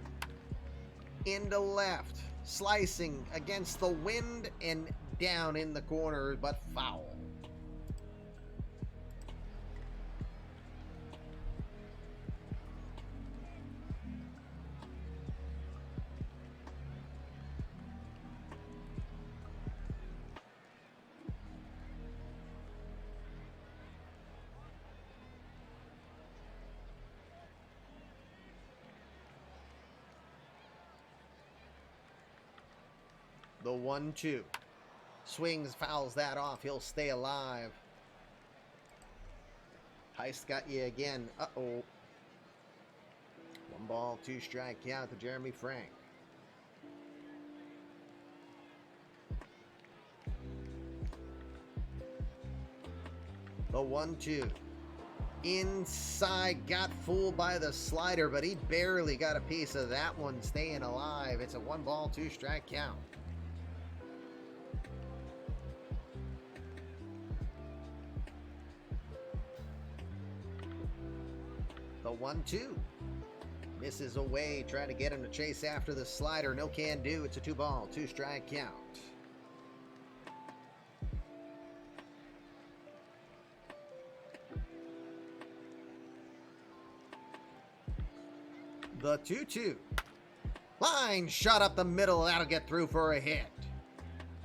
A: Into left. Slicing against the wind and down in the corner, but foul. The 1-2. Swings, fouls that off. He'll stay alive. Heist got you again. Uh-oh. 1 ball, 2 strike count to Jeremy Frank. The 1-2. Inside, got fooled by the slider, but he barely got a piece of that one, staying alive. It's a 1 ball, 2 strike count. The 1-2. Misses away, trying to get him to chase after the slider. No can do. It's a 2 ball, 2 strike count. The 2-2. Line shot up the middle. That'll get through for a hit.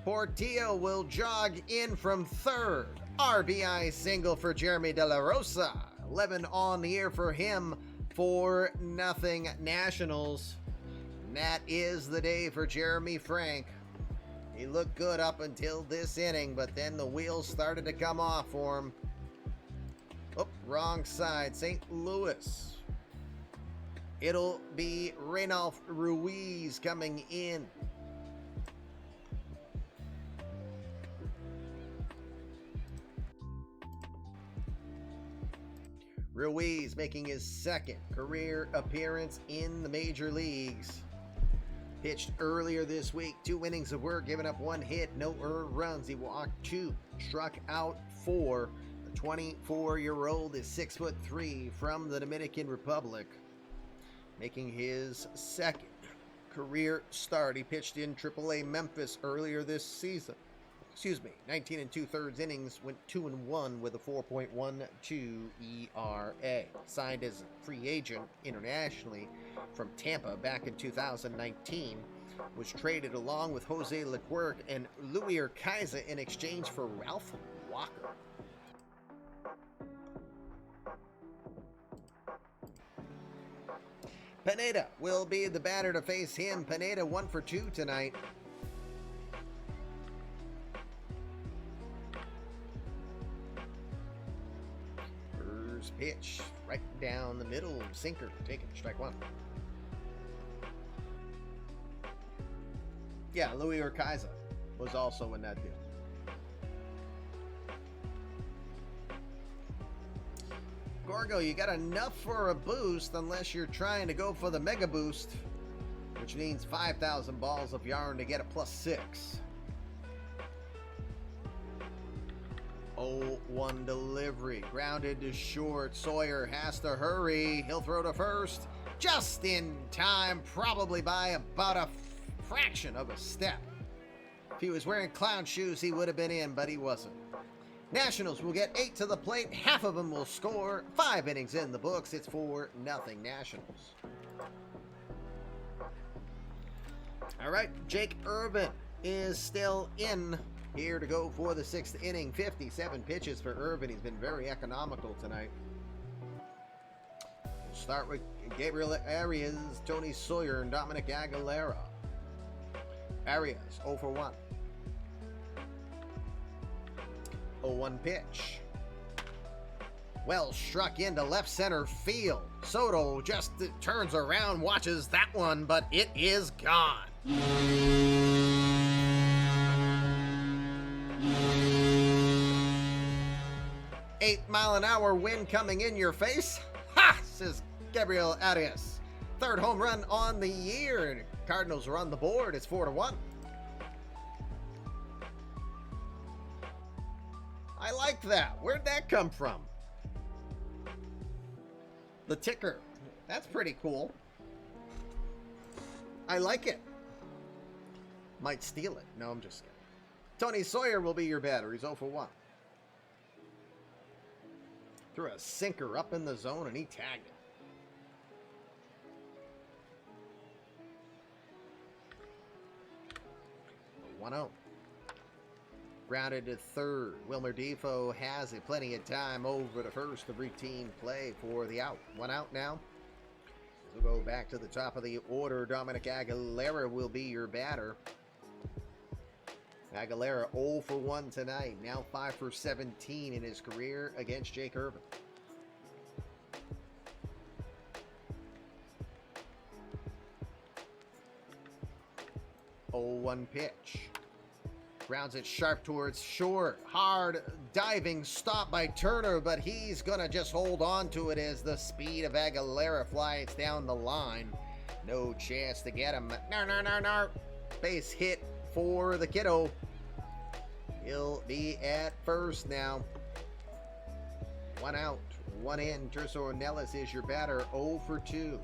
A: Portillo will jog in from third. RBI single for Jeremy De La Rosa. 11 on the year for him. 4-0 Nationals. And that is the day for Jeremy Frank. He looked good up until this inning, but then the wheels started to come off for him. Oh, wrong side. St. Louis. It'll be Reynold Ruiz coming in. Ruiz making his second career appearance in the major leagues. Pitched earlier this week, 2 innings of work, giving up 1 hit, no earned runs. He walked 2, struck out 4. The 24-year-old is 6'3" from the Dominican Republic, making his second career start. He pitched in AAA Memphis earlier this season. 19 2/3 innings, went 2-1 with a 4.12 ERA. Signed as a free agent internationally from Tampa back in 2019. Was traded along with Jose Leclerc and Luis Urquiza in exchange for Ralph Walker. Pineda will be the batter to face him. Pineda 1 for 2 tonight. Pitch right down the middle, sinker, taken, strike 1. Yeah, Luis Urquiza was also in that deal. Gorgo, you got enough for a boost unless you're trying to go for the mega boost, which means 5,000 balls of yarn to get a +6. 0-1 delivery, grounded to short. Sawyer has to hurry. He'll throw to first just in time, probably by about a fraction of a step. If he was wearing clown shoes, he would have been in, but he wasn't. Nationals will get 8 to the plate. Half of them will score. 5 innings in the books. It's 4-0 Nationals. All right, Jake Irvin is still in. Here to go for the 6th inning. 57 pitches for Irvin. He's been very economical tonight. We'll start with Gabriel Arias, Tony Sawyer, and Dominic Aguilera. Arias 0 for 1. 0-1 pitch. Well struck into left center field. Soto just turns around, watches that one, but it is gone. 8-mile-an-hour wind coming in your face. Ha! Says Gabriel Arias. 3rd home run on the year. Cardinals are on the board. It's 4-1. I like that. Where'd that come from? The ticker. That's pretty cool. I like it. Might steal it. No, I'm just kidding. Tony Sawyer will be your batter. He's 0 for 1. Threw a sinker up in the zone and he tagged it. 1-0. Grounded to third. Wilmer Defoe has it. Plenty of time over to first. The routine play for the out. 1 out now. We'll go back to the top of the order. Dominic Aguilera will be your batter. Aguilera 0 for 1 tonight. Now 5 for 17 in his career against Jake Irvin. One pitch. Grounds it sharp towards short. Hard diving stop by Turner, but he's going to just hold on to it as the speed of Aguilera flies down the line. No chance to get him. No. Base hit for the kiddo. He'll be at first now. 1 out, 1 in. Terso Ornelas is your batter, 0 for 2.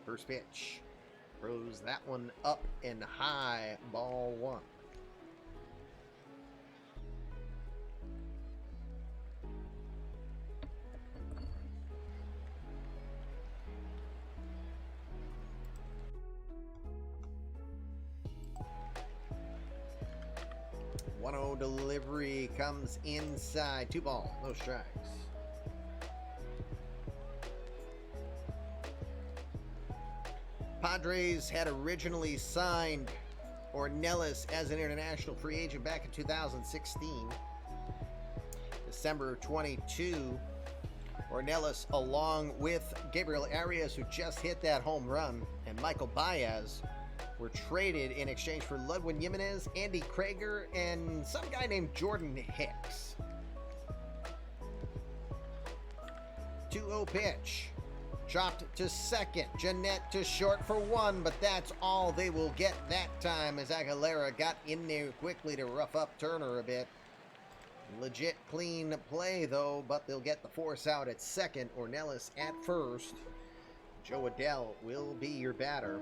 A: First pitch. Throws that one up and high. Ball 1. Delivery comes inside. 2 balls, no strikes. Padres had originally signed Ornelas as an international free agent back in 2016. December 22, Ornelas, along with Gabriel Arias, who just hit that home run, and Michael Baez, were traded in exchange for Ludwig Jimenez, Andy Krager, and some guy named Jordan Hicks. 2-0 pitch. Chopped to second. Jeanette to short for one, but that's all they will get that time as Aguilera got in there quickly to rough up Turner a bit. Legit clean play, though, but they'll get the force out at second. Ornelas at first. Joe Adell will be your batter.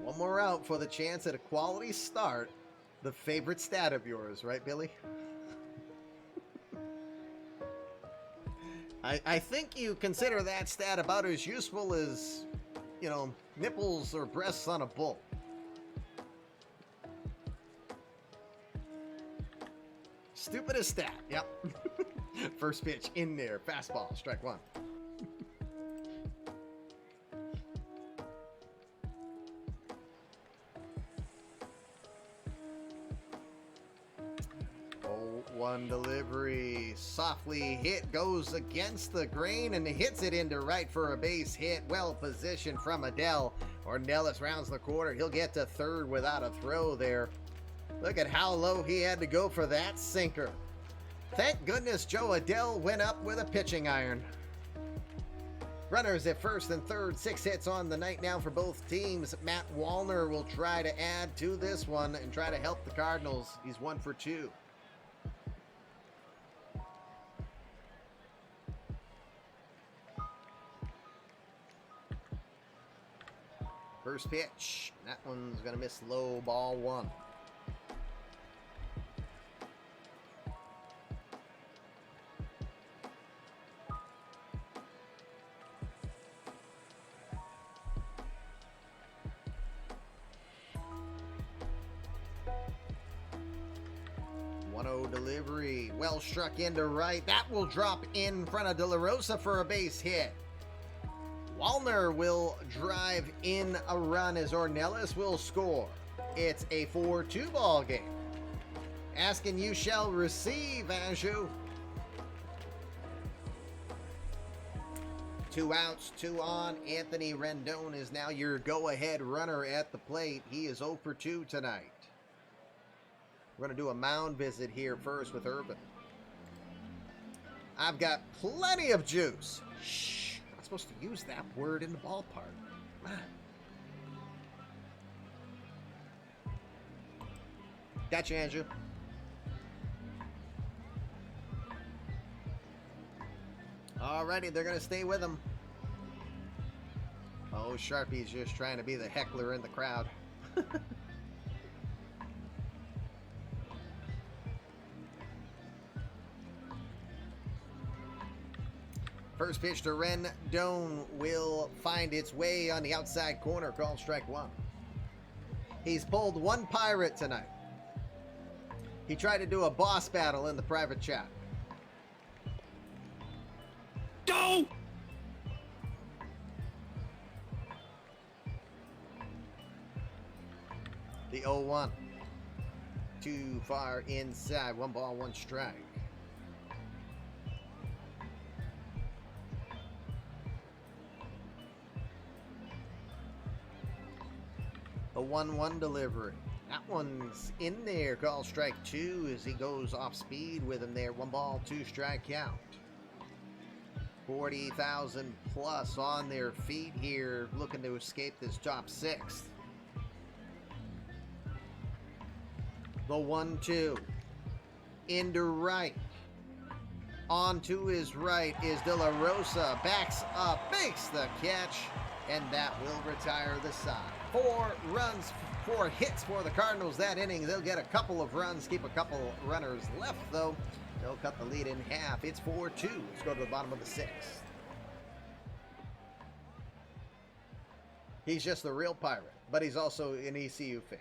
A: One more out for the chance at a quality start. The favorite stat of yours, right, Billy? I think you consider that stat about as useful as, you know, nipples or breasts on a bull. Stupidest stat, yep. First pitch in there, fastball, strike one. One delivery, softly hit, goes against the grain and hits it into right for a base hit. Well positioned from Adell. Ornelas rounds the corner. He'll get to third without a throw there. Look at how low he had to go for that sinker. Thank goodness Joe Adell went up with a pitching iron. Runners at first and third, 6 hits on the night now for both teams. Matt Wallner will try to add to this one and try to help the Cardinals. He's 1 for 2. First pitch, that one's going to miss low, ball one. Delivery, well struck into right. That will drop in front of De La Rosa for a base hit. Wallner will drive in a run as Ornelas will score. It's a 4-2 ball game. Asking you shall receive, Anjou. 2 outs, 2 on. Anthony Rendon is now your go-ahead runner at the plate. He is 0 for 2 tonight. We're going to do a mound visit here first with Urban. I've got plenty of juice. Shh. I'm not supposed to use that word in the ballpark. Gotcha, Andrew. Alrighty, they're going to stay with him. Oh, Sharpie's just trying to be the heckler in the crowd. First pitch to Rendon will find its way on the outside corner, called strike one. He's pulled one Pirate tonight. He tried to do a boss battle in the private chat.
B: Go!
A: The 0-1. Too far inside. 1 ball, 1 strike. The 1-1 delivery. That one's in there. Call strike 2 as he goes off speed with him there. 1 ball, 2 strike count. 40,000 plus on their feet here, looking to escape this top 6th. The 1-2. Into right. On to his right is De La Rosa. Backs up, makes the catch, and that will retire the side. 4 runs, 4 hits for the Cardinals that inning. They'll get a couple of runs, keep a couple runners left, though. They'll cut the lead in half. It's 4-2. Let's go to the bottom of the 6th. He's just the real Pirate, but he's also an ECU fan.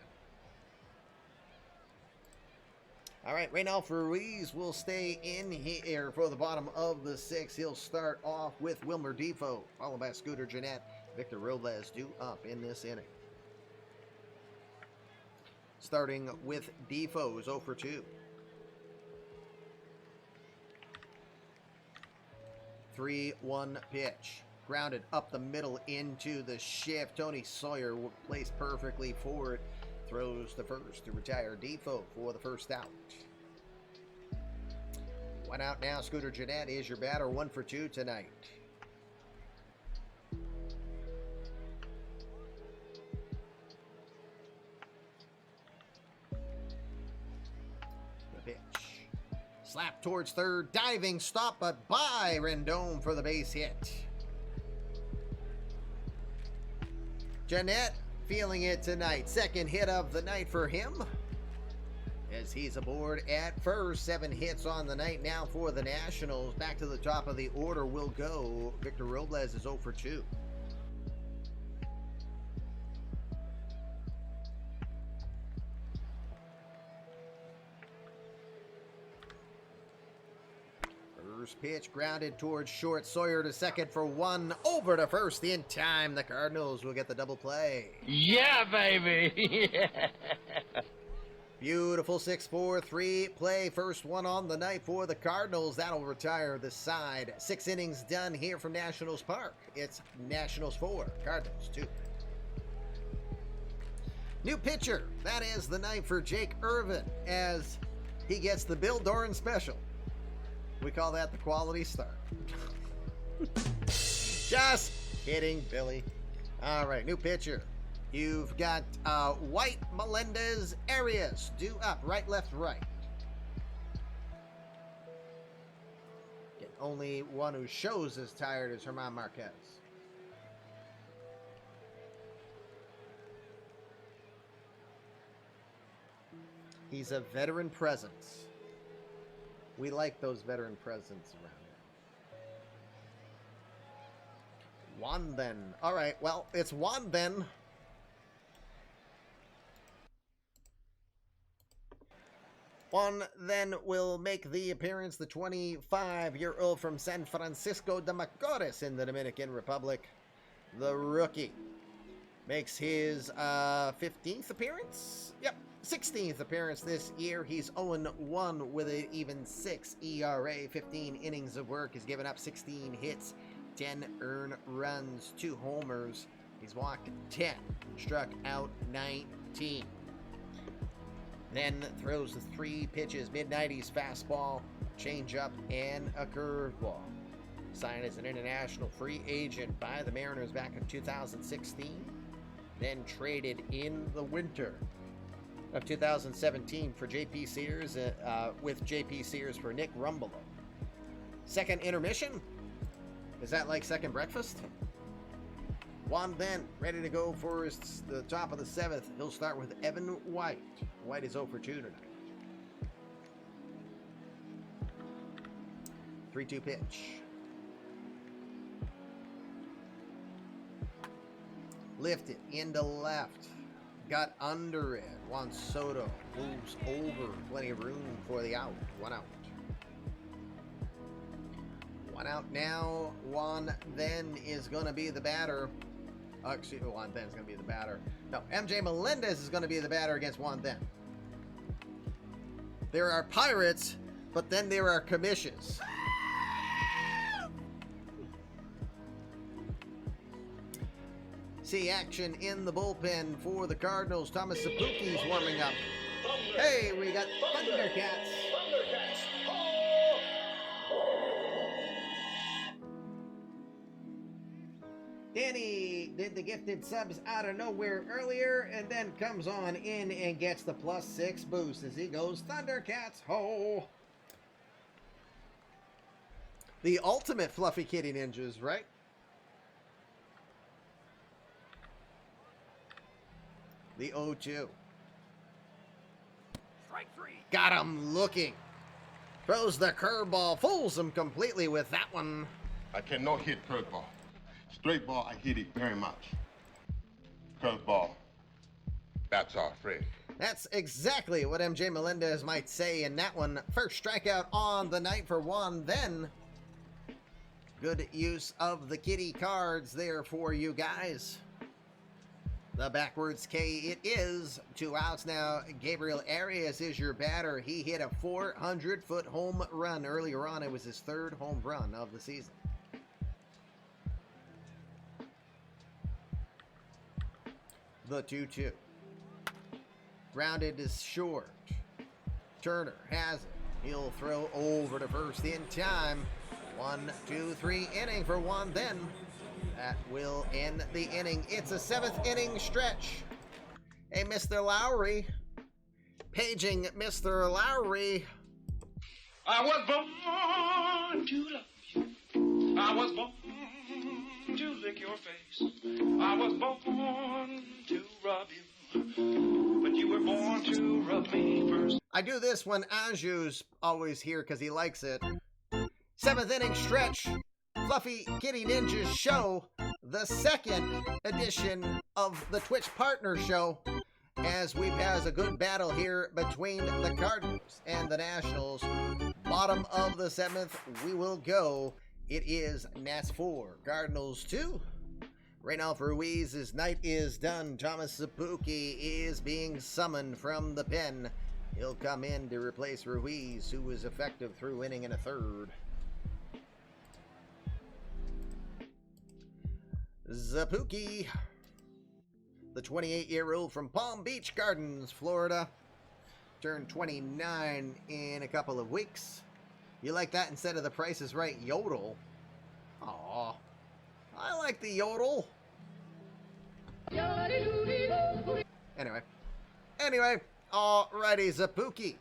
A: All right, Reynolds Ruiz will stay in here for the bottom of the 6th. He'll start off with Wilmer Defoe, followed by Scooter Gennett Victor Robles due up in this inning. Starting with Defoe's 0 for 2. 3-1 pitch. Grounded up the middle into the shift. Tony Sawyer placed perfectly for it. Throws the first to retire Defoe for the first out. One out now. Scooter Gennett is your batter. 1 for 2 tonight. The pitch. Slap towards third. Diving stop, but by Rendon for the base hit. Gennett feeling it tonight. Second hit of the night for him, as he's aboard at first. 7 hits on the night now for the Nationals. Back to the top of the order will go Victor Robles is 0 for 2. First pitch grounded towards short. Sawyer to second for 1. Over to first in time. The Cardinals will get the double play.
F: Yeah, baby. Yeah.
A: Beautiful 6-4-3 play. First one on the night for the Cardinals. That'll retire the side. 6 innings done here from Nationals Park. It's Nationals 4, Cardinals 2. New pitcher. That is the night for Jake Irvin, as he gets the Bill Doran special. We call that the quality start. Just kidding, Billy. All right, new pitcher. You've got White, Melendez, Arias. Due up, right, left, right. Again, only one who shows as tired as German Marquez. He's a veteran presence. We like those veteran presence around here. Juan then. All right, well, it's Juan then. Juan then will make the appearance, the 25-year-old from San Francisco de Macorís in the Dominican Republic. The rookie makes his 15th appearance? Yep. 16th appearance this year. He's 0-1 with an even 6 ERA. 15 innings of work. He's given up 16 hits, 10 earned runs, 2 homers. He's walked 10, struck out 19. Then throws the 3 pitches, mid-90s fastball, changeup, and a curveball. Signed as an international free agent by the Mariners back in 2016. Then traded in the winter of 2017 for J.P. Sears, with J.P. Sears for Nick Rumbelow. Second intermission? Is that like second breakfast? Juan then ready to go for the top of the 7th. He'll start with Evan White. White is 0 for 2 tonight. 3-2 pitch. Lifted into left. Got under it. Juan Soto moves over. Plenty of room for the out. 1 out. 1 out now. Juan then is going to be the batter. Excuse me, Juan then is going to be the batter. No, MJ Melendez is going to be the batter against Juan then. There are Pirates, but then there are commissions. See action in the bullpen for the Cardinals. Thomas Sapuki's warming up. Hey, we got Thundercats. Danny did the gifted subs out of nowhere earlier and then comes on in and gets the +6 boost as he goes Thundercats ho. The ultimate Fluffy Kitty Ninjas, right? The 0-2.
F: Strike 3.
A: Got him looking. Throws the curveball. Fools him completely with that one.
H: I cannot hit curveball. Straight ball, I hit it very much. Curveball, that's our friend.
A: That's exactly what MJ Melendez might say in that one. First strikeout on the night for Juan then. Good use of the kitty cards there for you guys. The backwards K it is. 2 outs now. Gabriel Arias is your batter. He hit a 400-foot home run earlier on. It was his 3rd home run of the season. The 2-2. Grounded is short. Turner has it. He'll throw over to first in time. 1, 2, 3 inning for one then. That will end the inning. It's a 7th inning stretch. Hey, Mr. Lowry. Paging Mr. Lowry.
B: I was born to love you. I was born to lick your face. I was born to rub you. But you were born to rub me first.
A: I do this when Anju's always here because he likes it. 7th inning stretch. Fluffy Kitty Ninjas show, the 2nd edition of the Twitch Partner Show, as we've had a good battle here between the Cardinals and the Nationals. Bottom of the 7th, we will go. It is Nats 4, Cardinals 2. Reynold Ruiz's night is done. Thomas Sapuki is being summoned from the pen. He'll come in to replace Ruiz, who was effective through inning and a third. Zapuki, the 28-year-old from Palm Beach Gardens, Florida, turned 29 in a couple of weeks. You like that instead of the Price is Right yodel? Aw, I like the yodel. Anyway, alrighty, Zapuki,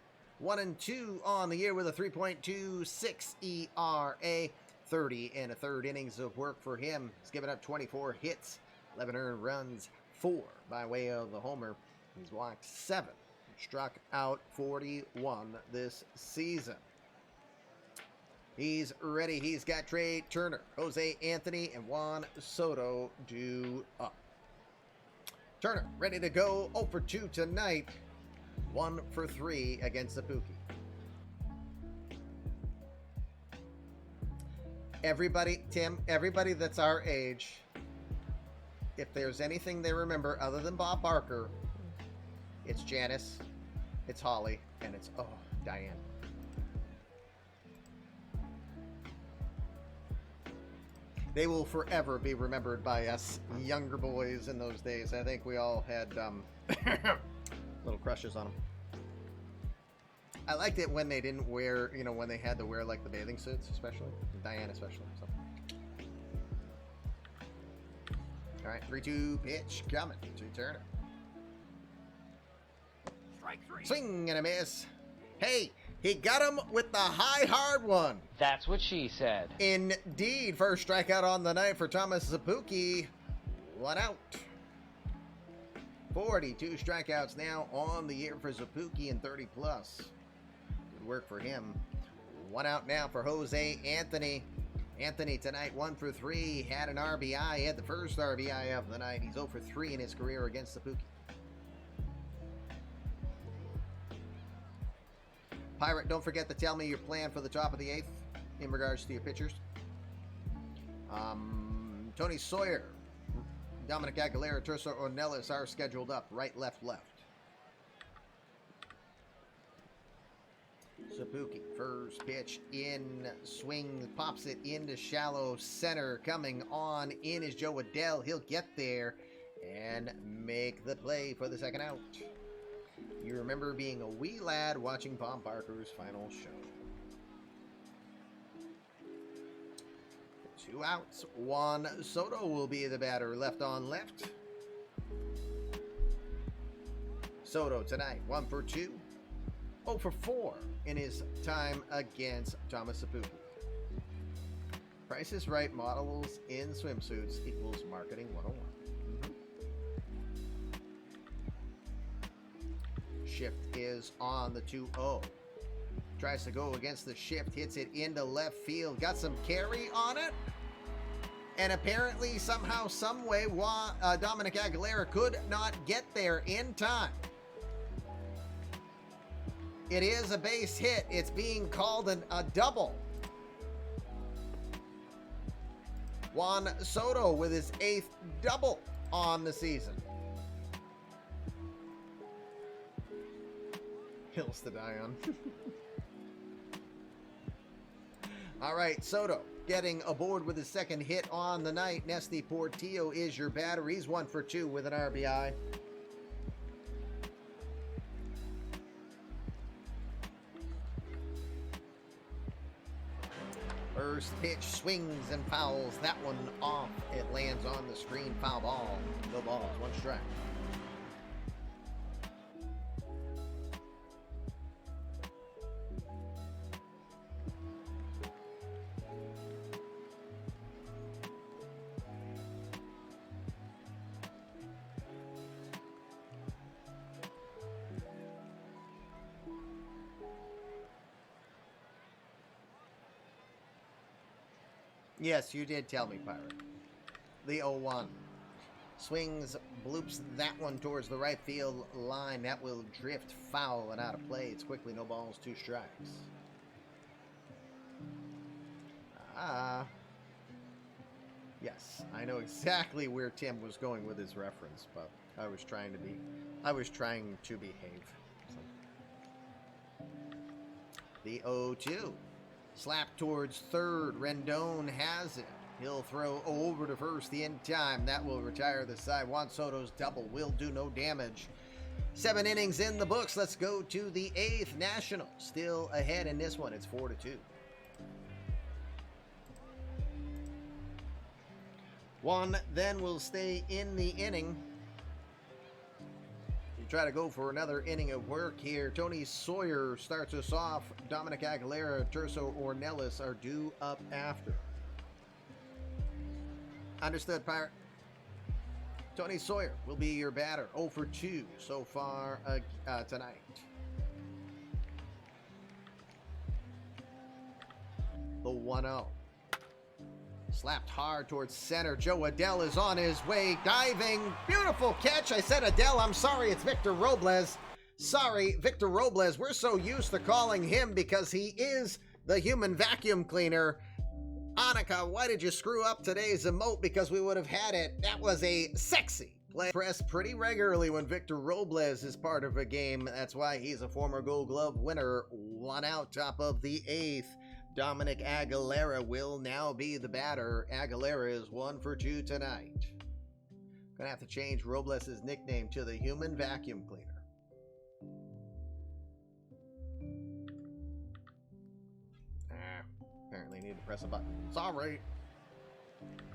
A: 1-2 on the year with a 3.26 ERA. 30 and a third innings of work for him. He's given up 24 hits, 11 earned runs, 4 by way of the homer. He's walked 7, struck out 41 this season. He's ready. He's got Trey Turner, Jose Anthony, and Juan Soto due up. Turner ready to go. 0 for 2 tonight. 1 for 3 against Zapuki. Everybody, Tim, everybody that's our age, if there's anything they remember other than Bob Barker, it's Janice, it's Holly, and it's, Diane. They will forever be remembered by us younger boys in those days. I think we all had little crushes on them. I liked it when they didn't wear, when they had to wear like the bathing suits, especially. Diane especially. So. All right, 3-2 pitch coming to Turner.
B: Strike 3.
A: Swing and a miss. Hey, he got him with the high hard one.
F: That's what she said.
A: Indeed, first strikeout on the night for Thomas Zapuki. 1 out. 42 strikeouts now on the year for Zapuki and 30 plus. Good work for him. 1 out now for Jose Anthony. Anthony tonight 1 for 3. Had an RBI. He had the first RBI of the night. He's 0 for 3 in his career against Zapuki. Pirate, don't forget to tell me your plan for the top of the 8th in regards to your pitchers. Tony Sawyer, Dominic Aguilera, Terso Ornelas are scheduled up. Right, left, left. Zapuki, first pitch in, swing, pops it into shallow center. Coming on in is Joe Adell. He'll get there and make the play for the second out. You remember being a wee lad watching Bob Barker's final show. 2 outs. Juan Soto will be the batter, left on left. Soto tonight, 1 for 2. 0 for 4 in his time against Thomas Zapuki. Price is Right models in swimsuits equals marketing 101. Shift is on the 2-0. Tries to go against the shift, hits it into left field. Got some carry on it. And apparently, somehow, some way, Dominic Aguilera could not get there in time. It is a base hit. It's being called a double. Juan Soto with his 8th double on the season. Hills to die on. All right, Soto getting aboard with his 2nd hit on the night. Nesty Portillo is your batter. He's 1 for 2 with an RBI. First pitch swings and fouls that one off. It lands on the screen. Foul ball. No balls. 1 strike. Yes, you did tell me, Pirate. The 0-1. Swings, bloops that one towards the right field line. That will drift foul and out of play. It's quickly no balls, 2 strikes. Yes, I know exactly where Tim was going with his reference, but I was trying to behave. So. The 0-2. Slap towards third. Rendon has it. He'll throw over to first in time. That will retire the side. Juan Soto's double will do no damage. 7 innings in the books. Let's go to the 8th. National still ahead in this one. It's 4-2. Juan then will stay in the inning. Try to go for another inning of work here. Tony Sawyer starts us off. Dominic Aguilera, Terso Ornelas are due up after. Understood, Pirate. Tony Sawyer will be your batter. 0 for 2 so far tonight. The 1-0. Slapped hard towards center. Joe Adell is on his way, diving. Beautiful catch. I said Adell. I'm sorry. It's Victor Robles. Sorry, Victor Robles. We're so used to calling him because he is the human vacuum cleaner. Annika, why did you screw up today's emote? Because we would have had it. That was a sexy play. Press pretty regularly when Victor Robles is part of a game. That's why he's a former Gold Glove winner. 1 out, top of the 8th. Dominic Aguilera will now be the batter. Aguilera is 1 for 2 tonight. Gonna have to change Robles' nickname to the human vacuum cleaner. Apparently need to press a button. Sorry.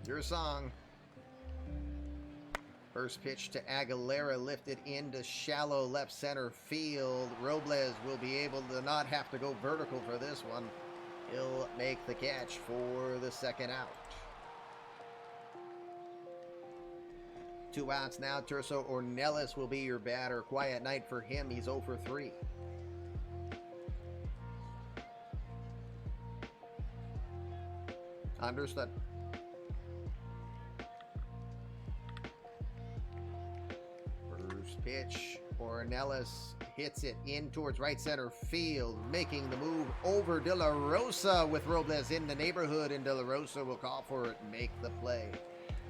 A: Your song. First pitch to Aguilera, lifted into shallow left center field. Robles will be able to not have to go vertical for this one. He'll make the catch for the 2nd out. 2 outs now. Terso Ornelas will be your batter. Quiet night for him. He's 0 for 3. Understood. First pitch. Ornelas hits it in towards right center field, making the move over De La Rosa with Robles in the neighborhood, and De La Rosa will call for it and make the play.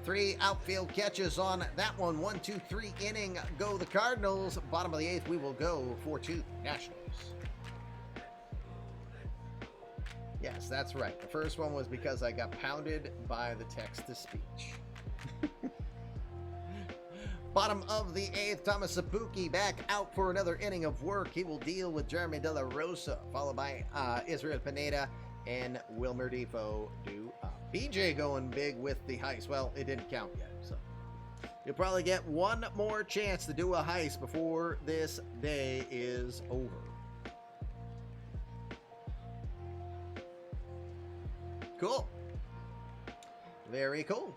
A: 3 outfield catches on that one. 1, 2, 3 inning go the Cardinals. Bottom of the 8th, we will go 4-2 Nationals. Yes, that's right. The first one was because I got pounded by the text-to-speech. Bottom of the 8th, Thomas Sapuki back out for another inning of work. He will deal with Jeremy De La Rosa, followed by Israel Pineda and Wilmer Defoe due up. BJ going big with the heist. Well, it didn't count yet, so you'll probably get one more chance to do a heist before this day is over. Cool. Very cool.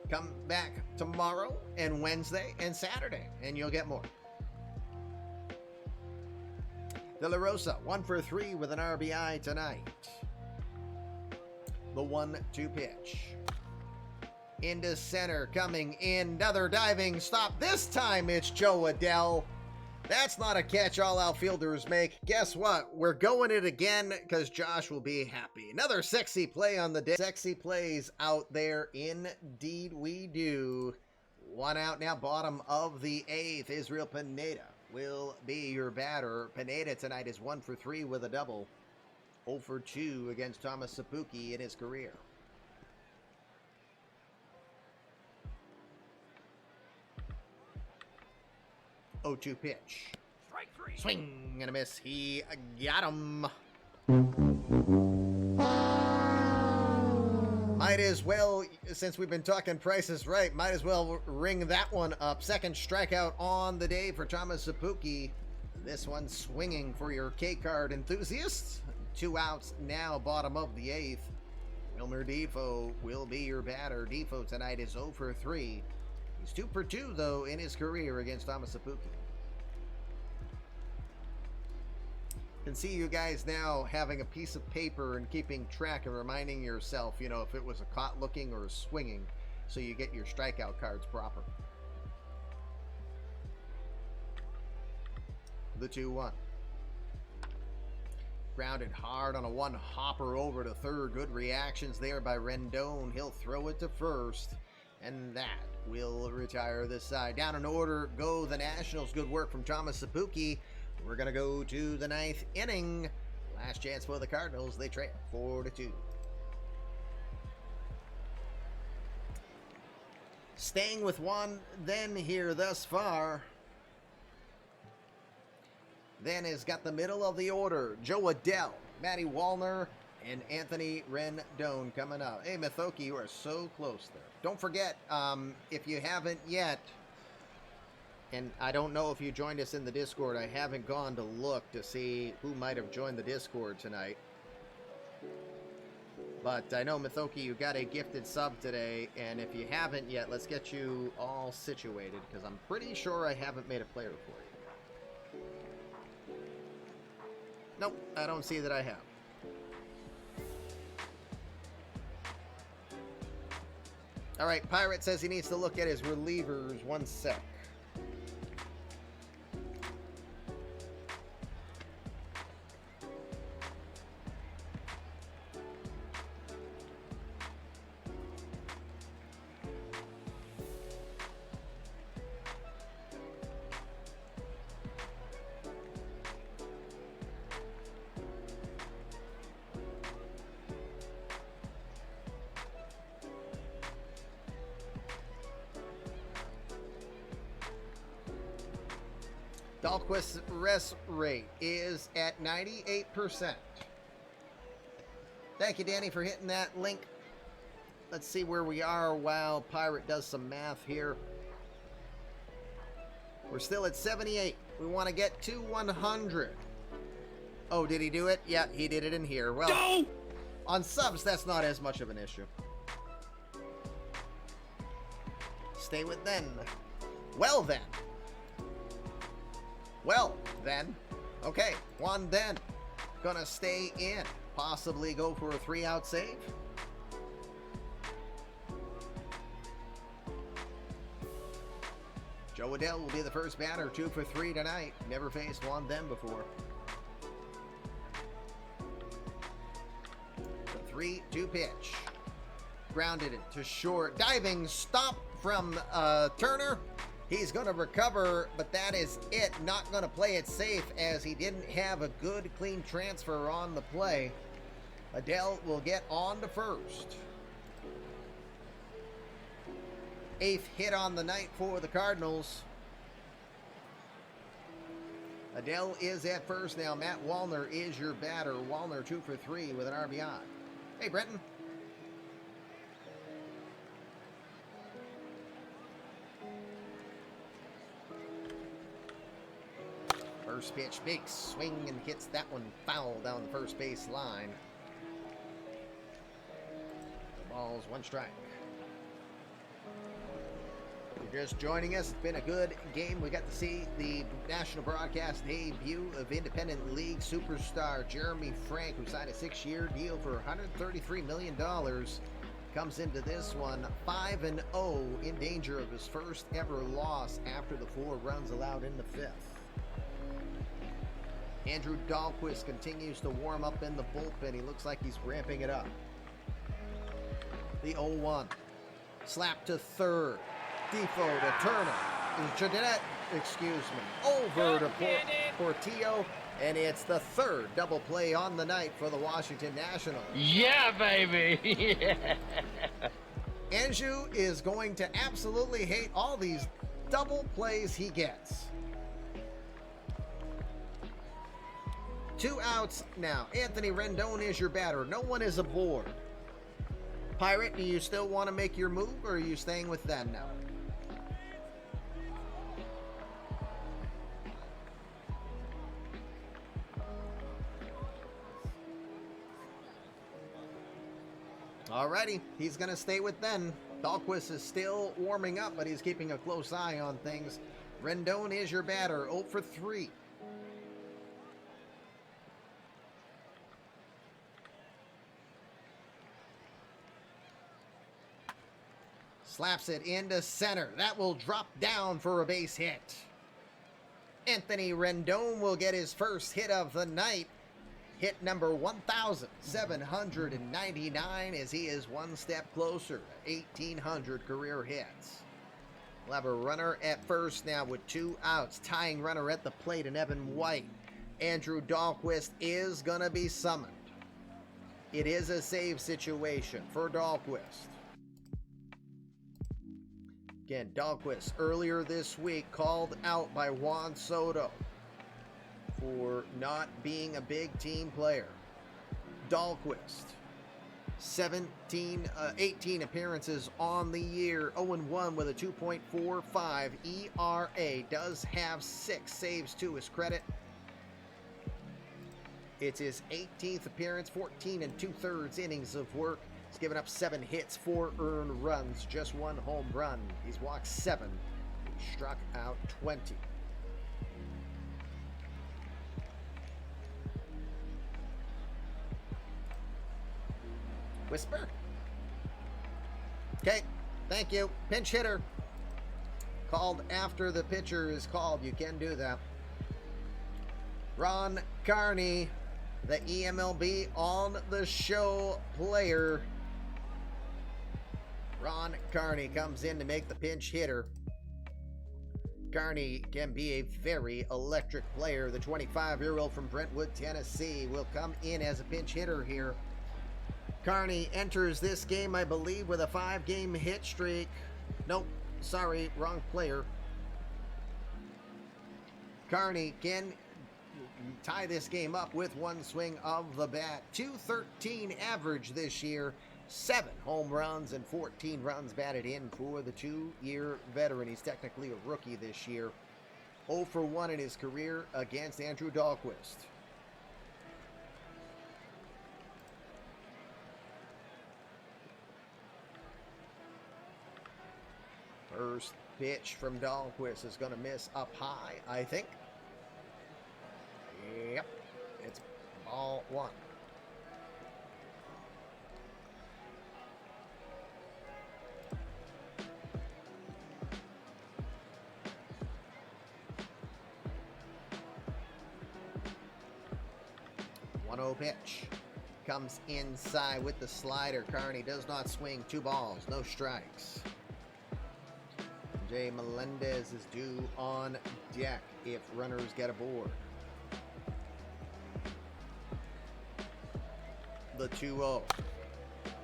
A: Come back tomorrow and Wednesday and Saturday, and you'll get more. De La Rosa, 1 for 3 with an RBI tonight. The 1-2 pitch. Into center, coming in, another diving stop. This time it's Joe Adell. That's not a catch all outfielders make. Guess what? We're going it again because Josh will be happy. Another sexy play on the day. Sexy plays out there. Indeed we do. One out now, bottom of the eighth. Israel Pineda will be your batter. Pineda tonight is 1 for 3 with a double. 0 for 2 against Thomas Sapuki in his career. O2 pitch.
B: Strike 3.
A: Swing and a miss. He got him. Might as well, since we've been talking prices right, might as well ring that one up. Second strikeout on the day for Thomas Sapuki. This one swinging for your K-card enthusiasts. 2 outs now, bottom of the eighth. Wilmer Defoe will be your batter. Defoe tonight is 0 for 3. He's 2 for 2, though, in his career against Thomas Sapuki. Can see you guys now having a piece of paper and keeping track and reminding yourself, you know, if it was a caught looking or a swinging, so you get your strikeout cards proper. The 2-1. Grounded hard on a one hopper over to third. Good reactions there by Rendon. He'll throw it to first, and that will retire this side. Down in order go the Nationals. Good work from Thomas Sapuki. We're going to go to the 9th inning. Last chance for the Cardinals. They trail 4-2. Staying with one then here thus far. Then has got the middle of the order. Joe Adell, Matty Wallner, and Anthony Rendon coming up. Hey, Mithoki, you are so close there. Don't forget, if you haven't yet, and I don't know if you joined us in the Discord. I haven't gone to look to see who might have joined the Discord tonight. But I know, Mithoki, you got a gifted sub today, and if you haven't yet, let's get you all situated, because I'm pretty sure I haven't made a player for you. Nope, I don't see that I have. All right, Pirate says he needs to look at his relievers. 1 sec. Dahlquist's rest rate is at 98%. Thank you, Danny, for hitting that link. Let's see where we are while Pirate does some math here. We're still at 78. We want to get to 100. Oh, did he do it? Yeah, he did it in here. Well, no! On subs, that's not as much of an issue. Stay with then. Well, then. Well, then. Okay, one then. Gonna stay in. Possibly go for a 3-out save. Joe Adell will be the first batter, 2 for 3 tonight. Never faced one then before. The 3-2 pitch. Grounded it to short. Diving stop from Turner. He's going to recover, but that is it. Not going to play it safe as he didn't have a good, clean transfer on the play. Adell will get on to first. 8th hit on the night for the Cardinals. Adell is at first now. Matt Wallner is your batter. Wallner 2 for 3 with an RBI. Hey, Brenton. First pitch, big swing, and hits that one foul down the first base line. The ball's 1 strike. If you're just joining us, it's been a good game. We got to see the national broadcast debut of Independent League superstar Jeremy Frank, who signed a 6-year deal for $133 million. Comes into this one 5-0, in danger of his first ever loss after the 4 runs allowed in the 5th. Andrew Dahlquist continues to warm up in the bullpen. He looks like he's ramping it up. The 0-1. Slap to third. Defoe to Turner. Jeanette, excuse me. Over to Portillo. And it's the third double play on the night for the Washington Nationals.
F: Yeah, baby. Yeah.
A: Anju is going to absolutely hate all these double plays he gets. 2 outs now. Anthony Rendon is your batter. No one is aboard. Pirate, do you still want to make your move, or are you staying with them now? Alrighty, he's going to stay with them. Dahlquist is still warming up, but he's keeping a close eye on things. Rendon is your batter, 0 for 3. Slaps it into center. That will drop down for a base hit. Anthony Rendon will get his first hit of the night. Hit number 1,799 as he is one step closer to 1,800 career hits. We'll have a runner at first now with 2 outs. Tying runner at the plate and Evan White. Andrew Dahlquist is going to be summoned. It is a save situation for Dahlquist. Again, Dahlquist earlier this week called out by Juan Soto for not being a big team player. Dahlquist, 18 appearances on the year, 0-1 with a 2.45 ERA. Does have 6 saves to his credit. It's his 18th appearance, 14 2/3 innings of work. He's given up 7 hits, 4 earned runs, just 1 home run. He's walked 7. He struck out 20. Whisper. Okay, thank you. Pinch hitter. Called after the pitcher is called. You can do that. Ron Carney, the eMLB on the show player. Ron Carney comes in to make the pinch hitter. Carney can be a very electric player. The 25-year-old from Brentwood, Tennessee, will come in as a pinch hitter here. Carney enters this game, I believe, with a 5-game hit streak. Nope, sorry, wrong player. Carney can tie this game up with 1 swing of the bat. .213 average this year. 7 home runs and 14 runs batted in for the 2-year veteran. He's technically a rookie this year. 0 for 1 in his career against Andrew Dahlquist. First pitch from Dahlquist is going to miss up high, I think. Yep, it's ball 1. Pitch comes inside with the slider. Carney does not swing. 2 balls, no strikes. Jay Melendez is due on deck if runners get aboard. The 2-0.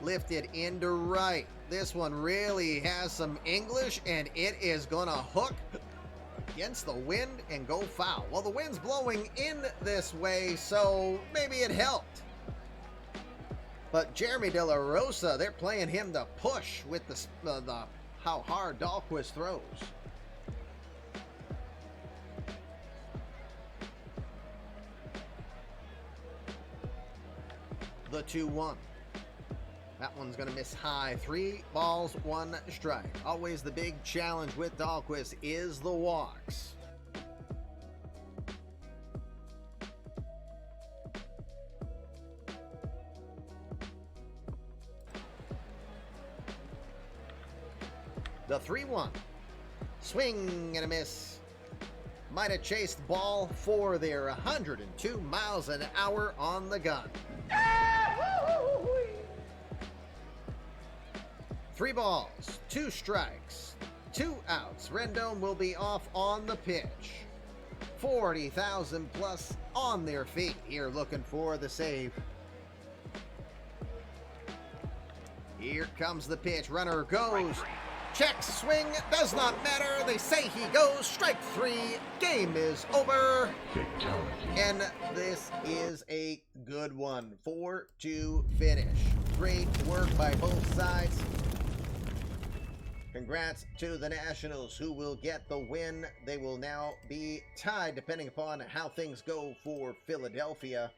A: Lifted into right. This one really has some English, and it is going to hook against the wind and go foul. Well, the wind's blowing in this way, so maybe it helped. But Jeremy De La Rosa, they're playing him to push with the how hard Dahlquist throws. The 2-1. That one's going to miss high. 3 balls, 1 strike. Always the big challenge with Dahlquist is the walks. The 3-1. Swing and a miss. might have chased the ball for their 102 miles an hour on the gun. 3 balls, 2 strikes, 2 outs. Rendon will be off on the pitch. 40,000 plus on their feet here looking for the save. Here comes the pitch. Runner goes. Check swing. Does not matter. They say he goes. Strike 3. Game is over. And this is a good one. 4-2 finish. Great work by both sides. Congrats to the Nationals, who will get the win. They will now be tied depending upon how things go for Philadelphia.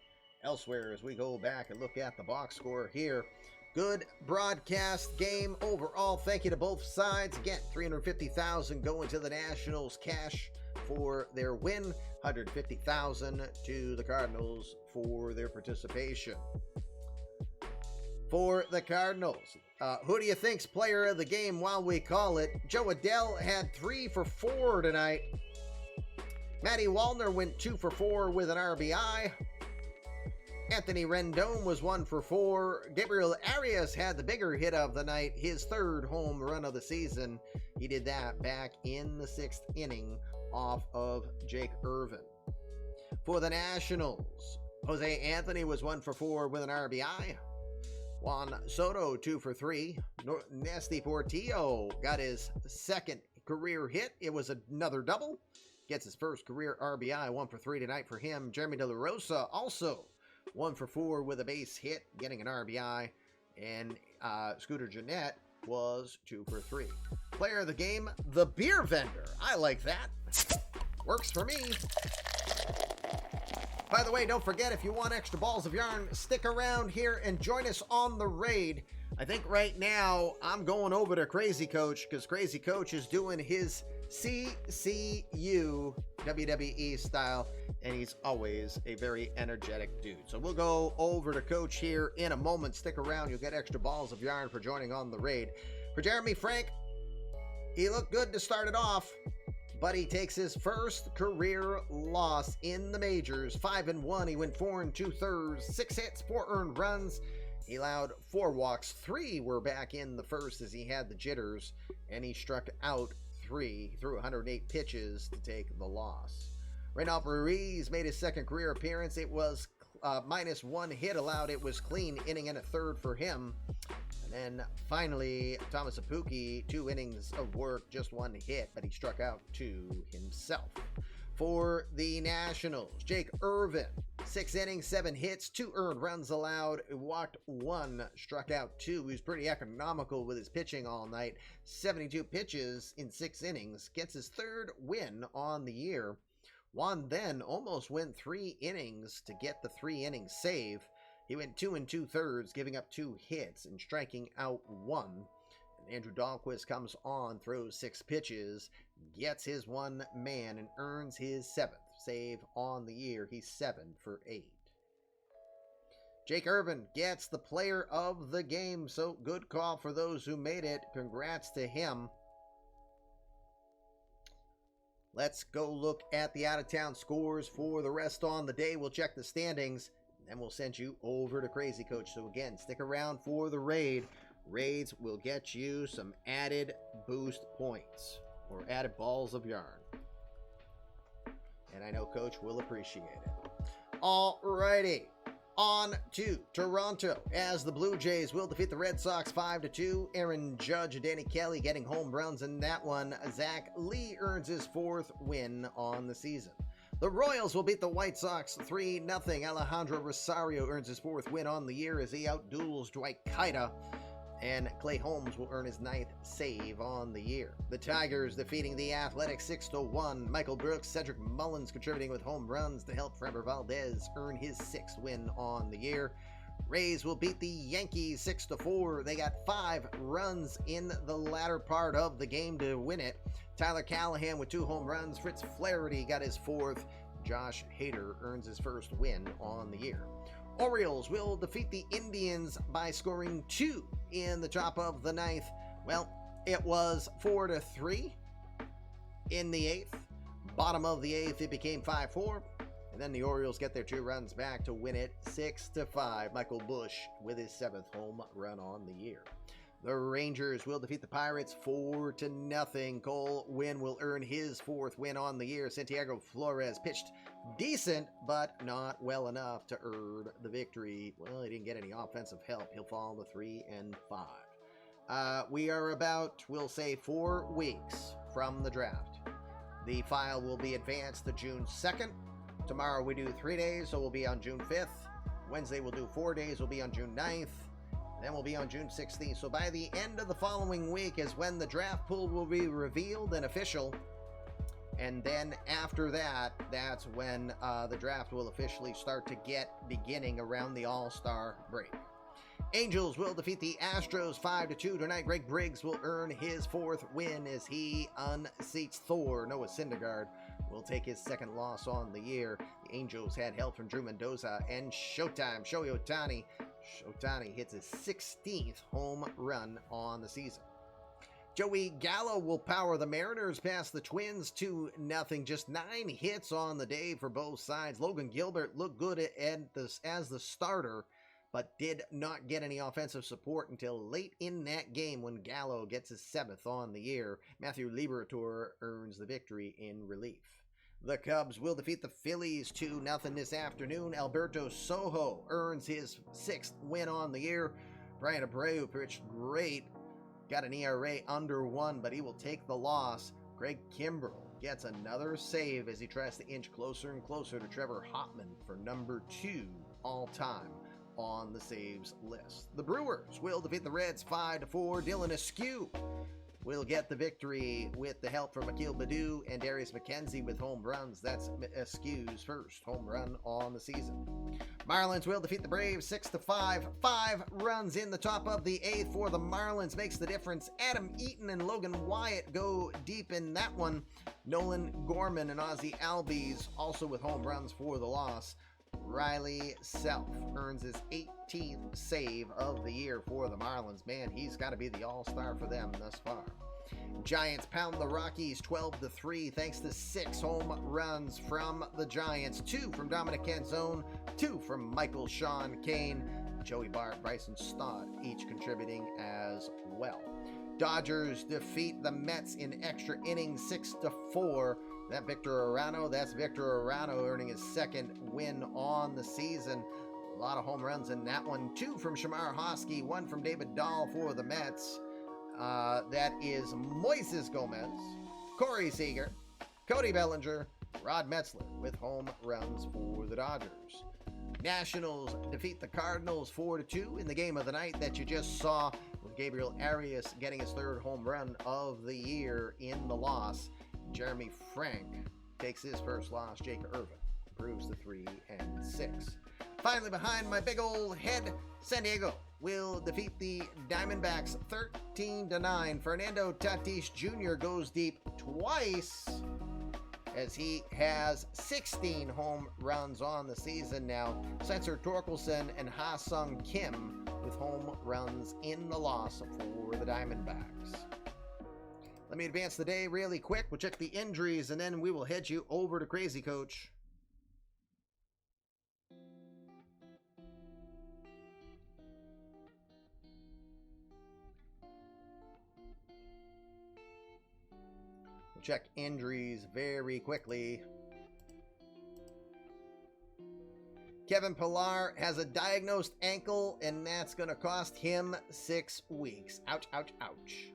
A: Elsewhere, as we go back and look at the box score here. Good broadcast game overall. Thank you to both sides. Again, $350,000 going to the Nationals cash for their win. $150,000 to the Cardinals for their participation. For the Cardinals, who do you think's player of the game while we call it? Joe Adell had 3 for 4 tonight. Matty Wallner went 2 for 4 with an RBI. Anthony Rendon was 1 for 4. Gabriel Arias had the bigger hit of the night, his 3rd home run of the season. He did that back in the 6th inning off of Jake Irvin. For the Nationals, Jose Anthony was 1 for 4 with an RBI. Juan Soto 2 for 3. Nesty Portillo got his 2nd career hit. It was another double. Gets his 1st career RBI, 1 for 3 tonight for him. Jeremy De La Rosa also 1 for 4 with a base hit, getting an RBI. And Scooter Gennett was 2 for 3. Player of the game, the beer vendor. I like that. Works for me. By the way, don't forget, if you want extra balls of yarn, stick around here and join us on the raid. I think right now I'm going over to Crazy Coach because Crazy Coach is doing his CCU WWE style, and he's always a very energetic dude. So we'll go over to Coach here in a moment. Stick around. You'll get extra balls of yarn for joining on the raid. For Jeremy Frank, he looked good to start it off, but he takes his 1st career loss in the majors. 5-1. He went 4 2/3, 6 hits, 4 earned runs. He allowed 4 walks. 3 were back in the 1st as he had the jitters, and he struck out 3. He threw 108 pitches to take the loss. Reynald Ruiz made his 2nd career appearance. It was minus 1 hit allowed. It was clean inning and a 3rd for him. And then finally, Thomas Apuki, 2 innings of work, just 1 hit, but he struck out 2 himself. For the Nationals, Jake Irvin, 6 innings, 7 hits, 2 earned runs allowed, walked 1, struck out 2. He was pretty economical with his pitching all night. 72 pitches in 6 innings, gets his 3rd win on the year. Juan then almost went 3 innings to get the 3 inning save. He went 2 2/3, giving up 2 hits and striking out 1. And Andrew Dahlquist comes on, throws 6 pitches, gets his 1 man, and earns his 7th save on the year. He's 7 for 8. Jake Irvin gets the player of the game, so good call for those who made it. Congrats to him. Let's go look at the out-of-town scores for the rest on the day. We'll check the standings, and then we'll send you over to Crazy Coach. So again, stick around for the raid. Raids will get you some added boost points or added balls of yarn. And I know Coach will appreciate it. Alrighty. On to Toronto as the Blue Jays will defeat the Red Sox 5-2. Aaron Judge and Danny Kelly getting home runs in that one. Zach Lee earns his 4th win on the season. The Royals will beat the White Sox 3-0. Alejandro Rosario earns his 4th win on the year as he outduels Dwight Kida. And Clay Holmes will earn his 9th save on the year. The Tigers defeating the Athletics 6-1. Michael Brooks, Cedric Mullins contributing with home runs to help Framber Valdez earn his 6th win on the year. Rays will beat the Yankees 6-4. They got 5 runs in the latter part of the game to win it. Tyler Callahan with 2 home runs. Fritz Flaherty got his 4th. Josh Hader earns his 1st win on the year. Orioles will defeat the Indians by scoring 2 in the top of the 9th. Well, it was 4-3 in the 8th. Bottom of the 8th, it became 5-4. And then the Orioles get their 2 runs back to win it 6-5. Michael Busch with his 7th home run on the year. The Rangers will defeat the Pirates 4-0. Cole Winn will earn his 4th win on the year. Santiago Flores pitched decent, but not well enough to earn the victory. Well, he didn't get any offensive help. He'll fall to 3-5. We are about, we'll say, 4 weeks from the draft. The file will be advanced to June 2nd. Tomorrow we do 3 days, so we'll be on June 5th. Wednesday we'll do 4 days, we'll be on June 9th. Then we'll be on June 16th. So by the end of the following week is when the draft pool will be revealed and official. And then after that, that's when the draft will officially start to get beginning around the All-Star break. Angels will defeat the Astros 5-2 tonight. Greg Briggs will earn his 4th win as he unseats Thor. Noah Syndergaard will take his 2nd loss on the year. The Angels had help from Drew Mendoza and Showtime. Shohei Ohtani. Ohtani hits his 16th home run on the season. Joey Gallo will power the Mariners past the Twins 2-0. Just 9 hits on the day for both sides. Logan Gilbert looked good as the starter, but did not get any offensive support until late in that game when Gallo gets his 7th on the year. Matthew Liberatore earns the victory in relief. The Cubs will defeat the Phillies 2-0 this afternoon. Alberto Sojo earns his 6th win on the year. Brian Abreu pitched great. Got an ERA under 1, but he will take the loss. Greg Kimbrell gets another save as he tries to inch closer and closer to Trevor Hoffman for number 2 all-time on the saves list. The Brewers will defeat the Reds 5-4. Dylan Askew will get the victory with the help from Akil Baddoo and Darius McKenzie with home runs. That's Askew's 1st home run on the season. Marlins will defeat the Braves 6-5. 5 runs in the top of the 8th for the Marlins makes the difference. Adam Eaton and Logan Wyatt go deep in that one. Nolan Gorman and Ozzie Albies also with home runs for the loss. Riley Self earns his 18th save of the year for the Marlins. Man, he's got to be the all-star for them thus far. Giants pound the Rockies 12-3 thanks to 6 home runs from the Giants. 2 from Dominic Canzone, 2 from Michael Sean Kane, Joey Bart, Bryson Stott, each contributing as well. Dodgers defeat the Mets in extra innings 6-4. That's Victor Arano earning his 2nd win on the season. A lot of home runs in that one. 2 from Shamar Hosky, 1 from David Dahl for the Mets. That is Moises Gomez, Corey Seager, Cody Bellinger, Rod Metzler with home runs for the Dodgers. Nationals defeat the Cardinals 4-2 in the game of the night that you just saw, with Gabriel Arias getting his 3rd home run of the year in the loss. Jeremy Frank takes his 1st loss. Jake Irvin improves to 3-6. Finally, behind my big old head, San Diego will defeat the Diamondbacks 13-9. Fernando Tatis Jr. goes deep twice as he has 16 home runs on the season now. Spencer Torkelson and Ha-Sung Kim with home runs in the loss for the Diamondbacks. Let me advance the day really quick. We'll check the injuries, and then we will head you over to Crazy Coach. We'll check injuries very quickly. Kevin Pillar has a diagnosed ankle, and that's going to cost him 6 weeks. Ouch, ouch, ouch.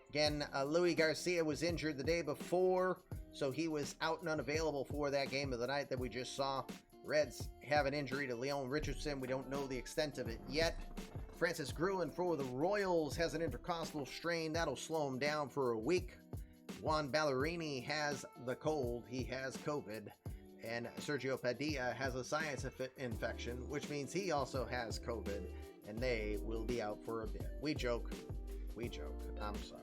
A: Again, Louis Garcia was injured the day before, so he was out and unavailable for that game of the night that we just saw. Reds have an injury to Leon Richardson. We don't know the extent of it yet. Francis Gruen for the Royals has an intercostal strain. That'll slow him down for a week. Juan Ballerini has the cold. He has COVID. And Sergio Padilla has a sinus infection, which means he also has COVID, and they will be out for a bit. We joke. I'm sorry.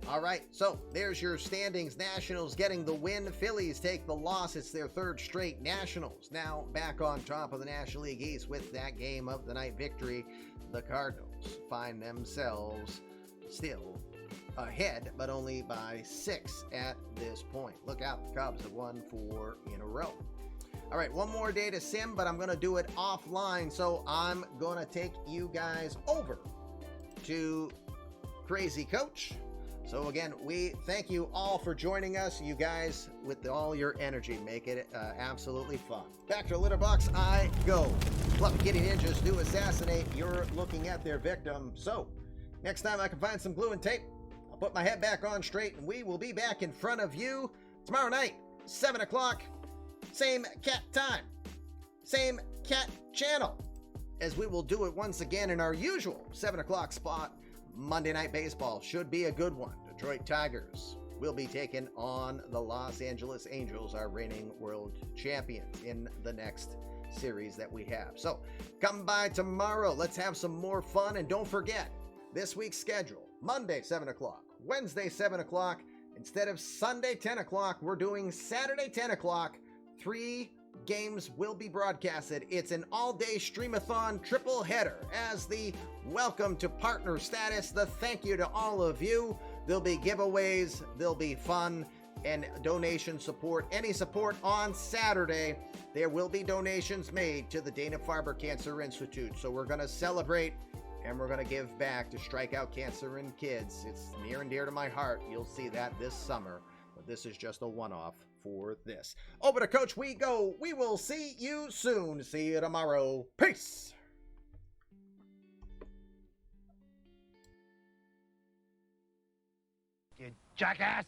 A: All right, so there's your standings. Nationals getting the win. Phillies take the loss. It's their 3rd straight. Nationals now back on top of the National League East with that game of the night victory. The Cardinals find themselves still ahead, but only by 6 at this point. Look out, the Cubs have won 4 in a row. All right, one more day to sim, but I'm going to do it offline, so I'm going to take you guys over to Crazy Coach. So again, we thank you all for joining us. You guys, with all your energy, make it absolutely fun. Back to litter box I go. Fluffy Kitty Ninjas do assassinate. You're looking at their victim. So next time I can find some glue and tape, I'll put my head back on straight, and we will be back in front of you tomorrow night, 7 o'clock. Same cat time, same cat channel, as we will do it once again in our usual 7 o'clock spot. Monday Night Baseball should be a good one. Detroit Tigers will be taking on the Los Angeles Angels, our reigning world champions, in the next series that we have. So come by tomorrow. Let's have some more fun. And don't forget, this week's schedule: Monday, 7 o'clock, Wednesday, 7 o'clock. Instead of Sunday, 10 o'clock, we're doing Saturday, 10 o'clock. 3 games will be broadcasted. It's an all-day streamathon triple header as the welcome to partner status, the thank you to all of you. There'll be giveaways, there'll be fun, and donation support. Any support on Saturday, there will be donations made to the Dana-Farber Cancer Institute. So we're going to celebrate, and we're going to give back to Strike Out Cancer in Kids. It's near and dear to my heart. You'll see that this summer, but this is just a one-off for this. Over to Coach we go. We will see you soon. See you tomorrow. Peace.
F: You jackass!